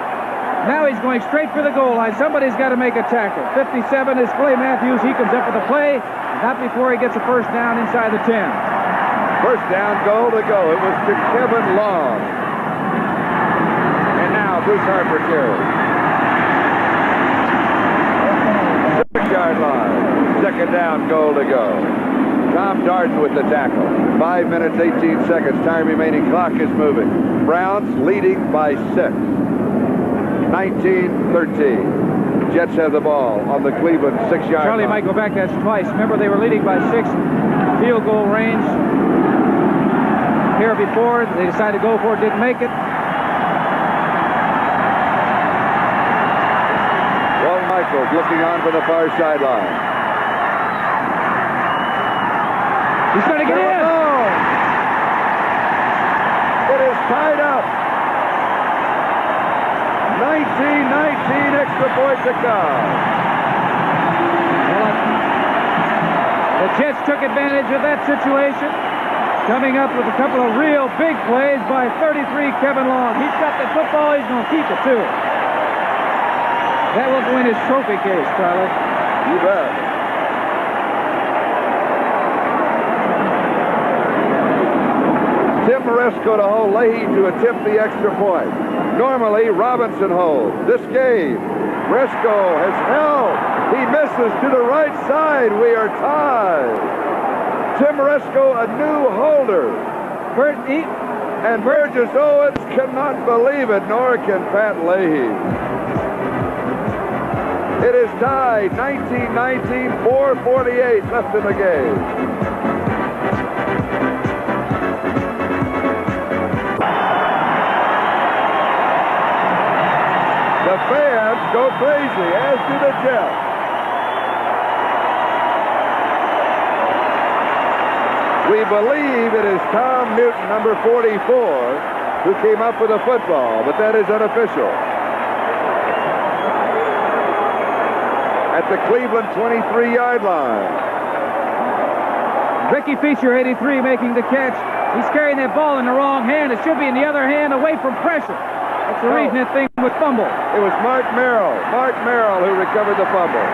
Now he's going straight for the goal line. Somebody's got to make a tackle. 57 is Clay Matthews. He comes up with a play, not before he gets a first down inside the 10. First down, goal to go. It was to Kevin Long. And now Bruce Harper carries. 6-yard line. Second down, goal to go. Tom Darden with the tackle. 5 minutes, 18 seconds. Time remaining. Clock is moving. Browns leading by 6. 19-13. Jets have the ball on the Cleveland 6-yard line. Charlie might go back. That's twice. Remember, they were leading by 6. Field goal range. Here before, they decided to go for it. Didn't make it. Michaels looking on for the far sideline. He's going to get in. It is tied up. 19-19, extra point to come. Well, the Jets took advantage of that situation, coming up with a couple of real big plays by 33 Kevin Long. He's got the football. He's going to keep it, too. That will go in his trophy case, Charlie. You bet. Tim Maresco to hold Leahy to attempt the extra point. Normally, Robinson holds. This game, Maresco has held. He misses to the right side. We are tied. Tim Maresco, a new holder. And Burgess Owens cannot believe it, nor can Pat Leahy. It is tied, 19-19, 4:48 left in the game. The fans go crazy, as do the Jets. We believe it is Tom Newton, number 44, who came up with the football, but that is unofficial. At the Cleveland 23-yard line. Ricky Feature, 83, making the catch. He's carrying that ball in the wrong hand. It should be in the other hand, away from pressure. That's the reason that thing was fumbled. It was Mark Merrill. Mark Merrill who recovered the fumble.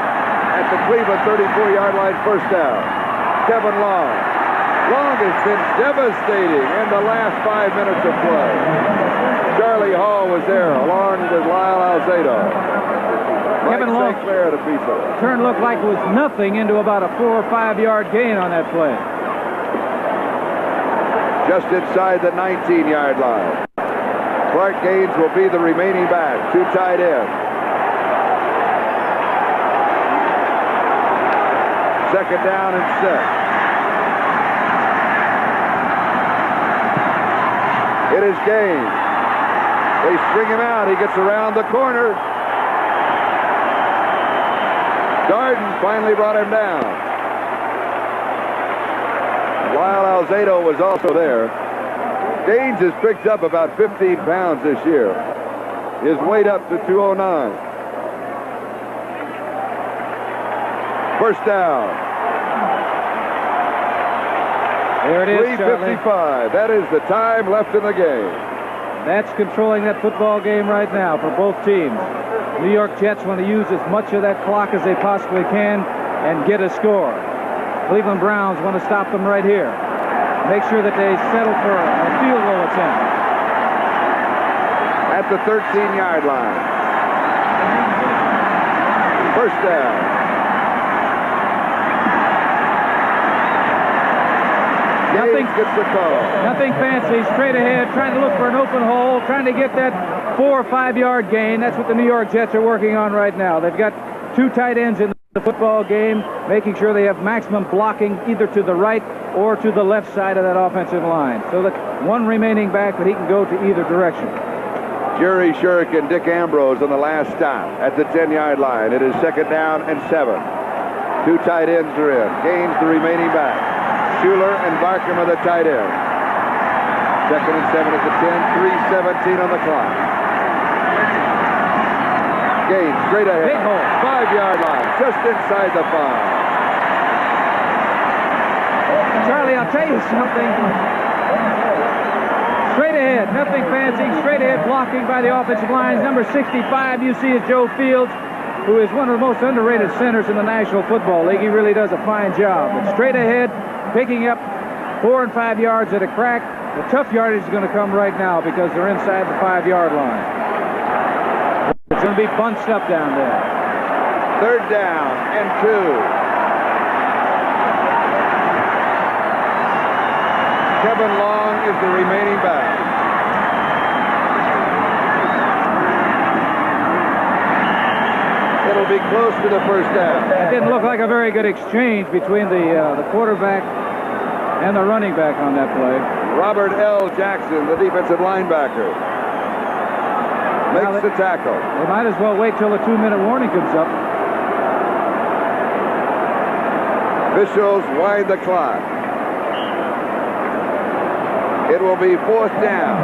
at the Cleveland 34-yard line, first down. Kevin Long. Long has been devastating in the last 5 minutes of play. Charlie Hall was there along with Lyle Alzado. Kevin Long St. Clair to piece of it. turn looked like it was nothing into about a 4 or 5 yard gain on that play. Just inside the 19-yard line. Clark Gaines will be the remaining back. 2 tight ends. Second down and 6. It is Gaines. They string him out. He gets around the corner. Darden finally brought him down. Lyle Alzado was also there. Gaines has picked up about 15 pounds this year. His weight up to 209. First down. There it is, 3:55. That is the time left in the game. That's controlling that football game right now for both teams. New York Jets want to use as much of that clock as they possibly can and get a score. Cleveland Browns want to stop them right here. Make sure that they settle for a field goal attempt. At the 13-yard line. First down. Nothing gets the call. Nothing fancy. Straight ahead, trying to look for an open hole, trying to get that 4 or 5 yard gain. That's what the New York Jets are working on right now. They've got 2 tight ends in the football game, making sure they have maximum blocking either to the right or to the left side of that offensive line. So that one remaining back, but he can go to either direction. Jerry Shirk and Dick Ambrose on the last stop at the 10-yard line. It is second down and 7. 2 tight ends are in. Gaines the remaining back. Schuler and Barkham are the tight ends. Second and 7 at the 10. 3:17 on the clock. Gaines straight ahead. Big hole. 5-yard line. Just inside the 5. Charlie, I'll tell you something. Straight ahead, nothing fancy. Straight ahead blocking by the offensive lines. Number 65, you see, is Joe Fields, who is one of the most underrated centers in the National Football League. He really does a fine job. But straight ahead, picking up 4 and 5 yards at a crack. The tough yardage is going to come right now because they're inside the 5-yard line. It's going to be bunched up down there. Third down and 2. Kevin Long is the remaining back. It'll be close to the first down. It didn't look like a very good exchange between the quarterback and the running back on that play. Robert L. Jackson, the defensive linebacker, makes the tackle. They might as well wait till the 2-minute warning comes up. Officials wind the clock. It will be 4th down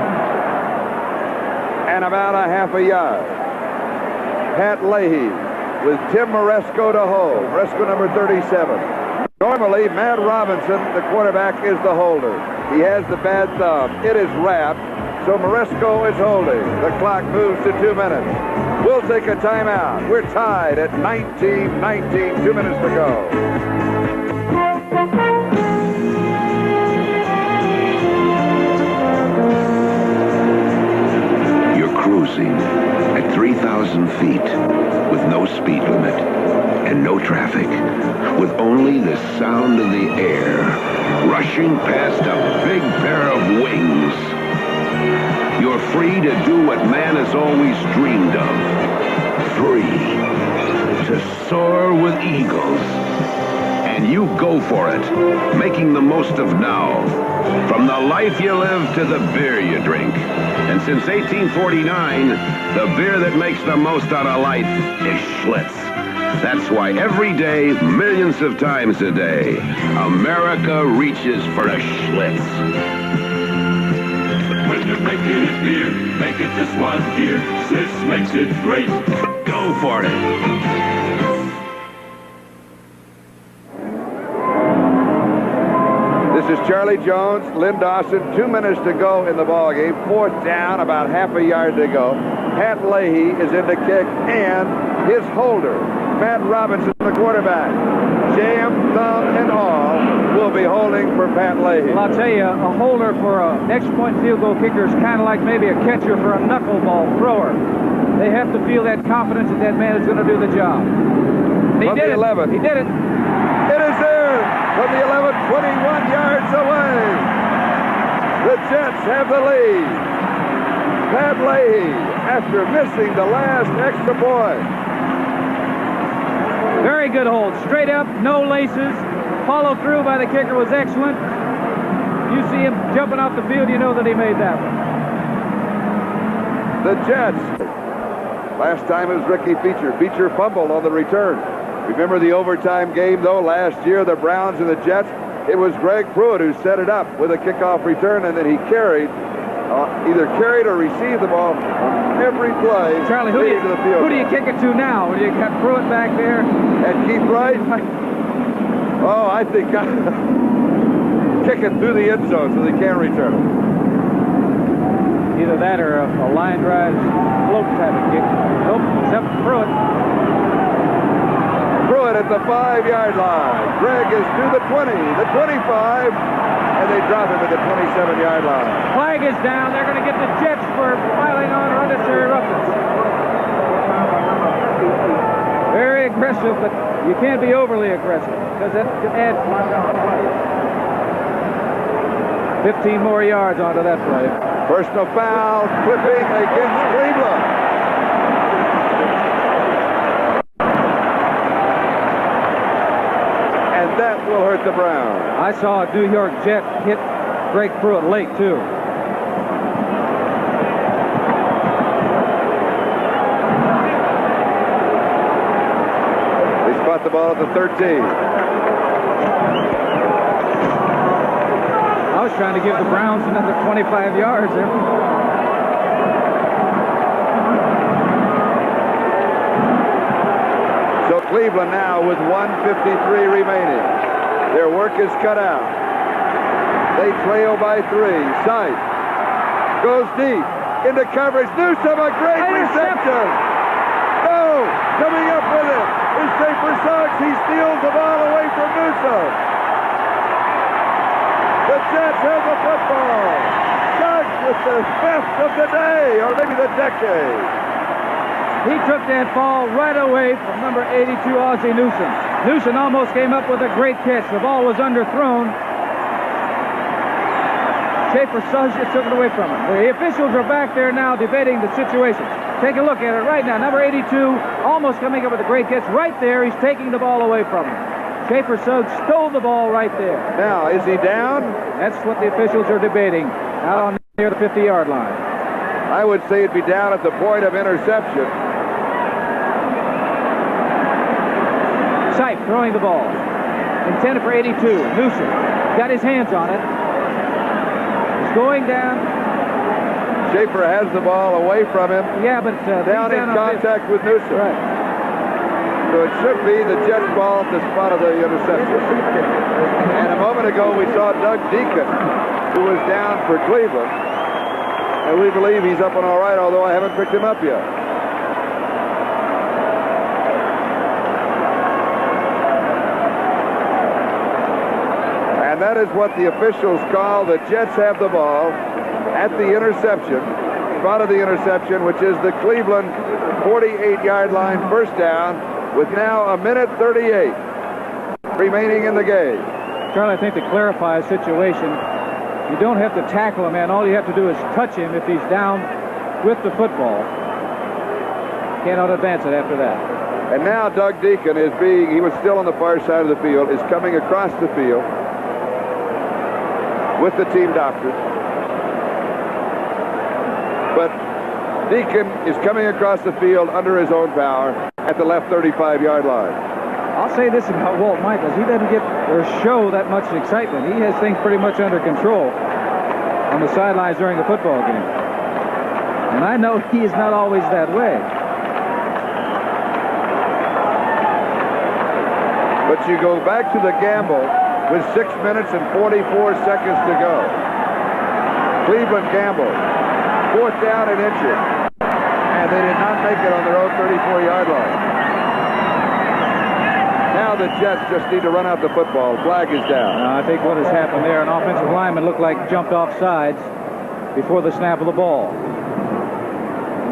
and about a half a yard. Pat Leahy with Tim Maresco to hold. Maresco number 37. Normally, Matt Robinson, the quarterback, is the holder. He has the bad thumb. It is wrapped, so Maresco is holding. The clock moves to 2 minutes. We'll take a timeout. We're tied at 19-19, 2 minutes to go. Cruising at 3,000 feet with no speed limit and no traffic, with only the sound of the air rushing past a big pair of wings. You're free to do what man has always dreamed of. Free to soar with eagles. And you go for it, making the most of now. From the life you live to the beer you drink. And since 1849, the beer that makes the most out of life is Schlitz. That's why every day, millions of times a day, America reaches for a Schlitz. When you're making it beer, make it just one here. Schlitz makes it great. Go for it. This is Charlie Jones, Lynn Dawson, 2 minutes to go in the ball game. 4th down, about half a yard to go. Pat Leahy is in the kick, and his holder, Pat Robinson, the quarterback. Jam, thumb, and all will be holding for Pat Leahy. Well, I'll tell you, a holder for a next point field goal kicker is kind of like maybe a catcher for a knuckleball thrower. They have to feel that confidence that that man is going to do the job. He From did the it. 11. He did it. It is there from the 11, 21 yards away. The Jets have the lead. Pat Leahy, after missing the last extra point. Very good hold. Straight up, no laces. Follow through by the kicker was excellent. You see him jumping off the field, you know that he made that one. The Jets. Last time it was Ricky Beecher. Beecher fumbled on the return. Remember the overtime game, though, last year, the Browns and the Jets? It was Greg Pruitt who set it up with a kickoff return, and then he carried, either carried or received the ball on every play. Charlie, who do you kick it to now? You got Pruitt back there. And Keith Wright? Oh, I think kick it through the end zone so they can't return it. Either that or a line drive float type of kick. Nope, except Pruitt. Pruitt at the 5-yard line. Greg is to the 20, the 25, and they drop him at the 27-yard line. Flag is down. They're going to get the Jets for piling on unnecessary roughness. Very aggressive, but you can't be overly aggressive because that could add 15 more yards onto that play. Personal foul, clipping against Cleveland. And that will hurt the Browns. I saw a New York Jet hit Greg Pruitt late, too. They spot the ball at the 13. I was trying to give the Browns another 25 yards there. So Cleveland now with 1:53 remaining. Their work is cut out. They trail by 3. Sight goes deep into coverage. Newsome, a great reception. Oh, coming up with it is Schaefer Suggs. He steals the ball away from Newsome. The Jets have the football. Suggs with the best of the day, or maybe the decade. He took that ball right away from number 82, Ozzie Newsome. Newsome almost came up with a great catch. The ball was underthrown. Schaefer Suggs just took it away from him. The officials are back there now debating the situation. Take a look at it right now. Number 82 almost coming up with a great catch. Right there, he's taking the ball away from him. Schaefer Suggs stole the ball right there. Now, is he down? That's what the officials are debating out on near the 50-yard line. I would say it'd be down at the point of interception. Sipe throwing the ball. Intended for 82. Newsome got his hands on it. He's going down. Schaefer has the ball away from him. Yeah, but down in contact with Newsome. Right. So it should be the Jets' ball at the spot of the interception. And a moment ago we saw Doug Deacon, who was down for Cleveland. And we believe he's up and all right, although I haven't picked him up yet. And that is what the officials call the Jets have the ball at the interception, spot of the interception, which is the Cleveland 48-yard line, first down, with now a minute 38 remaining in the game. Charlie, I think to clarify a situation, you don't have to tackle a man. All you have to do is touch him if he's down with the football. Cannot advance it after that. And now Doug Deacon is he was still on the far side of the field, is coming across the field with the team doctor. But Deacon is coming across the field under his own power at the left 35-yard line. I'll say this about Walt Michaels. He doesn't get or show that much excitement. He has things pretty much under control on the sidelines during the football game. And I know he is not always that way. But you go back to the gamble with 6 minutes and 44 seconds to go. Cleveland gambled. 4th down and inches. And they did not make it on their own 34-yard line. Now the Jets just need to run out the football. Flag is down. I think what has happened there, an offensive lineman looked like jumped off sides before the snap of the ball.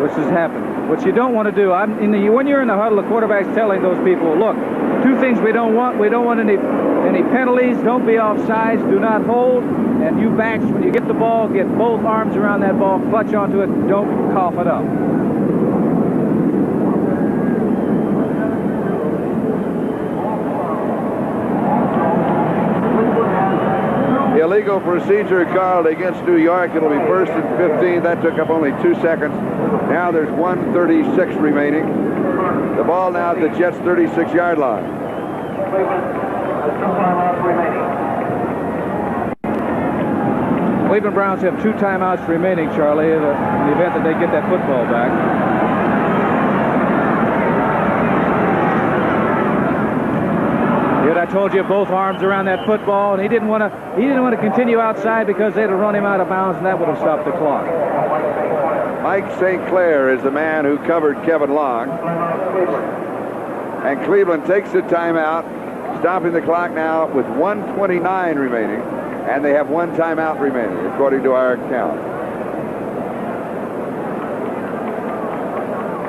Which has happened. What you don't want to do, when you're in the huddle, the quarterback's telling those people, look, two things we don't want. We don't want any penalties. Don't be off sides. Do not hold. And you backs, when you get the ball, get both arms around that ball, clutch onto it. Don't cough it up. Illegal procedure called against New York. It'll be 1st and 15. That took up only 2 seconds. Now there's 1:36 remaining. The ball now at the Jets' 36-yard line. Cleveland Browns have 2 timeouts remaining, Charlie, in the event that they get that football back. I told you, both arms around that football, and he didn't want to continue outside because they'd have run him out of bounds, and that would have stopped the clock. Mike St. Clair is the man who covered Kevin Long, and Cleveland takes the timeout, stopping the clock now with 1:29 remaining, and they have 1 timeout remaining, according to our count.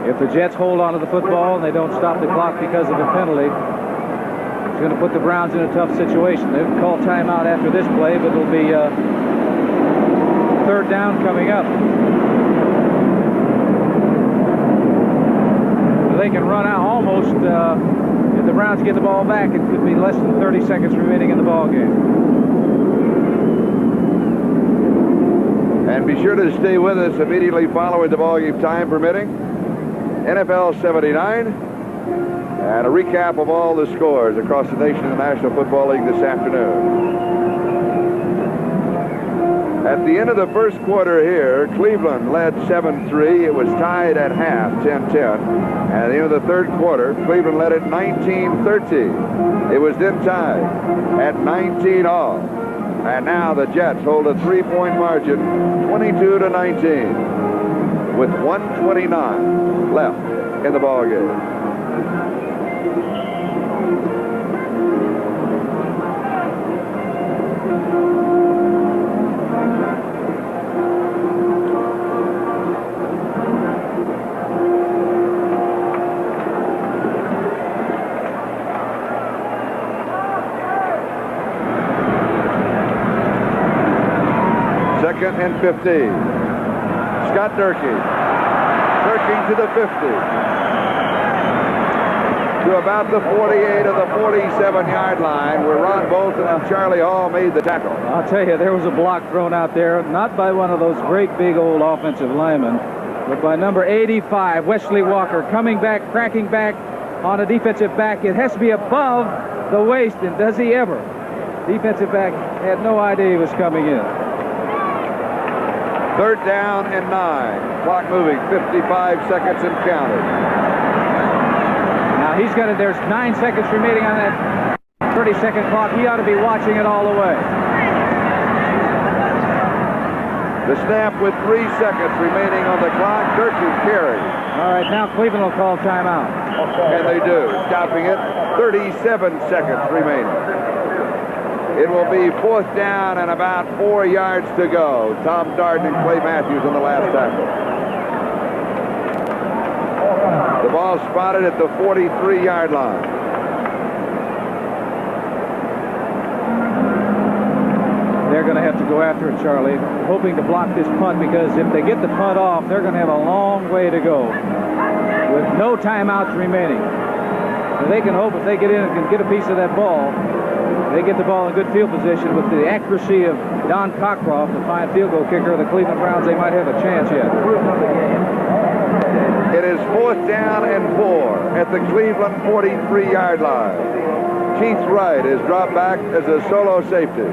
If the Jets hold on to the football and they don't stop the clock because of a penalty, it's going to put the Browns in a tough situation. They'll call timeout after this play, but it'll be 3rd down coming up. They can run out almost. If the Browns get the ball back, it could be less than 30 seconds remaining in the ball game. And be sure to stay with us immediately following the ball game, time permitting. NFL 79. And a recap of all the scores across the nation in the National Football League this afternoon. At the end of the first quarter here, Cleveland led 7-3. It was tied at half, 10-10. And at the end of the third quarter, Cleveland led it 19-13. It was then tied at 19-all. And now the Jets hold a 3-point margin, 22-19, with 1:29 left in the ball game. Second and 15. Scott Durkee. Durkee to the 50. To about the 48 or the 47-yard line, where Ron Bolton and Charlie Hall made the tackle. I'll tell you, there was a block thrown out there, not by one of those great big old offensive linemen, but by number 85, Wesley Walker, coming back, cracking back on a defensive back. It has to be above the waist, and does he ever? Defensive back had no idea he was coming in. 3rd down and 9. Clock moving, 55 seconds and counting. Now he's got it. There's 9 seconds remaining on that 30-second clock. He ought to be watching it all the way. The snap with 3 seconds remaining on the clock. Durkee carries. All right, now Cleveland will call timeout. And they do, stopping it. 37 seconds remaining. It will be 4th down and about 4 yards to go. Tom Darden and Clay Matthews on the last tackle. The ball spotted at the 43-yard line. They're going to have to go after it, Charlie, hoping to block this punt, because if they get the punt off, they're going to have a long way to go with no timeouts remaining. So they can hope if they get in and can get a piece of that ball, they get the ball in good field position with the accuracy of Don Cockcroft, the fine field goal kicker of the Cleveland Browns. They might have a chance yet. It is 4th down and 4 at the Cleveland 43-yard line. Keith Wright is dropped back as a solo safety,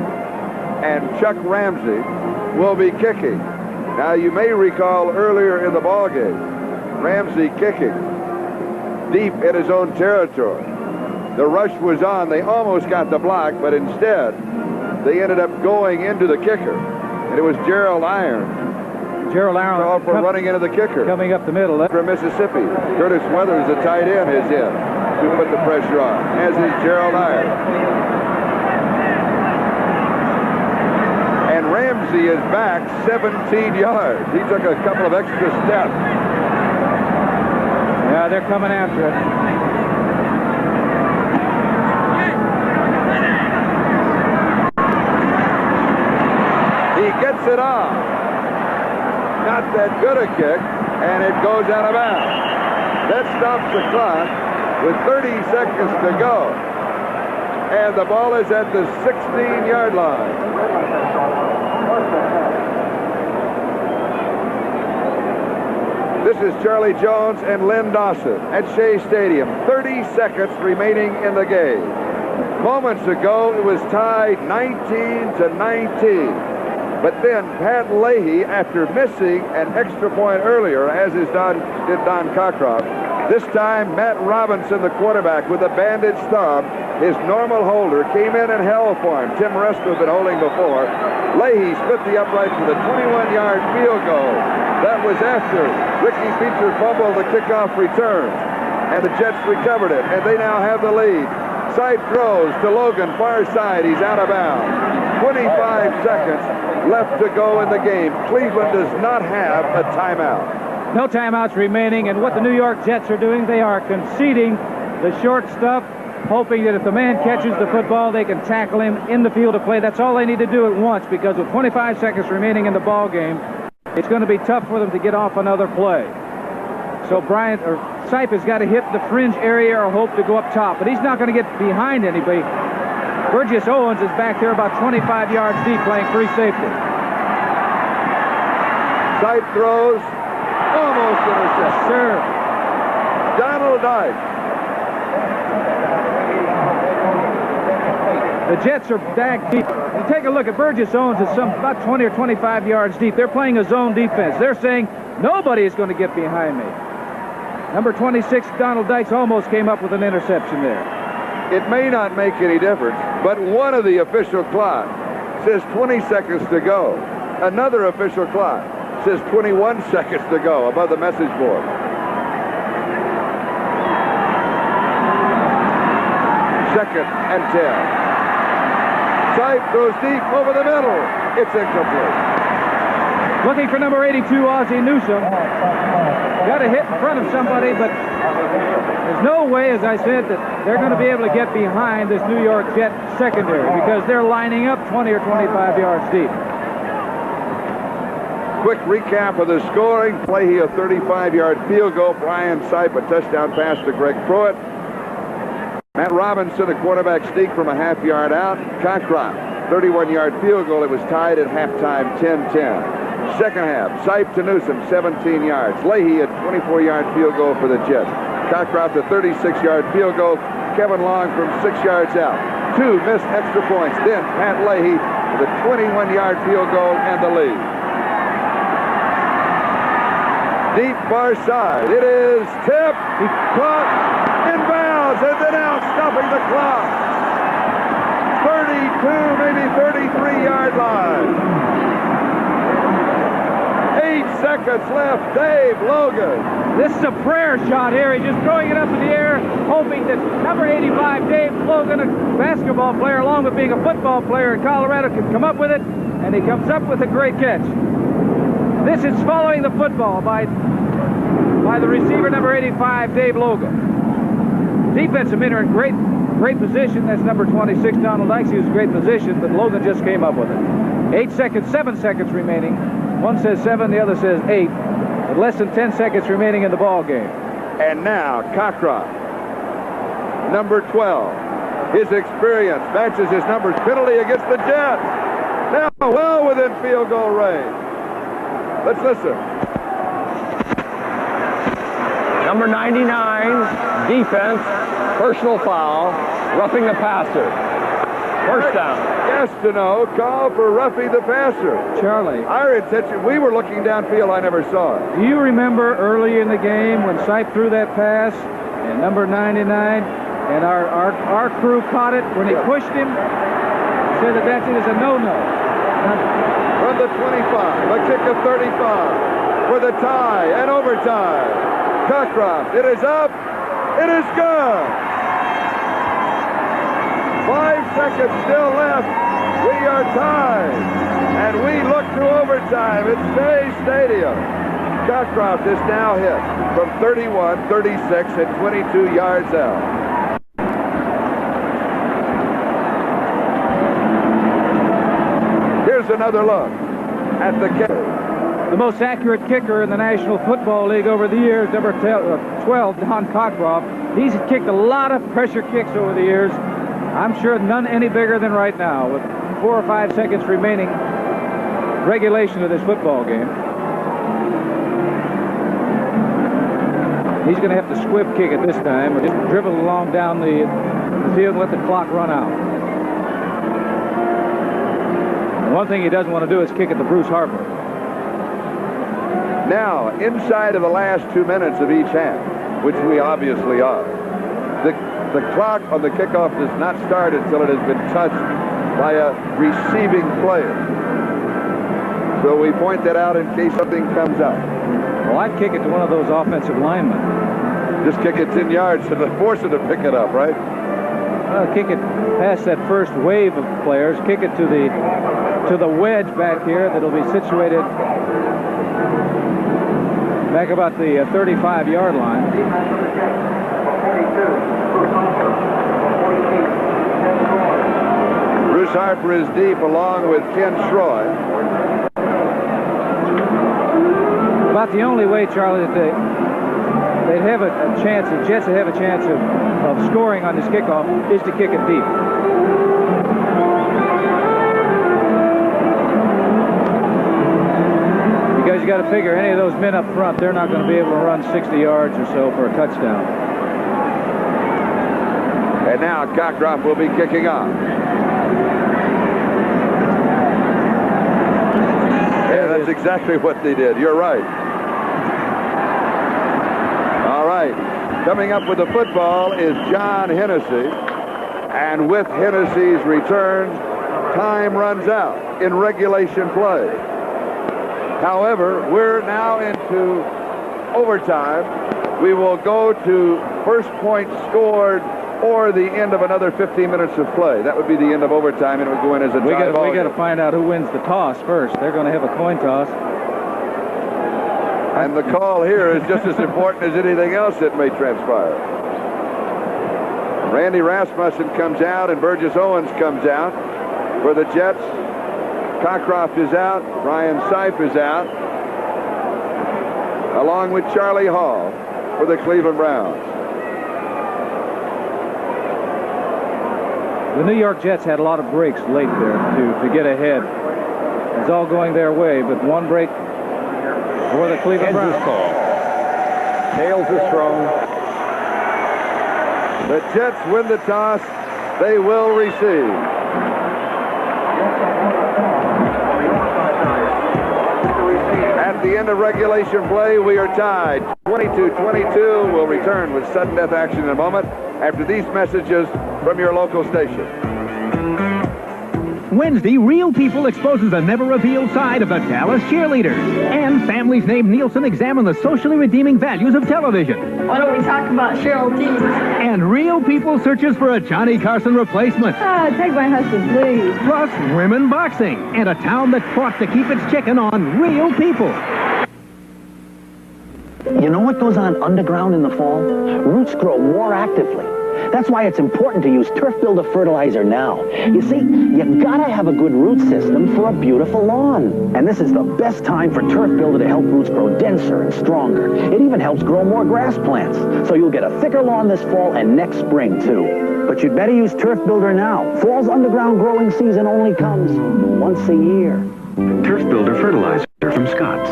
and Chuck Ramsey will be kicking. Now, you may recall earlier in the ball game, Ramsey kicking deep in his own territory. The rush was on. They almost got the block, but instead, they ended up going into the kicker. And it was Gerald Iron. Gerald Iron for running into the kicker. Coming up the middle. From Mississippi. Curtis Weathers, the tight end, is in. to put the pressure on, as is Gerald Ayers. And Ramsey is back 17 yards. He took a couple of extra steps. Yeah, they're coming after it. He gets it off. Not that good a kick, and it goes out of bounds. That stops the clock with 30 seconds to go. And the ball is at the 16-yard line. This is Charlie Jones and Len Dawson at Shea Stadium. 30 seconds remaining in the game. Moments ago, it was tied 19-19. But then Pat Leahy, after missing an extra point earlier, as did Don Cockcroft, this time Matt Robinson, the quarterback, with a bandaged thumb, his normal holder, came in and held for him. Tim Resto had been holding before. Leahy split the upright for the 21-yard field goal. That was after Ricky Feature fumbled the kickoff return. And the Jets recovered it, and they now have the lead. Side throws to Logan, far side. He's out of bounds. 25 seconds left to go in the game. Cleveland does not have a timeout. No timeouts remaining, and what the New York Jets are doing, they are conceding the short stuff, hoping that if the man catches the football, they can tackle him in the field of play. That's all they need to do at once, because with 25 seconds remaining in the ball game, it's going to be tough for them to get off another play. So Sipe has got to hit the fringe area or hope to go up top, but he's not going to get behind anybody. Burgess Owens is back there about 25 yards deep playing free safety. Sipe throws, almost intercepted. Sure. Donald Dyke. The Jets are back deep. You take a look at Burgess Owens is about 20 or 25 yards deep. They're playing a zone defense. They're saying nobody is going to get behind me. Number 26, Donald Dykes, almost came up with an interception there. It may not make any difference, but one of the official clock says 20 seconds to go. Another official clock says 21 seconds to go above the message board. Second and 10. Sipe goes deep over the middle. It's incomplete. Looking for number 82, Ozzie Newsome. Got a hit in front of somebody, but there's no way, as I said, that they're going to be able to get behind this New York Jet secondary because they're lining up 20 or 25 yards deep. Quick recap of the scoring. Leahy, a 35-yard field goal. Brian Sipe, a touchdown pass to Greg Pruitt. Matt Robinson, a quarterback sneak from a half-yard out. Cockcroft, 31-yard field goal. It was tied at halftime, 10-10. Second half, Sipe to Newsome, 17 yards. Leahy, a 24-yard field goal for the Jets. Cockcroft, a 36-yard field goal. Kevin Long from 6 yards out. 2 missed extra points. Then Pat Leahy with a 21-yard field goal and the lead. Deep far side. It is tipped. He caught in bounds and then out, stopping the clock. 32, maybe 33-yard line. 8 seconds left. Dave Logan. This is a prayer shot here. He's just throwing it up in the air, hoping that number 85, Dave Logan, a basketball player, along with being a football player in Colorado, can come up with it, and he comes up with a great catch. This is following the football by the receiver, number 85, Dave Logan. Defensive men are in great position. That's number 26, Donald Dykes. He was in great position, but Logan just came up with it. 8 seconds, 7 seconds remaining. One says 7, the other says 8. With less than 10 seconds remaining in the ball game. And now Cockcroft, number 12. His experience matches his numbers. Penalty against the Jets. Now well within field goal range. Let's listen. Number 99, defense, personal foul, roughing the passer. First down. Gastineau call for roughing the passer. Charlie. Our intention, we were looking downfield, I never saw it. Do you remember early in the game when Sipe threw that pass and number 99 and our crew caught it when he pushed him? Said that it is a no-no. From the 25, a kick of 35 for the tie and overtime. Cockcroft, it is up, it is good. seconds still left. We are tied. And we look to overtime at Shea Stadium. Cockcroft is now hit from 31, 36, and 22 yards out. Here's another look at the kick. The most accurate kicker in the National Football League over the years, number 12, Don Cockcroft. He's kicked a lot of pressure kicks over the years. I'm sure none any bigger than right now, with 4 or 5 seconds remaining regulation of this football game. He's going to have to squib kick it this time, or just dribble along down the field and let the clock run out. One thing he doesn't want to do is kick it to Bruce Harper. Now, inside of the last 2 minutes of each half, which we obviously are, the clock on the kickoff does not start until it has been touched by a receiving player. So we point that out in case something comes up. Well, I'd kick it to one of those offensive linemen. Just kick it 10 yards and force it to pick it up, right? Kick it past that first wave of players. Kick it to the wedge back here that'll be situated back about the 35-yard line. Bruce Harper is deep along with Ken Schroy. About the only way, Charlie, that they'd have a chance, the Jets would have a chance of scoring on this kickoff is to kick it deep. Because you got to figure any of those men up front, they're not going to be able to run 60 yards or so for a touchdown. And now Cockcroft will be kicking off. Yeah, that's exactly what they did. You're right. All right. Coming up with the football is John Hennessy. And with Hennessy's return, time runs out in regulation play. However, we're now into overtime. We will go to first point scored or the end of another 15 minutes of play. That would be the end of overtime, and it would go in as a tie ball. We got to find out who wins the toss first. They're going to have a coin toss. And the call here is just as important as anything else that may transpire. Randy Rasmussen comes out, and Burgess Owens comes out for the Jets. Cockcroft is out. Brian Seif is out, along with Charlie Hall for the Cleveland Browns. The New York Jets had a lot of breaks late there to get ahead. It's all going their way, but one break for the Cleveland Browns. Tails is thrown. The Jets win the toss. They will receive. At the end of regulation play, we are tied 22-22. We'll return with sudden death action in a moment after these messages from your local station. Wednesday, Real People exposes a never-revealed side of the Dallas cheerleaders. And families named Nielsen examine the socially redeeming values of television. Why don't we talk about Cheryl Dean? And Real People searches for a Johnny Carson replacement. Take my husband, please. Plus, women boxing and a town that fought to keep its chicken on Real People. You know what goes on underground in the fall? Roots grow more actively. That's why it's important to use Turf Builder fertilizer now. You see, you gotta have a good root system for a beautiful lawn. And this is the best time for Turf Builder to help roots grow denser and stronger. It even helps grow more grass plants. So you'll get a thicker lawn this fall and next spring, too. But you'd better use Turf Builder now. Fall's underground growing season only comes once a year. Turf Builder fertilizer from Scotts.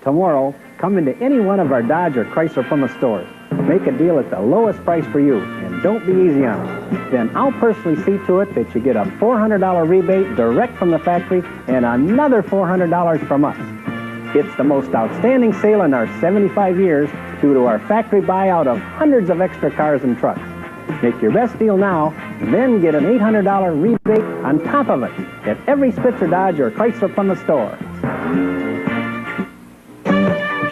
Tomorrow, come into any one of our Dodge or Chrysler Plymouth stores. Make a deal at the lowest price for you, and don't be easy on us. Then I'll personally see to it that you get a $400 rebate direct from the factory and another $400 from us. It's the most outstanding sale in our 75 years due to our factory buyout of hundreds of extra cars and trucks. Make your best deal now, then get an $800 rebate on top of it at every Spitzer Dodge or Chrysler Plymouth store.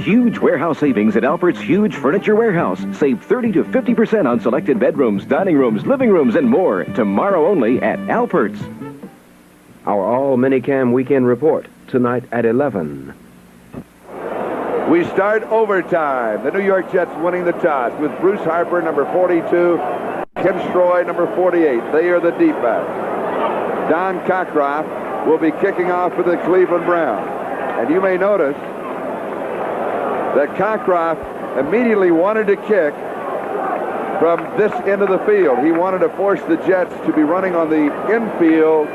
Huge warehouse savings at Albert's Huge Furniture Warehouse. Save 30 to 50% on selected bedrooms, dining rooms, living rooms, and more. Tomorrow only at Albert's. Our all-minicam weekend report tonight at 11. We start overtime. The New York Jets winning the toss with Bruce Harper, number 42, Ken Stroy, number 48. They are the deep backs. Don Cockcroft will be kicking off for the Cleveland Browns. And you may notice that Cockcroft immediately wanted to kick from this end of the field. He wanted to force the Jets to be running on the infield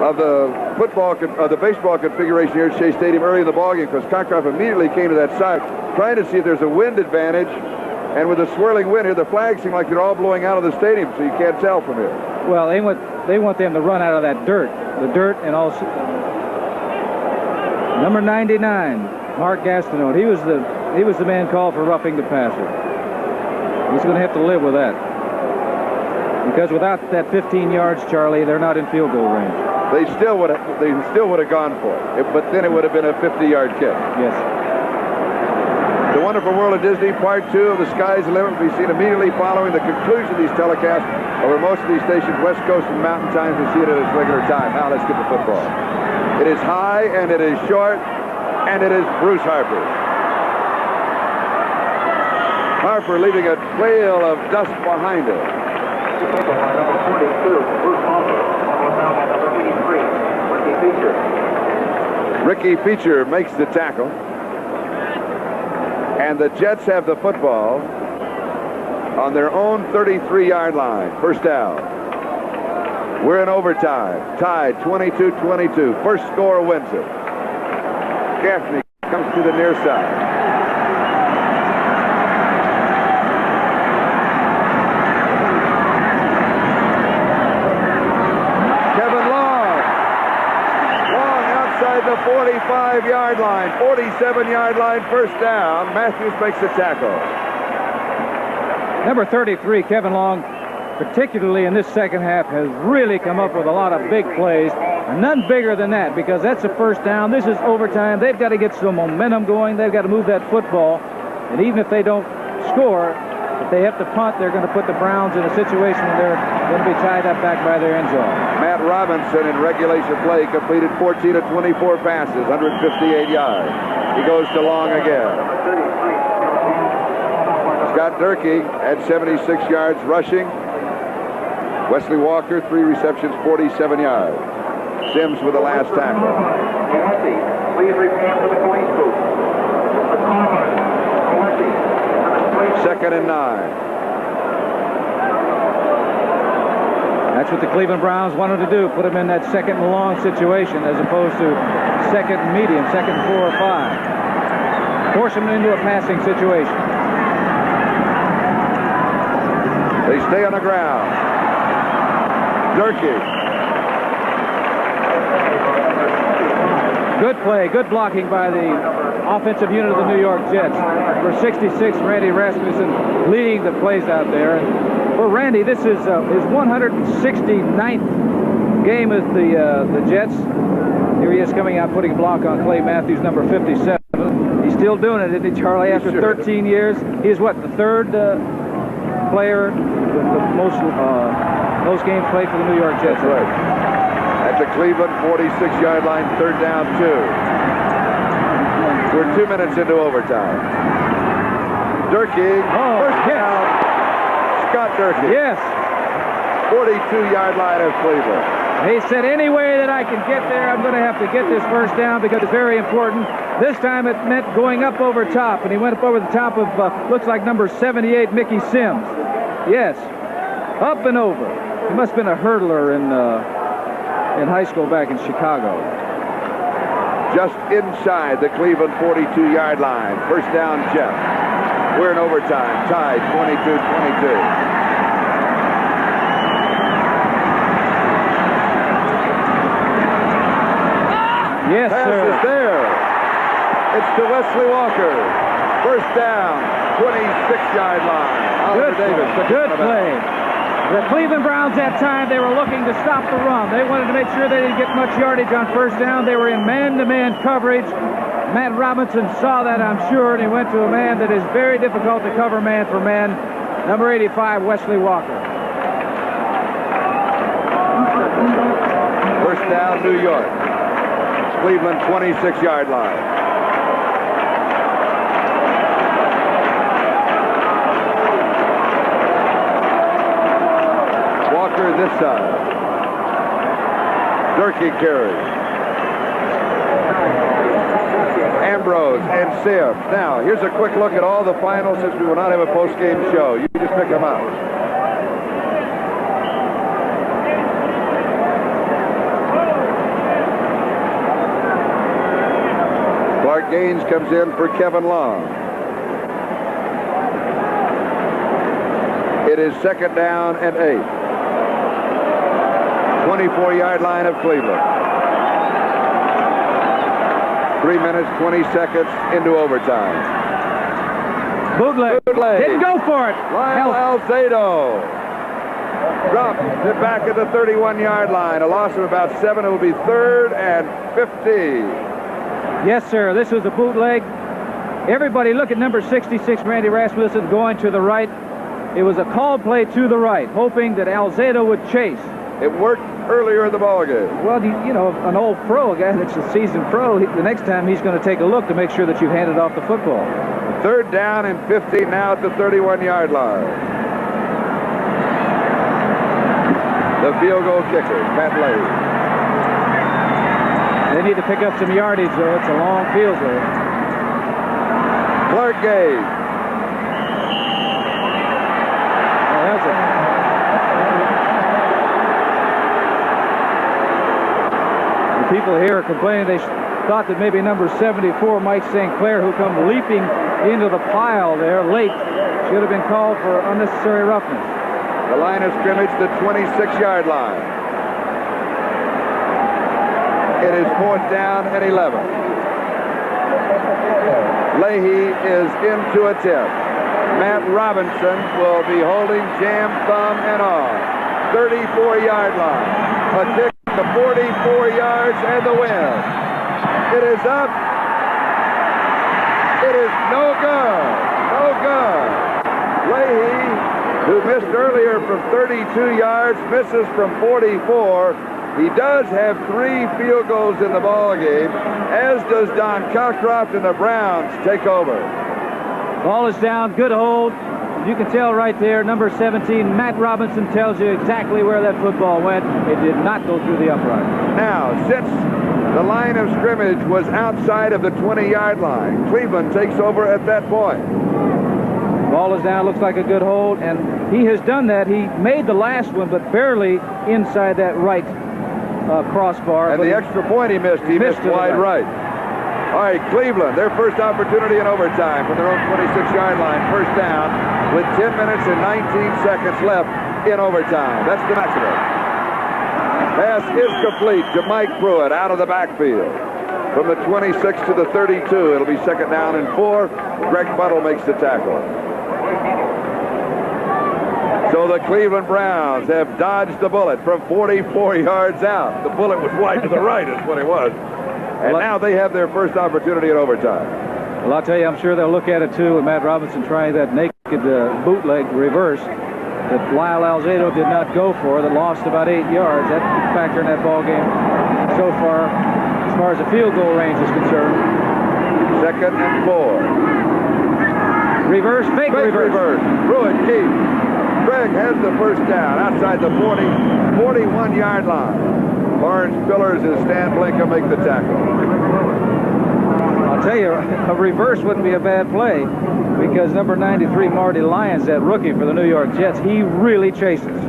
of the baseball configuration here at Shea Stadium early in the ballgame, because Cockcroft immediately came to that side, trying to see if there's a wind advantage. And with the swirling wind here, the flags seem like they're all blowing out of the stadium, so you can't tell from here. Well, they want them to run out of that dirt, and also number 99, Mark Gastineau. He was the man called for roughing the passer. He's going to have to live with that, because without that 15 yards, Charlie, they're not in field goal range. They still would have gone for it, but then it would have been a 50-yard kick. Yes. The Wonderful World of Disney, Part 2 of The Sky's the Limit, will be seen immediately following the conclusion of these telecasts over most of these stations, West Coast and Mountain Times. We see it at its regular time. Now let's get to football. It is high, and it is short, and it is Bruce Harper. Harper leaving a trail of dust behind him. Number 42, Bruce Harper. Ricky Feature makes the tackle. And the Jets have the football on their own 33-yard line. First down. We're in overtime. Tied 22-22. First score wins it. Gaffney comes to the near side. The 45-yard line, 47-yard line, first down. Matthews makes the tackle. Number 33, Kevin Long, particularly in this second half, has really come up with a lot of big plays. And none bigger than that, because that's a first down. This is overtime. They've got to get some momentum going. They've got to move that football. And even if they don't score, if they have to punt, they're going to put the Browns in a situation where they're going to be tied up back by their end zone. Matt Robinson in regulation play completed 14 of 24 passes, 158 yards. He goes to Long again. Scott Durkee had 76 yards rushing. Wesley Walker, 3 receptions, 47 yards. Sims with the last tackle. Please report to the police booth. Second and 9. That's what the Cleveland Browns wanted to do, put them in that second and long situation as opposed to second and medium, second and 4 or 5. Force them into a passing situation. They stay on the ground. Durkee. Good play, good blocking by the offensive unit of the New York Jets. For 66, Randy Rasmussen leading the plays out there. And for Randy, this is his 169th game with the Jets. Here he is coming out, putting a block on Clay Matthews, number 57. He's still doing it, isn't he, Charlie? After 13 years, he's what, the third player with the most games played for the New York Jets. That's right. At the Cleveland 46-yard line, third down 2. We're 2 minutes into overtime. Durkee, first down. Scott Durkee. Yes. 42-yard line of Cleveland. He said, any way that I can get there, I'm going to have to get this first down because it's very important. This time it meant going up over top, and he went up over the top of, looks like number 78, Mickey Sims. Yes, up and over. He must have been a hurdler in high school back in Chicago. Just inside the Cleveland 42-yard line. First down, Jeff. We're in overtime, tied 22-22. Yes, pass sir. is there. It's to Wesley Walker. First down, 26-yard line. Oliver Davis. Good play. The Cleveland Browns that time, they were looking to stop the run. They wanted to make sure they didn't get much yardage on first down. They were in man-to-man coverage. Matt Robinson saw that, I'm sure, and he went to a man that is very difficult to cover man for man, number 85, Wesley Walker. First down, New York. Cleveland 26-yard line. Walker this side. Durkee carries. Ambrose and Sims. Now, here's a quick look at all the finals since we will not have a post-game show. You just pick them out. Clark Gaines comes in for Kevin Long. It is second down and 8. 24-yard line of Cleveland. 3 minutes, 20 seconds into overtime. Bootleg. Didn't go for it. Lyle Alzado drops it back at the 31-yard line. A loss of about 7. It will be 3rd and 50. Yes, sir. This was a bootleg. Everybody look at number 66, Randy Rasmussen, going to the right. It was a call play to the right, hoping that Alzado would chase. It worked earlier in the ballgame. Well, you know, an old pro, a guy that's a seasoned pro, the next time he's going to take a look to make sure that you've handed off the football. 3rd down and 15 now at the 31-yard line. The field goal kicker, Matt Leahy. They need to pick up some yardage, though. It's a long field goal. Clark Gaines. Oh, that's it. People here are complaining they thought that maybe number 74, Mike St. Clair, who come leaping into the pile there late, should have been called for unnecessary roughness. The line of scrimmage, the 26-yard line. It is 4th down and 11. Leahy is into attempt. Matt Robinson will be holding jam, thumb, and all. 34-yard line. A kick to 44 yards and the win. It is up. It is no good. No good. Leahy, who missed earlier from 32 yards, misses from 44. He does have 3 field goals in the ball game, as does Don Cockcroft, and the Browns take over. Ball is down. Good hold. You can tell right there, number 17, Matt Robinson, tells you exactly where that football went. It did not go through the upright. Now, since the line of scrimmage was outside of the 20-yard line, Cleveland takes over at that point. Ball is down. Looks like a good hold, and he has done that. He made the last one, but barely inside that right crossbar. And the extra point he missed wide right. All right, Cleveland, their first opportunity in overtime from their own 26-yard line. First down with 10 minutes and 19 seconds left in overtime. That's the maximum. Pass is complete to Mike Pruitt out of the backfield. From the 26 to the 32, it'll be second down and 4. Greg Buttle makes the tackle. So the Cleveland Browns have dodged the bullet from 44 yards out. The bullet was wide to the right is what it was. And now they have their first opportunity in overtime. Well, I'll tell you, I'm sure they'll look at it, too, with Matt Robinson trying that naked bootleg reverse that Lyle Alzado did not go for, that lost about 8 yards. That factor in that ball game so far as the field goal range is concerned. Second and 4. Reverse, fake reverse. Pruitt keeps. Craig has the first down outside the 41-yard line. Lawrence Pillars and Stan Blinka make the tackle. I'll tell you, a reverse wouldn't be a bad play because number 93, Marty Lyons, that rookie for the New York Jets, he really chases.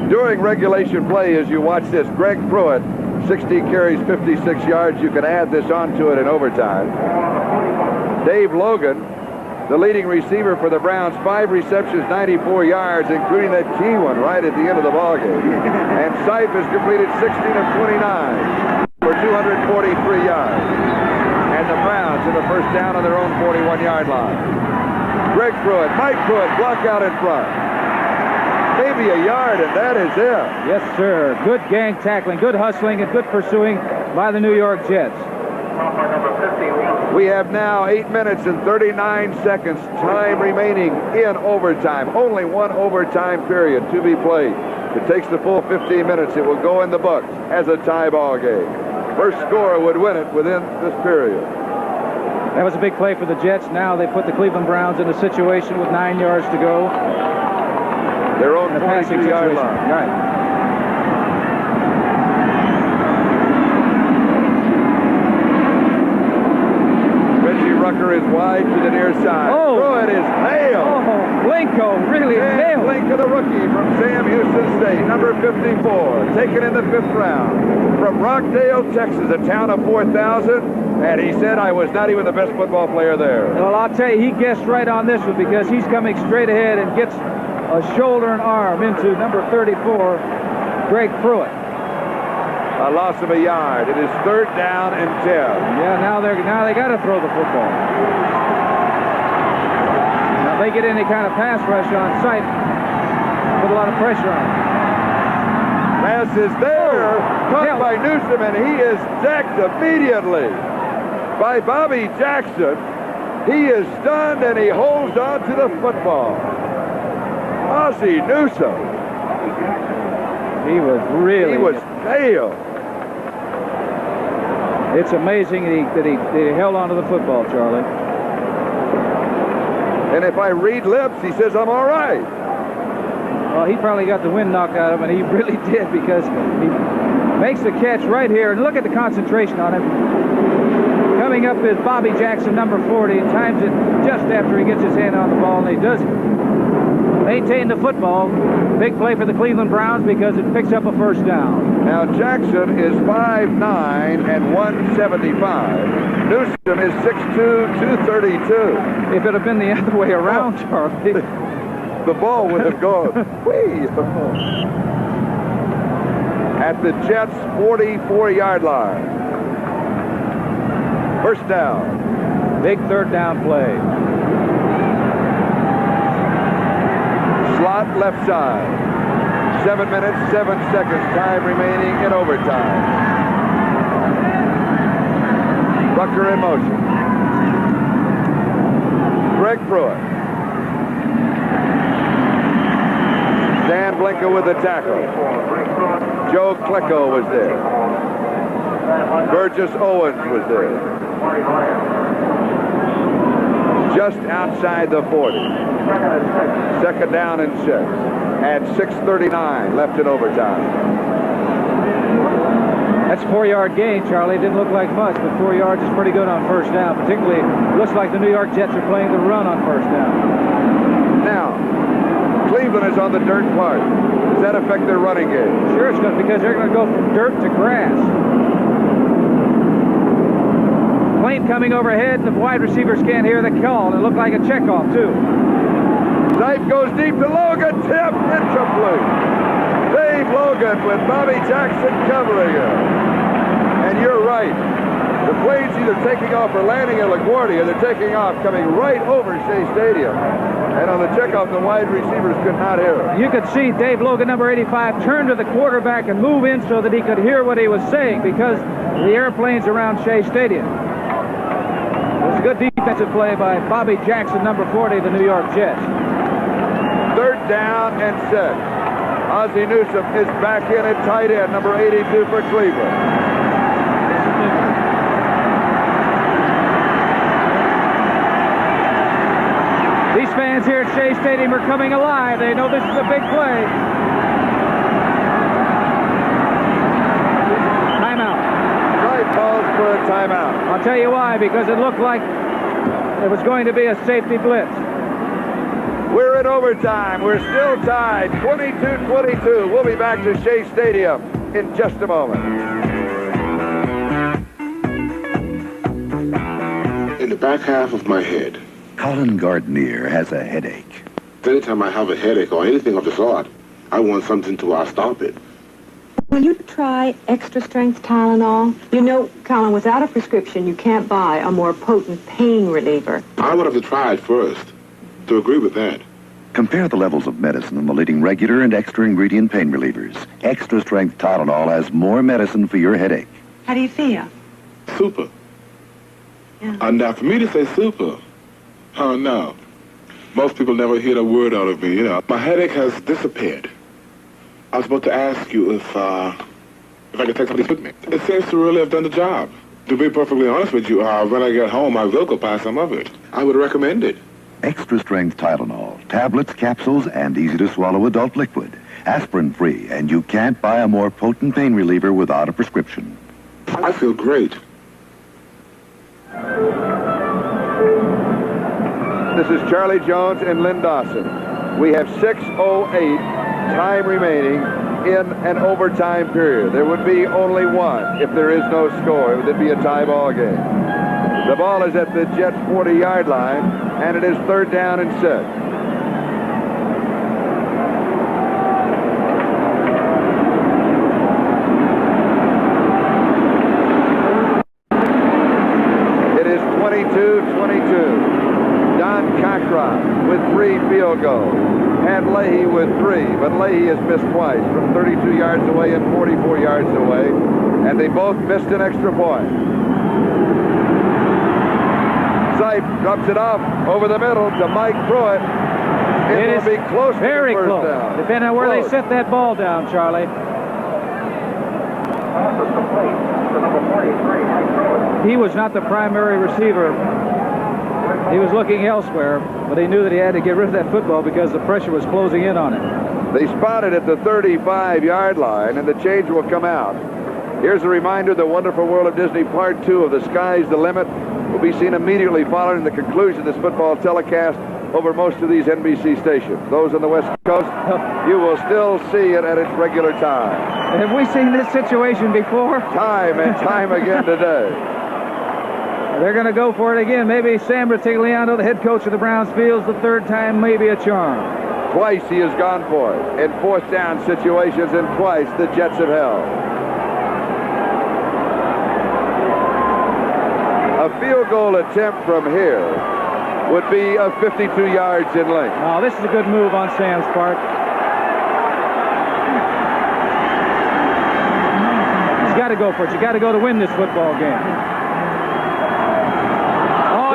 During regulation play, as you watch this, Greg Pruitt, 60 carries, 56 yards. You can add this onto it in overtime. Dave Logan, the leading receiver for the Browns, 5 receptions, 94 yards, including that key one right at the end of the ballgame. And Seif has completed 16 of 29 for 243 yards. And the Browns have a first down on their own 41-yard line. Greg Pruitt, Mike Pruitt, block out in front. Maybe a yard, and that is it. Yes, sir. Good gang tackling, good hustling, and good pursuing by the New York Jets. Number 15, We have now 8 minutes and 39 seconds time remaining in overtime. Only one overtime period to be played. If it takes the full 15 minutes, it will go in the books as a tie ball game. First scorer would win it within this period. That was a big play for the Jets. Now they put the Cleveland Browns in a situation with 9 yards to go. Their own 42-yard line. Right. Rucker is wide to the near side. Oh, throw it is nailed. Oh, Blinko really nailed. Blinko, the rookie from Sam Houston State, number 54, taken in the 5th round from Rockdale, Texas, a town of 4,000. And he said, I was not even the best football player there. Well, I'll tell you, he guessed right on this one because he's coming straight ahead and gets a shoulder and arm into number 34, Greg Pruitt. A loss of a yard. It is 3rd down and 10. Yeah, now they got to throw the football. Now they get any kind of pass rush on sight, put a lot of pressure on them. Pass is there, caught by Newsom, and he is decked immediately by Bobby Jackson. He is stunned and he holds on to the football. Ozzie Newsom. He was nailed. It's amazing that he held on to the football, Charlie. And if I read lips, he says, I'm all right. Well, he probably got the wind knocked out of him, and he really did because he makes the catch right here. And look at the concentration on him. Coming up is Bobby Jackson, number 40, and times it just after he gets his hand on the ball, and he does maintain the football. Big play for the Cleveland Browns because it picks up a 1st down. Now Jackson is 5'9" and 175. Newsom is 6'2", 232. If it had been the other way around, Charlie, the ball would have gone whee. At the Jets' 44-yard line. 1st down. Big 3rd down play. Slot left side. 7 minutes, 7 seconds. Time remaining in overtime. Rucker in motion. Greg Pruitt. Dan Blinko with the tackle. Joe Klecko was there. Burgess Owens was there. Just outside the 40. 2nd down and 6. At 6:39 left in overtime. That's a 4-yard gain, Charlie. It didn't look like much, but 4 yards is pretty good on 1st down. Particularly, looks like the New York Jets are playing the run on 1st down. Now, Cleveland is on the dirt part. Does that affect their running game? Sure it's going to, because they're going to go from dirt to grass. Plane coming overhead, and the wide receivers can't hear the call. It looked like a checkoff, too. Knife goes deep to Logan, tipped, incomplete. Dave Logan with Bobby Jackson covering him. And you're right. The plane's either taking off or landing in LaGuardia. They're taking off, coming right over Shea Stadium. And on the checkoff, the wide receivers could not hear him. You could see Dave Logan, number 85, turn to the quarterback and move in so that he could hear what he was saying because the airplanes around Shea Stadium. It was a good defensive play by Bobby Jackson, number 40, the New York Jets. 3rd down and 6. Ozzie Newsom is back in at tight end, number 82 for Cleveland. These fans here at Shea Stadium are coming alive. They know this is a big play. Timeout. Right, calls for a timeout. I'll tell you why, because it looked like it was going to be a safety blitz. We're in overtime. We're still tied, 22-22. We'll be back to Shea Stadium in just a moment. In the back half of my head. Colin Gardner has a headache. Anytime I have a headache or anything of the sort, I want something to stop it. Will you try extra-strength Tylenol? You know, Colin, without a prescription, you can't buy a more potent pain reliever. I would have to try it first to agree with that. Compare the levels of medicine in the leading regular and extra ingredient pain relievers. Extra strength Tylenol has more medicine for your headache. How do you feel? Super. And now for me to say super, oh no. Most people never hear a word out of me, you know. My headache has disappeared. I was about to ask you if I could take something with me. It seems to really have done the job. To be perfectly honest with you, when I get home, I will go buy some of it. I would recommend it. Extra strength Tylenol, tablets, capsules, and easy to swallow adult liquid. Aspirin free, and you can't buy a more potent pain reliever without a prescription. I feel great. This is Charlie Jones and Lynn Dawson. We have 6:08 time remaining in an overtime period. There would be only one if there is no score. It would be a tie ball game. The ball is at the Jets' 40-yard line, and it is 3rd down and 6. It is 22-22. Don Cockron with 3 field goals. And Leahy with 3, but Leahy has missed twice, from 32 yards away and 44 yards away, and they both missed an extra point. Sipe drops it off over the middle to Mike Pruitt. It will be close. Very to the first close. down. Depending on where they set that ball down, Charlie. He was not the primary receiver. He was looking elsewhere, but he knew that he had to get rid of that football because the pressure was closing in on him. They spotted at the 35-yard line, and the change will come out. Here's a reminder, The Wonderful World of Disney Part 2 of The Sky's the Limit will be seen immediately following the conclusion of this football telecast over most of these NBC stations. Those on the West Coast, you will still see it at its regular time. Have we seen this situation before? Time and time again today. They're going to go for it again. Maybe Sam Rutigliano, the head coach of the Browns, feels the 3rd time may be a charm. Twice he has gone for it in 4th down situations, and twice the Jets have held. A field goal attempt from here would be of 52 yards in length. Oh, this is a good move on Sam's part. He's got to go for it. You got to go to win this football game.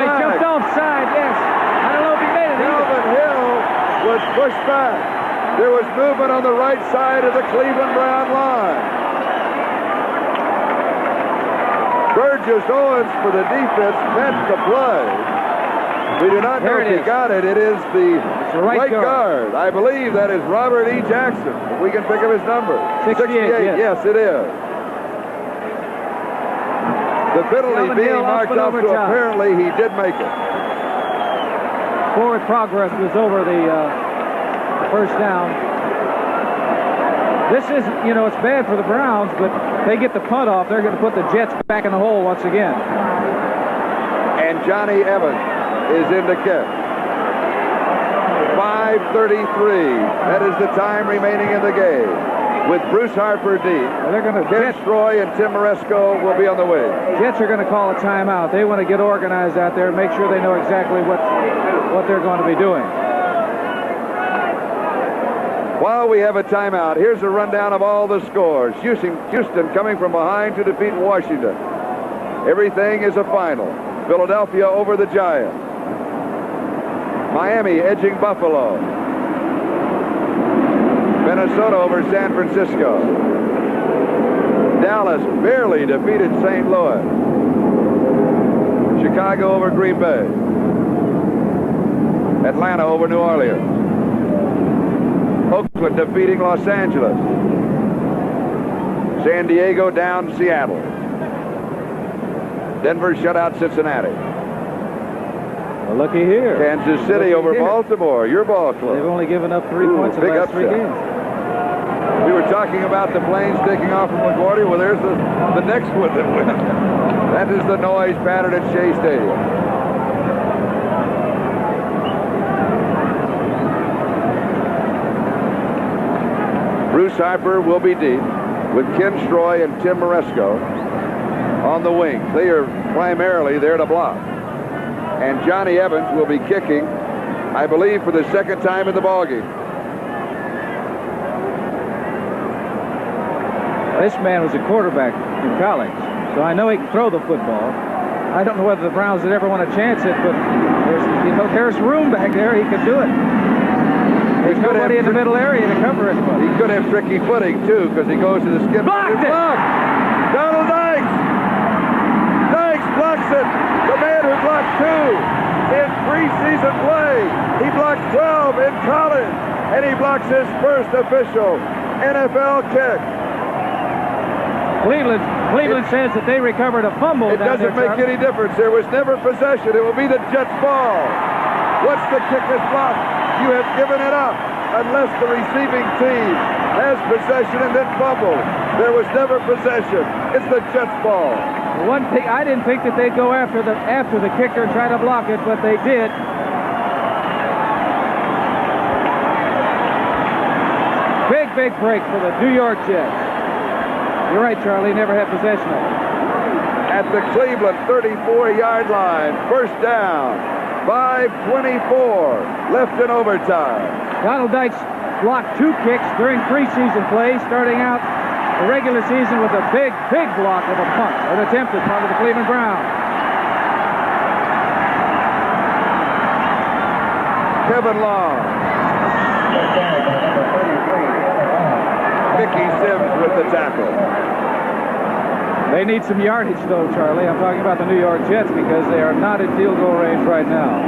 He jumped offside, yes. I don't know if he made it. Calvin Hill was pushed back. There was movement on the right side of the Cleveland Brown line. Burgess Owens for the defense meant the play. We do not know if he got it. It is the right guard. I believe that is Robert E. Jackson. If we can pick up his number. 68, yes, it is. The penalty being marked off, so apparently he did make it. Forward progress was over the first down. This is, you know, it's bad for the Browns, but they get the punt off. They're going to put the Jets back in the hole once again. And Johnny Evans is in the kick. 5:33. That is the time remaining in the game. With Bruce Harper deep, they're going to Ken Stroy and Tim Moresco will be on the wing. Jets are going to call a timeout. They want to get organized out there and make sure they know exactly what they're going to be doing. While we have a timeout, here's a rundown of all the scores. Houston coming from behind to defeat Washington. Everything is a final. Philadelphia over the Giants. Miami edging Buffalo. Minnesota over San Francisco. Dallas barely defeated St. Louis. Chicago over Green Bay. Atlanta over New Orleans. Oakland defeating Los Angeles. San Diego down Seattle. Denver shut out Cincinnati. Well, looky here. Kansas City over Baltimore, your ball club. They've only given up 3 points in the last 3 games. We were talking about the planes taking off from LaGuardia. Well, there's the next one that went. That is the noise pattern at Shea Stadium. Bruce Harper will be deep with Ken Stroy and Tim Moresco on the wings. They are primarily there to block. And Johnny Evans will be kicking, I believe, for the 2nd time in the ballgame. This man was a quarterback in college, so I know he can throw the football. I don't know whether the Browns would ever want to chance it, but there's room back there. He could do it. There's nobody in the middle area to cover it. He could have tricky footing, too, because he goes to the skip. Blocked it! Donald Dykes! Dykes blocks it! The man who blocked 2 in preseason play. He blocked 12 in college, and he blocks his first official NFL kick. Cleveland says that they recovered a fumble. It doesn't make any difference. There was never possession. It will be the Jets' ball. Once the kick is blocked, you have given it up unless the receiving team has possession and then fumble. There was never possession. It's the Jets' ball. One thing, I didn't think that they'd go after the kicker and try to block it, but they did. Big break for the New York Jets. You're right, Charlie. Never had possession of it. At the Cleveland 34-yard line, first down. 5:24 left in overtime. Donald Dykes blocked 2 kicks during preseason play, starting out the regular season with a big block of a punt, an attempted punt of the Cleveland Browns. Kevin Long. Mickey Sims with the tackle. They need some yardage, though, Charlie. I'm talking about the New York Jets because they are not in field goal range right now.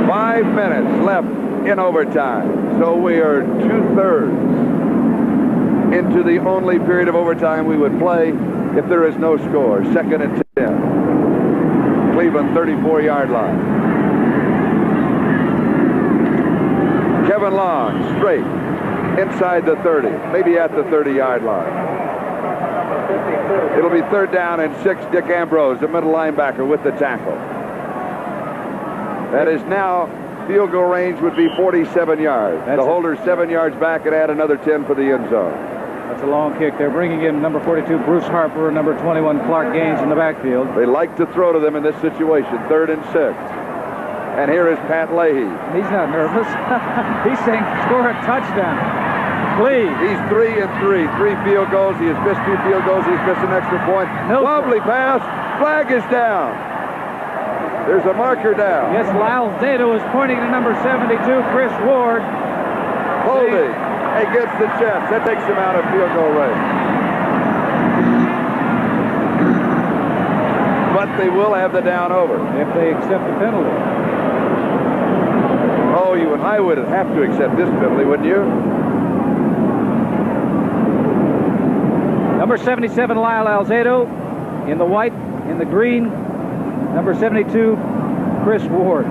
Five minutes left in overtime. So we are 2/3 into the only period of overtime we would play if there is no score. 2nd and 10. Cleveland 34-yard line. Kevin Long, straight, inside the 30, maybe at the 30-yard line. It'll be 3rd down and 6. Dick Ambrose, the middle linebacker, with the tackle. That is now, field goal range would be 47 yards. The holder's 7 yards back and add another 10 for the end zone. That's a long kick. They're bringing in number 42, Bruce Harper, and number 21, Clark Gaines in the backfield. They like to throw to them in this situation, 3rd and 6. And here is Pat Leahy. He's not nervous. He's saying, score a touchdown. Please. He's 3 and 3. 3 field goals. He has missed 2 field goals. He's missed an extra point. Wobbly pass. Flag is down. There's a marker down. Yes, Lyle Zato is pointing to number 72, Chris Ward. Holding against the Jets. That takes him out of field goal range. But they will have the down over. If they accept the penalty. Oh, you and I would have to accept this penalty, wouldn't you? Number 77, Lyle Alzado. In the white, in the green, number 72, Chris Ward.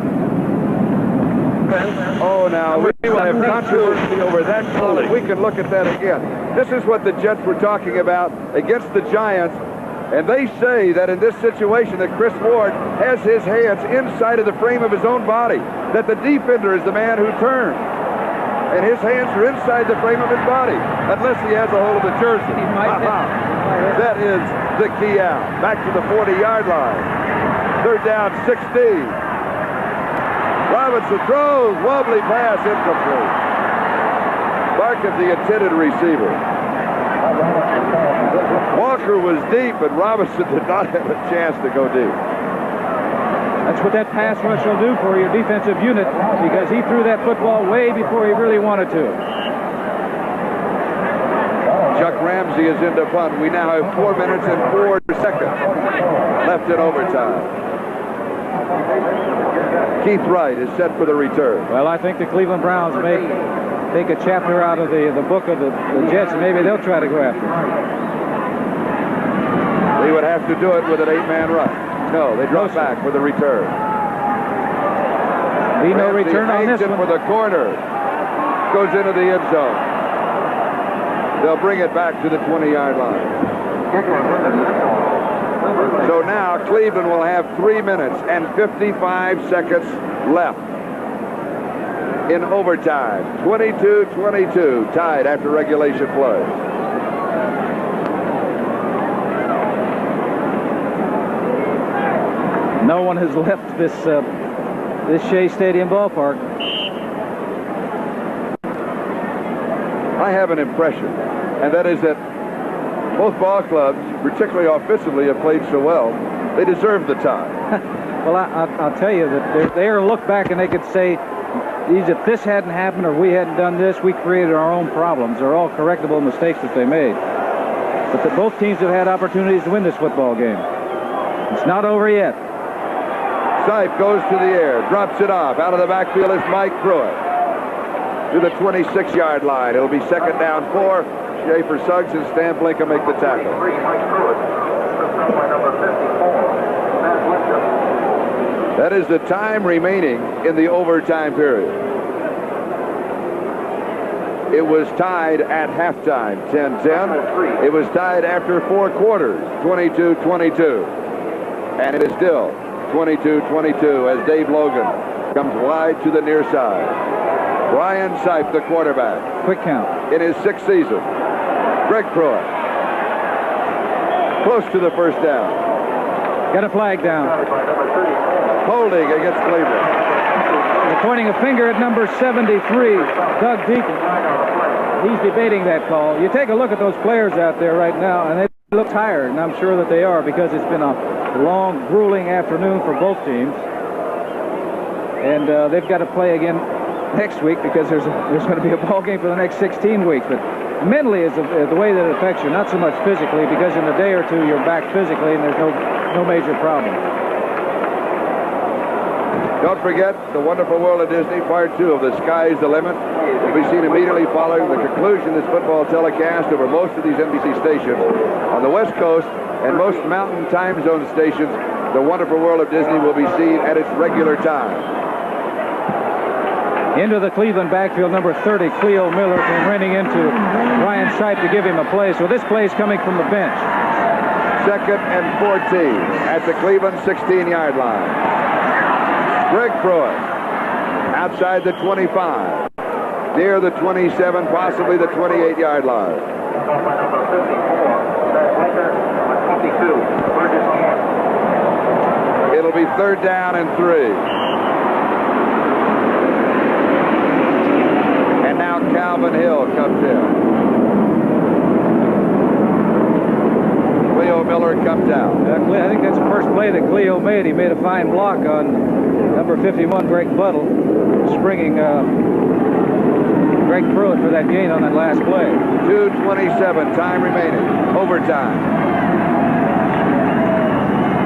Oh, now, we will have controversy over that call. We can look at that again. This is what the Jets were talking about against the Giants. And they say that in this situation that Chris Ward has his hands inside of the frame of his own body, that the defender is the man who turned. And his hands are inside the frame of his body, unless he has a hold of the jersey. That is the key out. Back to the 40-yard line. 3rd down, 16. Robinson throws, wobbly pass, incomplete. Barkett, the intended receiver. Walker was deep, but Robinson did not have a chance to go deep. That's what that pass rush will do for your defensive unit, because he threw that football way before he really wanted to. Chuck Ramsey is into punt. We now have 4 minutes and 4 seconds left in overtime. Keith Wright is set for the return. Well, I think the Cleveland Browns may take a chapter out of the book of the Jets, and maybe they'll try to go after it. They would have to do it with an 8-man rush. No, they drop back for the return. Be no return on this one. For the corner. Goes into the end zone. They'll bring it back to the 20-yard line. So now Cleveland will have 3 minutes and 55 seconds left in overtime. 22-22, tied after regulation play. No one has left this Shea Stadium ballpark. I have an impression, and that is that both ball clubs, particularly offensively, have played so well, they deserve the tie. Well, I'll tell you that they look back and they could say, if this hadn't happened or we hadn't done this, we created our own problems. They're all correctable mistakes that they made. But both teams have had opportunities to win this football game. It's not over yet. Sipe goes to the air, drops it off. Out of the backfield is Mike Pruitt to the 26-yard line. It'll be second down 4. Schaefer Suggs and Stan Blinka make the tackle. That is the time remaining in the overtime period. It was tied at halftime, 10-10. It was tied after 4 quarters, 22-22. And it is still 22-22 as Dave Logan comes wide to the near side. Brian Sipe, the quarterback. Quick count. In his 6th season. Greg Pruitt. Close to the first down. Got a flag down. Holding against Cleveland. They're pointing a finger at number 73, Doug Deacon. He's debating that call. You take a look at those players out there right now, and they look tired, and I'm sure that they are because it's been a long, grueling afternoon for both teams. And they've got to play again next week because there's going to be a ball game for the next 16 weeks. But mentally is the way that it affects you, not so much physically, because in a day or two you're back physically and there's no major problem. Don't forget The Wonderful World of Disney, Part 2 of The Sky's the Limit. Will be seen immediately following the conclusion of this football telecast over most of these NBC stations. On the West Coast and most Mountain Time Zone stations, The Wonderful World of Disney will be seen at its regular time. Into the Cleveland backfield, number 30, Cleo Miller, came running into Brian Sipe to give him a play. So this play is coming from the bench. Second and 14 at the Cleveland 16-yard line. Greg Pruitt outside the 25, near the 27, possibly the 28-yard line. It'll be third down and 3. And now Calvin Hill comes in. Cleo Miller comes out. I think that's the first play that Cleo made. He made a fine block on number 51, Greg Buttle, springing Greg Pruitt for that gain on that last play. 2:27, time remaining. Overtime.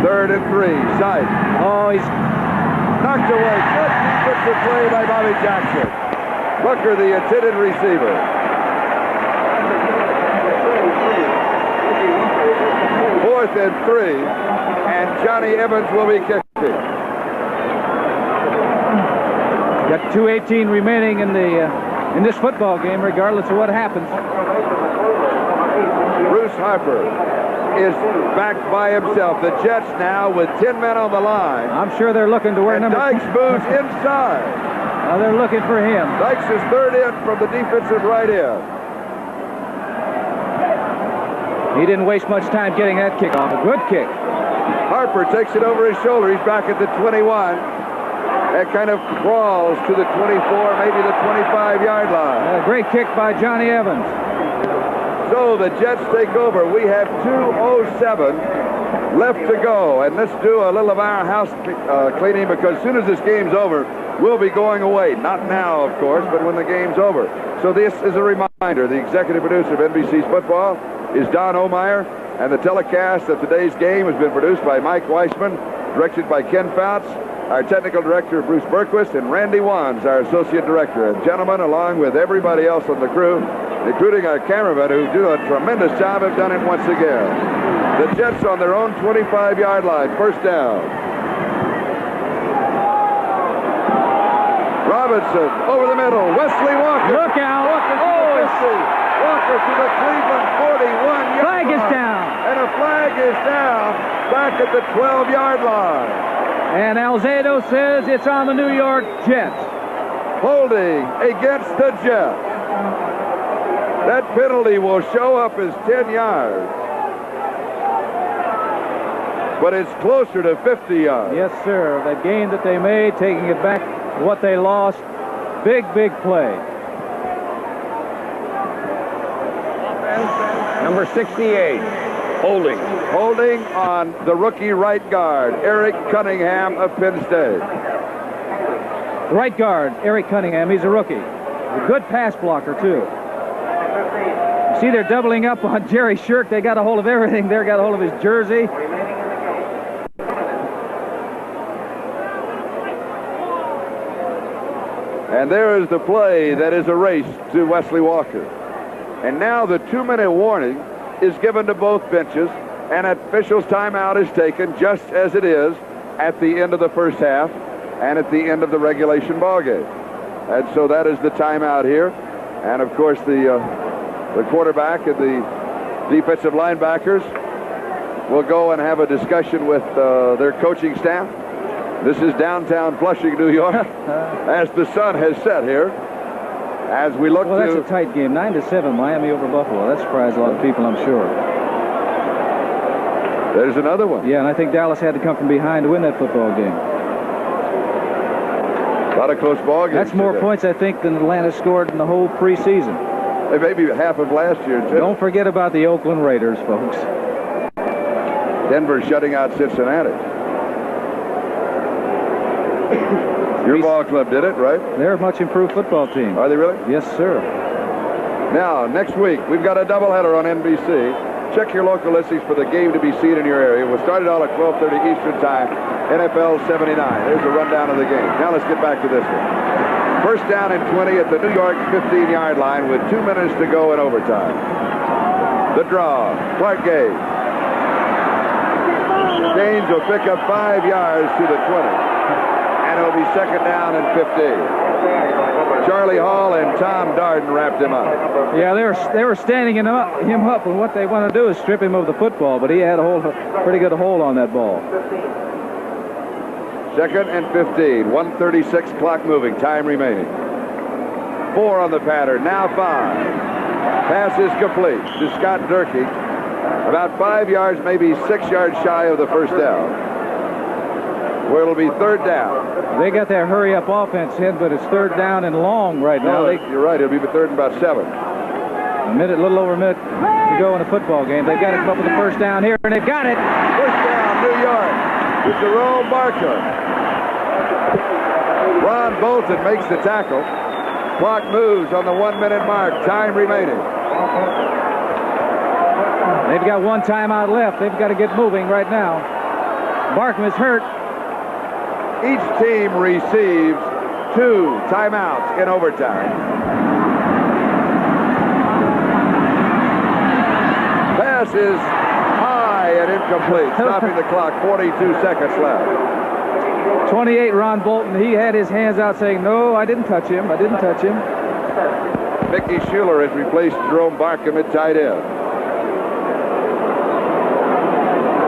Third and 3. Sipe. Oh, he's knocked away. Good defensive play by Bobby Jackson. Booker, the intended receiver. Fourth and 3, and Johnny Evans will be kicking. Got 2:18 remaining in this football game, regardless of what happens. Bruce Harper is back by himself. The Jets now with 10 men on the line. I'm sure they're looking to where number... Dykes moves inside. Now they're looking for him. Dykes is third in from the defensive right end. He didn't waste much time getting that kick off. A good kick. Harper takes it over his shoulder. He's back at the 21. That kind of crawls to the 24, maybe the 25-yard line. A great kick by Johnny Evans. So the Jets take over. We have 2:07 left to go. And let's do a little of our house cleaning, because as soon as this game's over, we'll be going away. Not now, of course, but when the game's over. So this is a reminder. The executive producer of NBC's football is Don Omeyer, and the telecast of today's game has been produced by Mike Weissman, directed by Ken Fouts. Our technical director, Bruce Berquist, and Randy Wands, our associate director. And gentlemen, along with everybody else on the crew, including our cameramen who do a tremendous job, have done it once again. The Jets on their own 25-yard line, first down. Robinson over the middle. Wesley Walker. Look out. Walker to the Cleveland 41-yard flag is down. And a flag is down back at the 12-yard line. And Alzado says it's on the New York Jets. Holding against the Jets. That penalty will show up as 10 yards. But it's closer to 50 yards. Yes, sir. That gain that they made, taking it back what they lost. Big, big play. Number 68, holding. Holding on the rookie right guard, Eric Cunningham of Penn State. Right guard, Eric Cunningham. He's a rookie. A good pass blocker, too. You see, they're doubling up on Jerry Shirk. They got a hold of everything there. Got a hold of his jersey. And there is the play that is erased to Wesley Walker. And now the 2-minute warning is given to both benches, and officials' timeout is taken just as it is at the end of the first half and at the end of the regulation ball game. And so that is the timeout here. And of course the quarterback and the defensive linebackers will go and have a discussion with their coaching staff. This is downtown Flushing, New York, as the sun has set here. As we look well, that's a tight game. 9-7, Miami over Buffalo. That surprised a lot of people, I'm sure. There's another one. Yeah, and I think Dallas had to come from behind to win that football game. A lot of close ball games. That's more today. points, I think, than Atlanta scored in the whole preseason. Maybe half of last year, too. Don't forget about the Oakland Raiders, folks. Denver shutting out Cincinnati. Your ball club did it, right? They're a much improved football team. Are they really? Yes, sir. Now, next week, we've got a doubleheader on NBC. Check your local listings for the game to be seen in your area. We'll start it all at 12:30 Eastern Time, NFL 79. There's a rundown of the game. Now let's get back to this one. First down and 20 at the New York 15-yard line with 2 minutes to go in overtime. The draw, Clark Gage. Gaines will pick up 5 yards to the 20. And it'll be second down and 15. Charlie Hall and Tom Darden wrapped him up. Yeah, they were standing him up, and what they want to do is strip him of the football, but he had a pretty good hold on that ball. Second and 15. 1:36 clock moving. Time remaining. 4 on the pattern. Now 5. Pass is complete to Scott Durkee. About 5 yards, maybe 6 yards shy of the first down. Where it'll be third down. They got their hurry-up offense in, but it's third down and long right now. You're right. It'll be third and about 7. A little over a minute to go in a football game. They've got to come up with the first down here, and they've got it. First down, New York. To Jerome Barker. Ron Bolton makes the tackle. Clock moves on the 1-minute mark. Time remaining. They've got one timeout left. They've got to get moving right now. Barkham is hurt. Each team receives 2 timeouts in overtime. Pass is high and incomplete, stopping the clock. 42 seconds left. 28, Ron Bolton. He had his hands out saying, no, I didn't touch him. I didn't touch him. Mickey Schuler has replaced Jerome Barkham at tight end.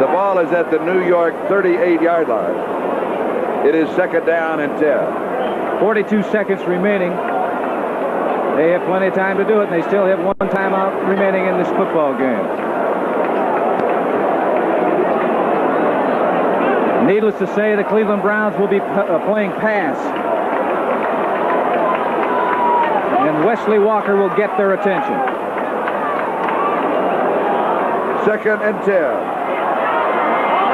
The ball is at the New York 38-yard line. It is second down and 10. 42 seconds remaining. They have plenty of time to do it, and they still have one timeout remaining in this football game. Needless to say, the Cleveland Browns will be playing pass. And Wesley Walker will get their attention. Second and 10.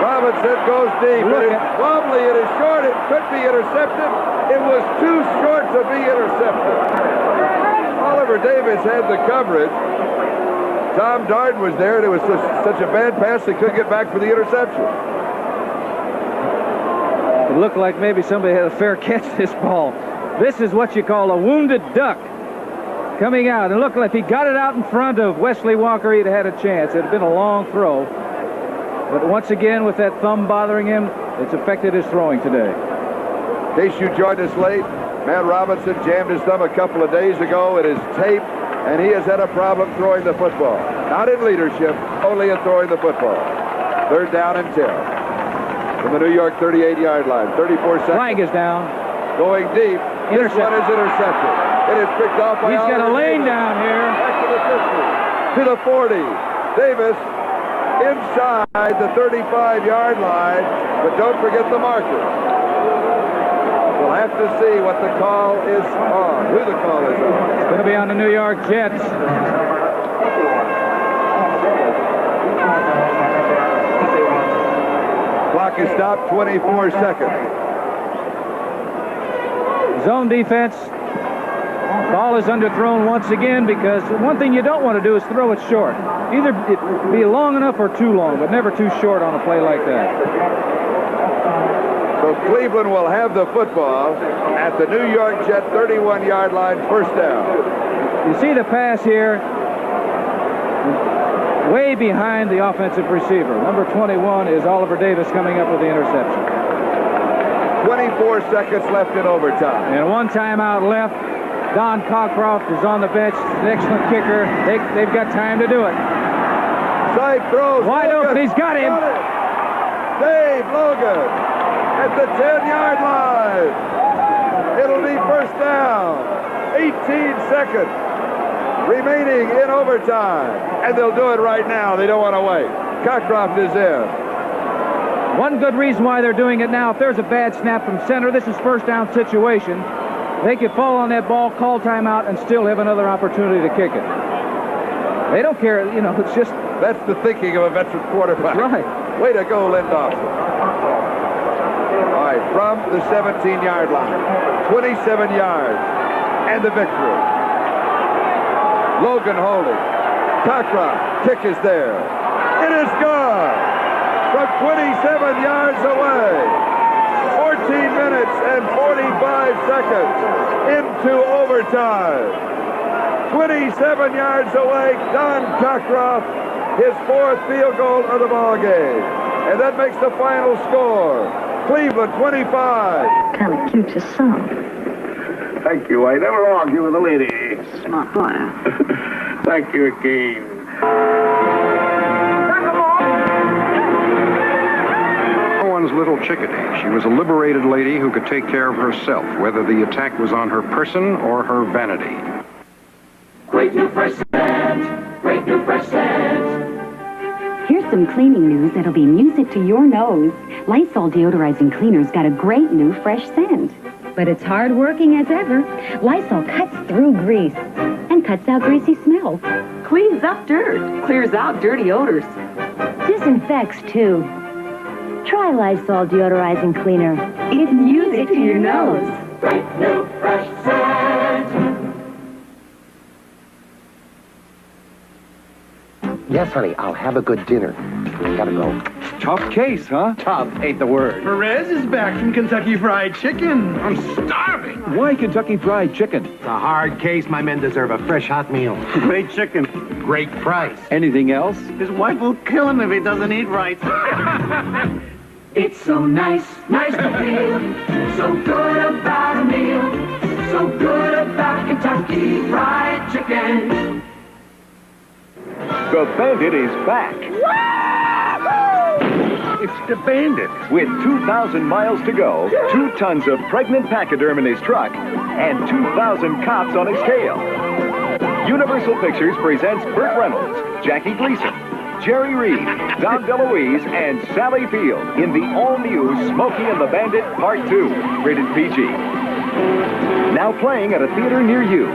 Robinson goes deep. It is wobbly. It is short. It could be intercepted. It was too short to be intercepted. Oliver Davis had the coverage. Tom Darden was there, and it was such a bad pass they couldn't get back for the interception. It looked like maybe somebody had a fair catch this ball. This is what you call a wounded duck coming out. And look, if he got it out in front of Wesley Walker, he'd have had a chance. It had been a long throw. But once again, with that thumb bothering him, it's affected his throwing today. In case you joined us late, Matt Robinson jammed his thumb a couple of days ago. It is taped, and he has had a problem throwing the football. Not in leadership, only in throwing the football. Third down and 10. From the New York 38-yard line. 34 seconds. Flag is down. Going deep. This one is intercepted. It is picked off by He's got a lane Davis. down here. Back to the 50. To the 40. Davis inside the 35-yard line, but don't forget the marker. We'll have to see what the call is on, who the call is on. It's going to be on the New York Jets. Clock is stopped, 24 seconds. Zone defense. Ball is underthrown once again because one thing you don't want to do is throw it short. Either it be long enough or too long, but never too short on a play like that. So Cleveland will have the football at the New York Jet 31-yard line, first down. You see the pass here, way behind the offensive receiver. Number 21 is Oliver Davis coming up with the interception. 24 seconds left in overtime. And one timeout left. Don Cockcroft is on the bench. An excellent kicker. They've got time to do it. Side throws. Wide open. He's got him. Dave Logan at the 10-yard line. It'll be first down. 18 seconds remaining in overtime. And they'll do it right now. They don't want to wait. Cockcroft is in. One good reason why they're doing it now, if there's a bad snap from center, this is first down situation. They could fall on that ball, call timeout, and still have another opportunity to kick it. They don't care, you know, it's just... That's the thinking of a veteran quarterback. Right. Way to go, Lynn Dawson. All right, from the 17-yard line, 27 yards, and the victory. Logan holding. Cockcroft, kick is there. It is gone from 27 yards away. 14 minutes and 45 seconds into overtime. 27 yards away, Don Cockcroft, his fourth field goal of the ball game. And that makes the final score. Cleveland 25. Kind of cute to some. Thank you. I never argue with a lady. Smart boy. Thank you again. Little Chickadee. She was a liberated lady who could take care of herself, whether the attack was on her person or her vanity. Great new fresh scent. Great new fresh scent. Here's some cleaning news that'll be music to your nose. Lysol deodorizing cleaner's got a great new fresh scent. But it's hard working as ever. Lysol cuts through grease and cuts out greasy smells. Cleans up dirt, clears out dirty odors. Disinfects too. Try Lysol deodorizing cleaner. It's music to your nose. Great new fresh scent. Yes, honey, I'll have a good dinner. I gotta go. Tough case, huh? Tough ain't the word. Perez is back from Kentucky Fried Chicken. I'm starving. Why Kentucky Fried Chicken? It's a hard case. My men deserve a fresh hot meal. Great chicken. Great price. Anything else? His wife will kill him if he doesn't eat right. It's so nice, nice to feel. So good about a meal. So good about Kentucky Fried Chicken. The Bandit is back. It's the Bandit. With 2,000 miles to go, 2 tons of pregnant pachyderm in his truck, and 2,000 cops on his tail. Universal Pictures presents Burt Reynolds, Jackie Gleason, Jerry Reed, Dom DeLuise, and Sally Field in the all-new Smokey and the Bandit Part 2, rated PG. Now playing at a theater near you.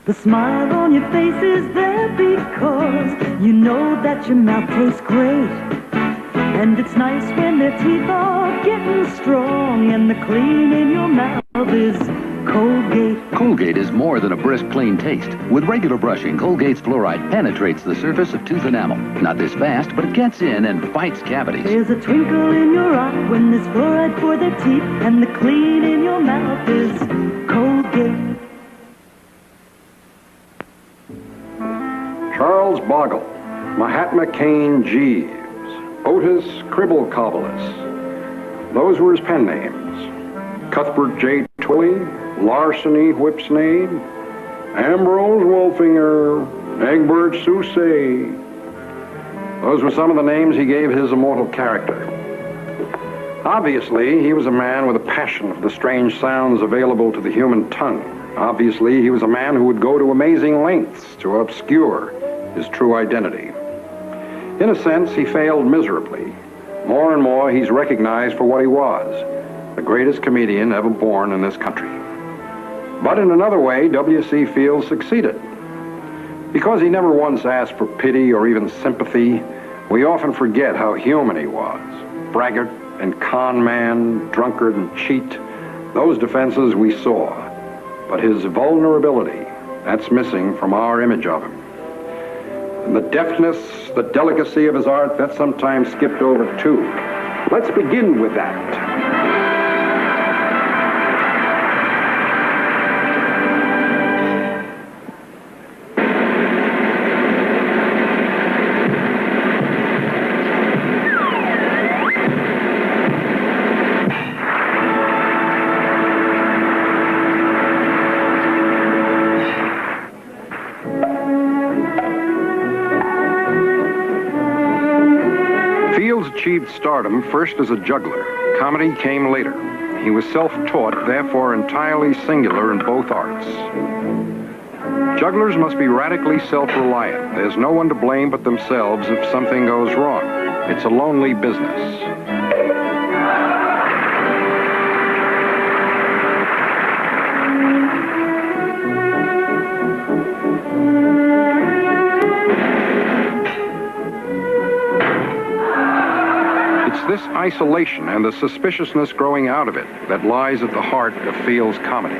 The smile on your face is there because you know that your mouth tastes great. And it's nice when their teeth are getting strong and the clean in your mouth is Colgate. Colgate is more than a brisk, clean taste. With regular brushing, Colgate's fluoride penetrates the surface of tooth enamel. Not this fast, but it gets in and fights cavities. There's a twinkle in your eye when there's fluoride for their teeth and the clean in your mouth is Colgate. Charles Bogle, Mahatma Cain Jeeves, Otis Cribblecobbleus. Those were his pen names. Cuthbert J. Twilley, Larceny Whipsnade, Ambrose Wolfinger, Egbert Soucy. Those were some of the names he gave his immortal character. Obviously, he was a man with a passion for the strange sounds available to the human tongue. Obviously, he was a man who would go to amazing lengths to obscure his true identity. In a sense, he failed miserably. More and more, he's recognized for what he was, the greatest comedian ever born in this country. But in another way, W.C. Fields succeeded. Because he never once asked for pity or even sympathy, we often forget how human he was. Braggart and con man, drunkard and cheat, those defenses we saw. But his vulnerability, that's missing from our image of him. And the deftness, the delicacy of his art, that's sometimes skipped over too. Let's begin with that. Fields achieved stardom first as a juggler. Comedy came later. He was self-taught, therefore entirely singular in both arts. Jugglers must be radically self-reliant. There's no one to blame but themselves if something goes wrong. It's a lonely business. This isolation and the suspiciousness growing out of it that lies at the heart of Fields' comedy.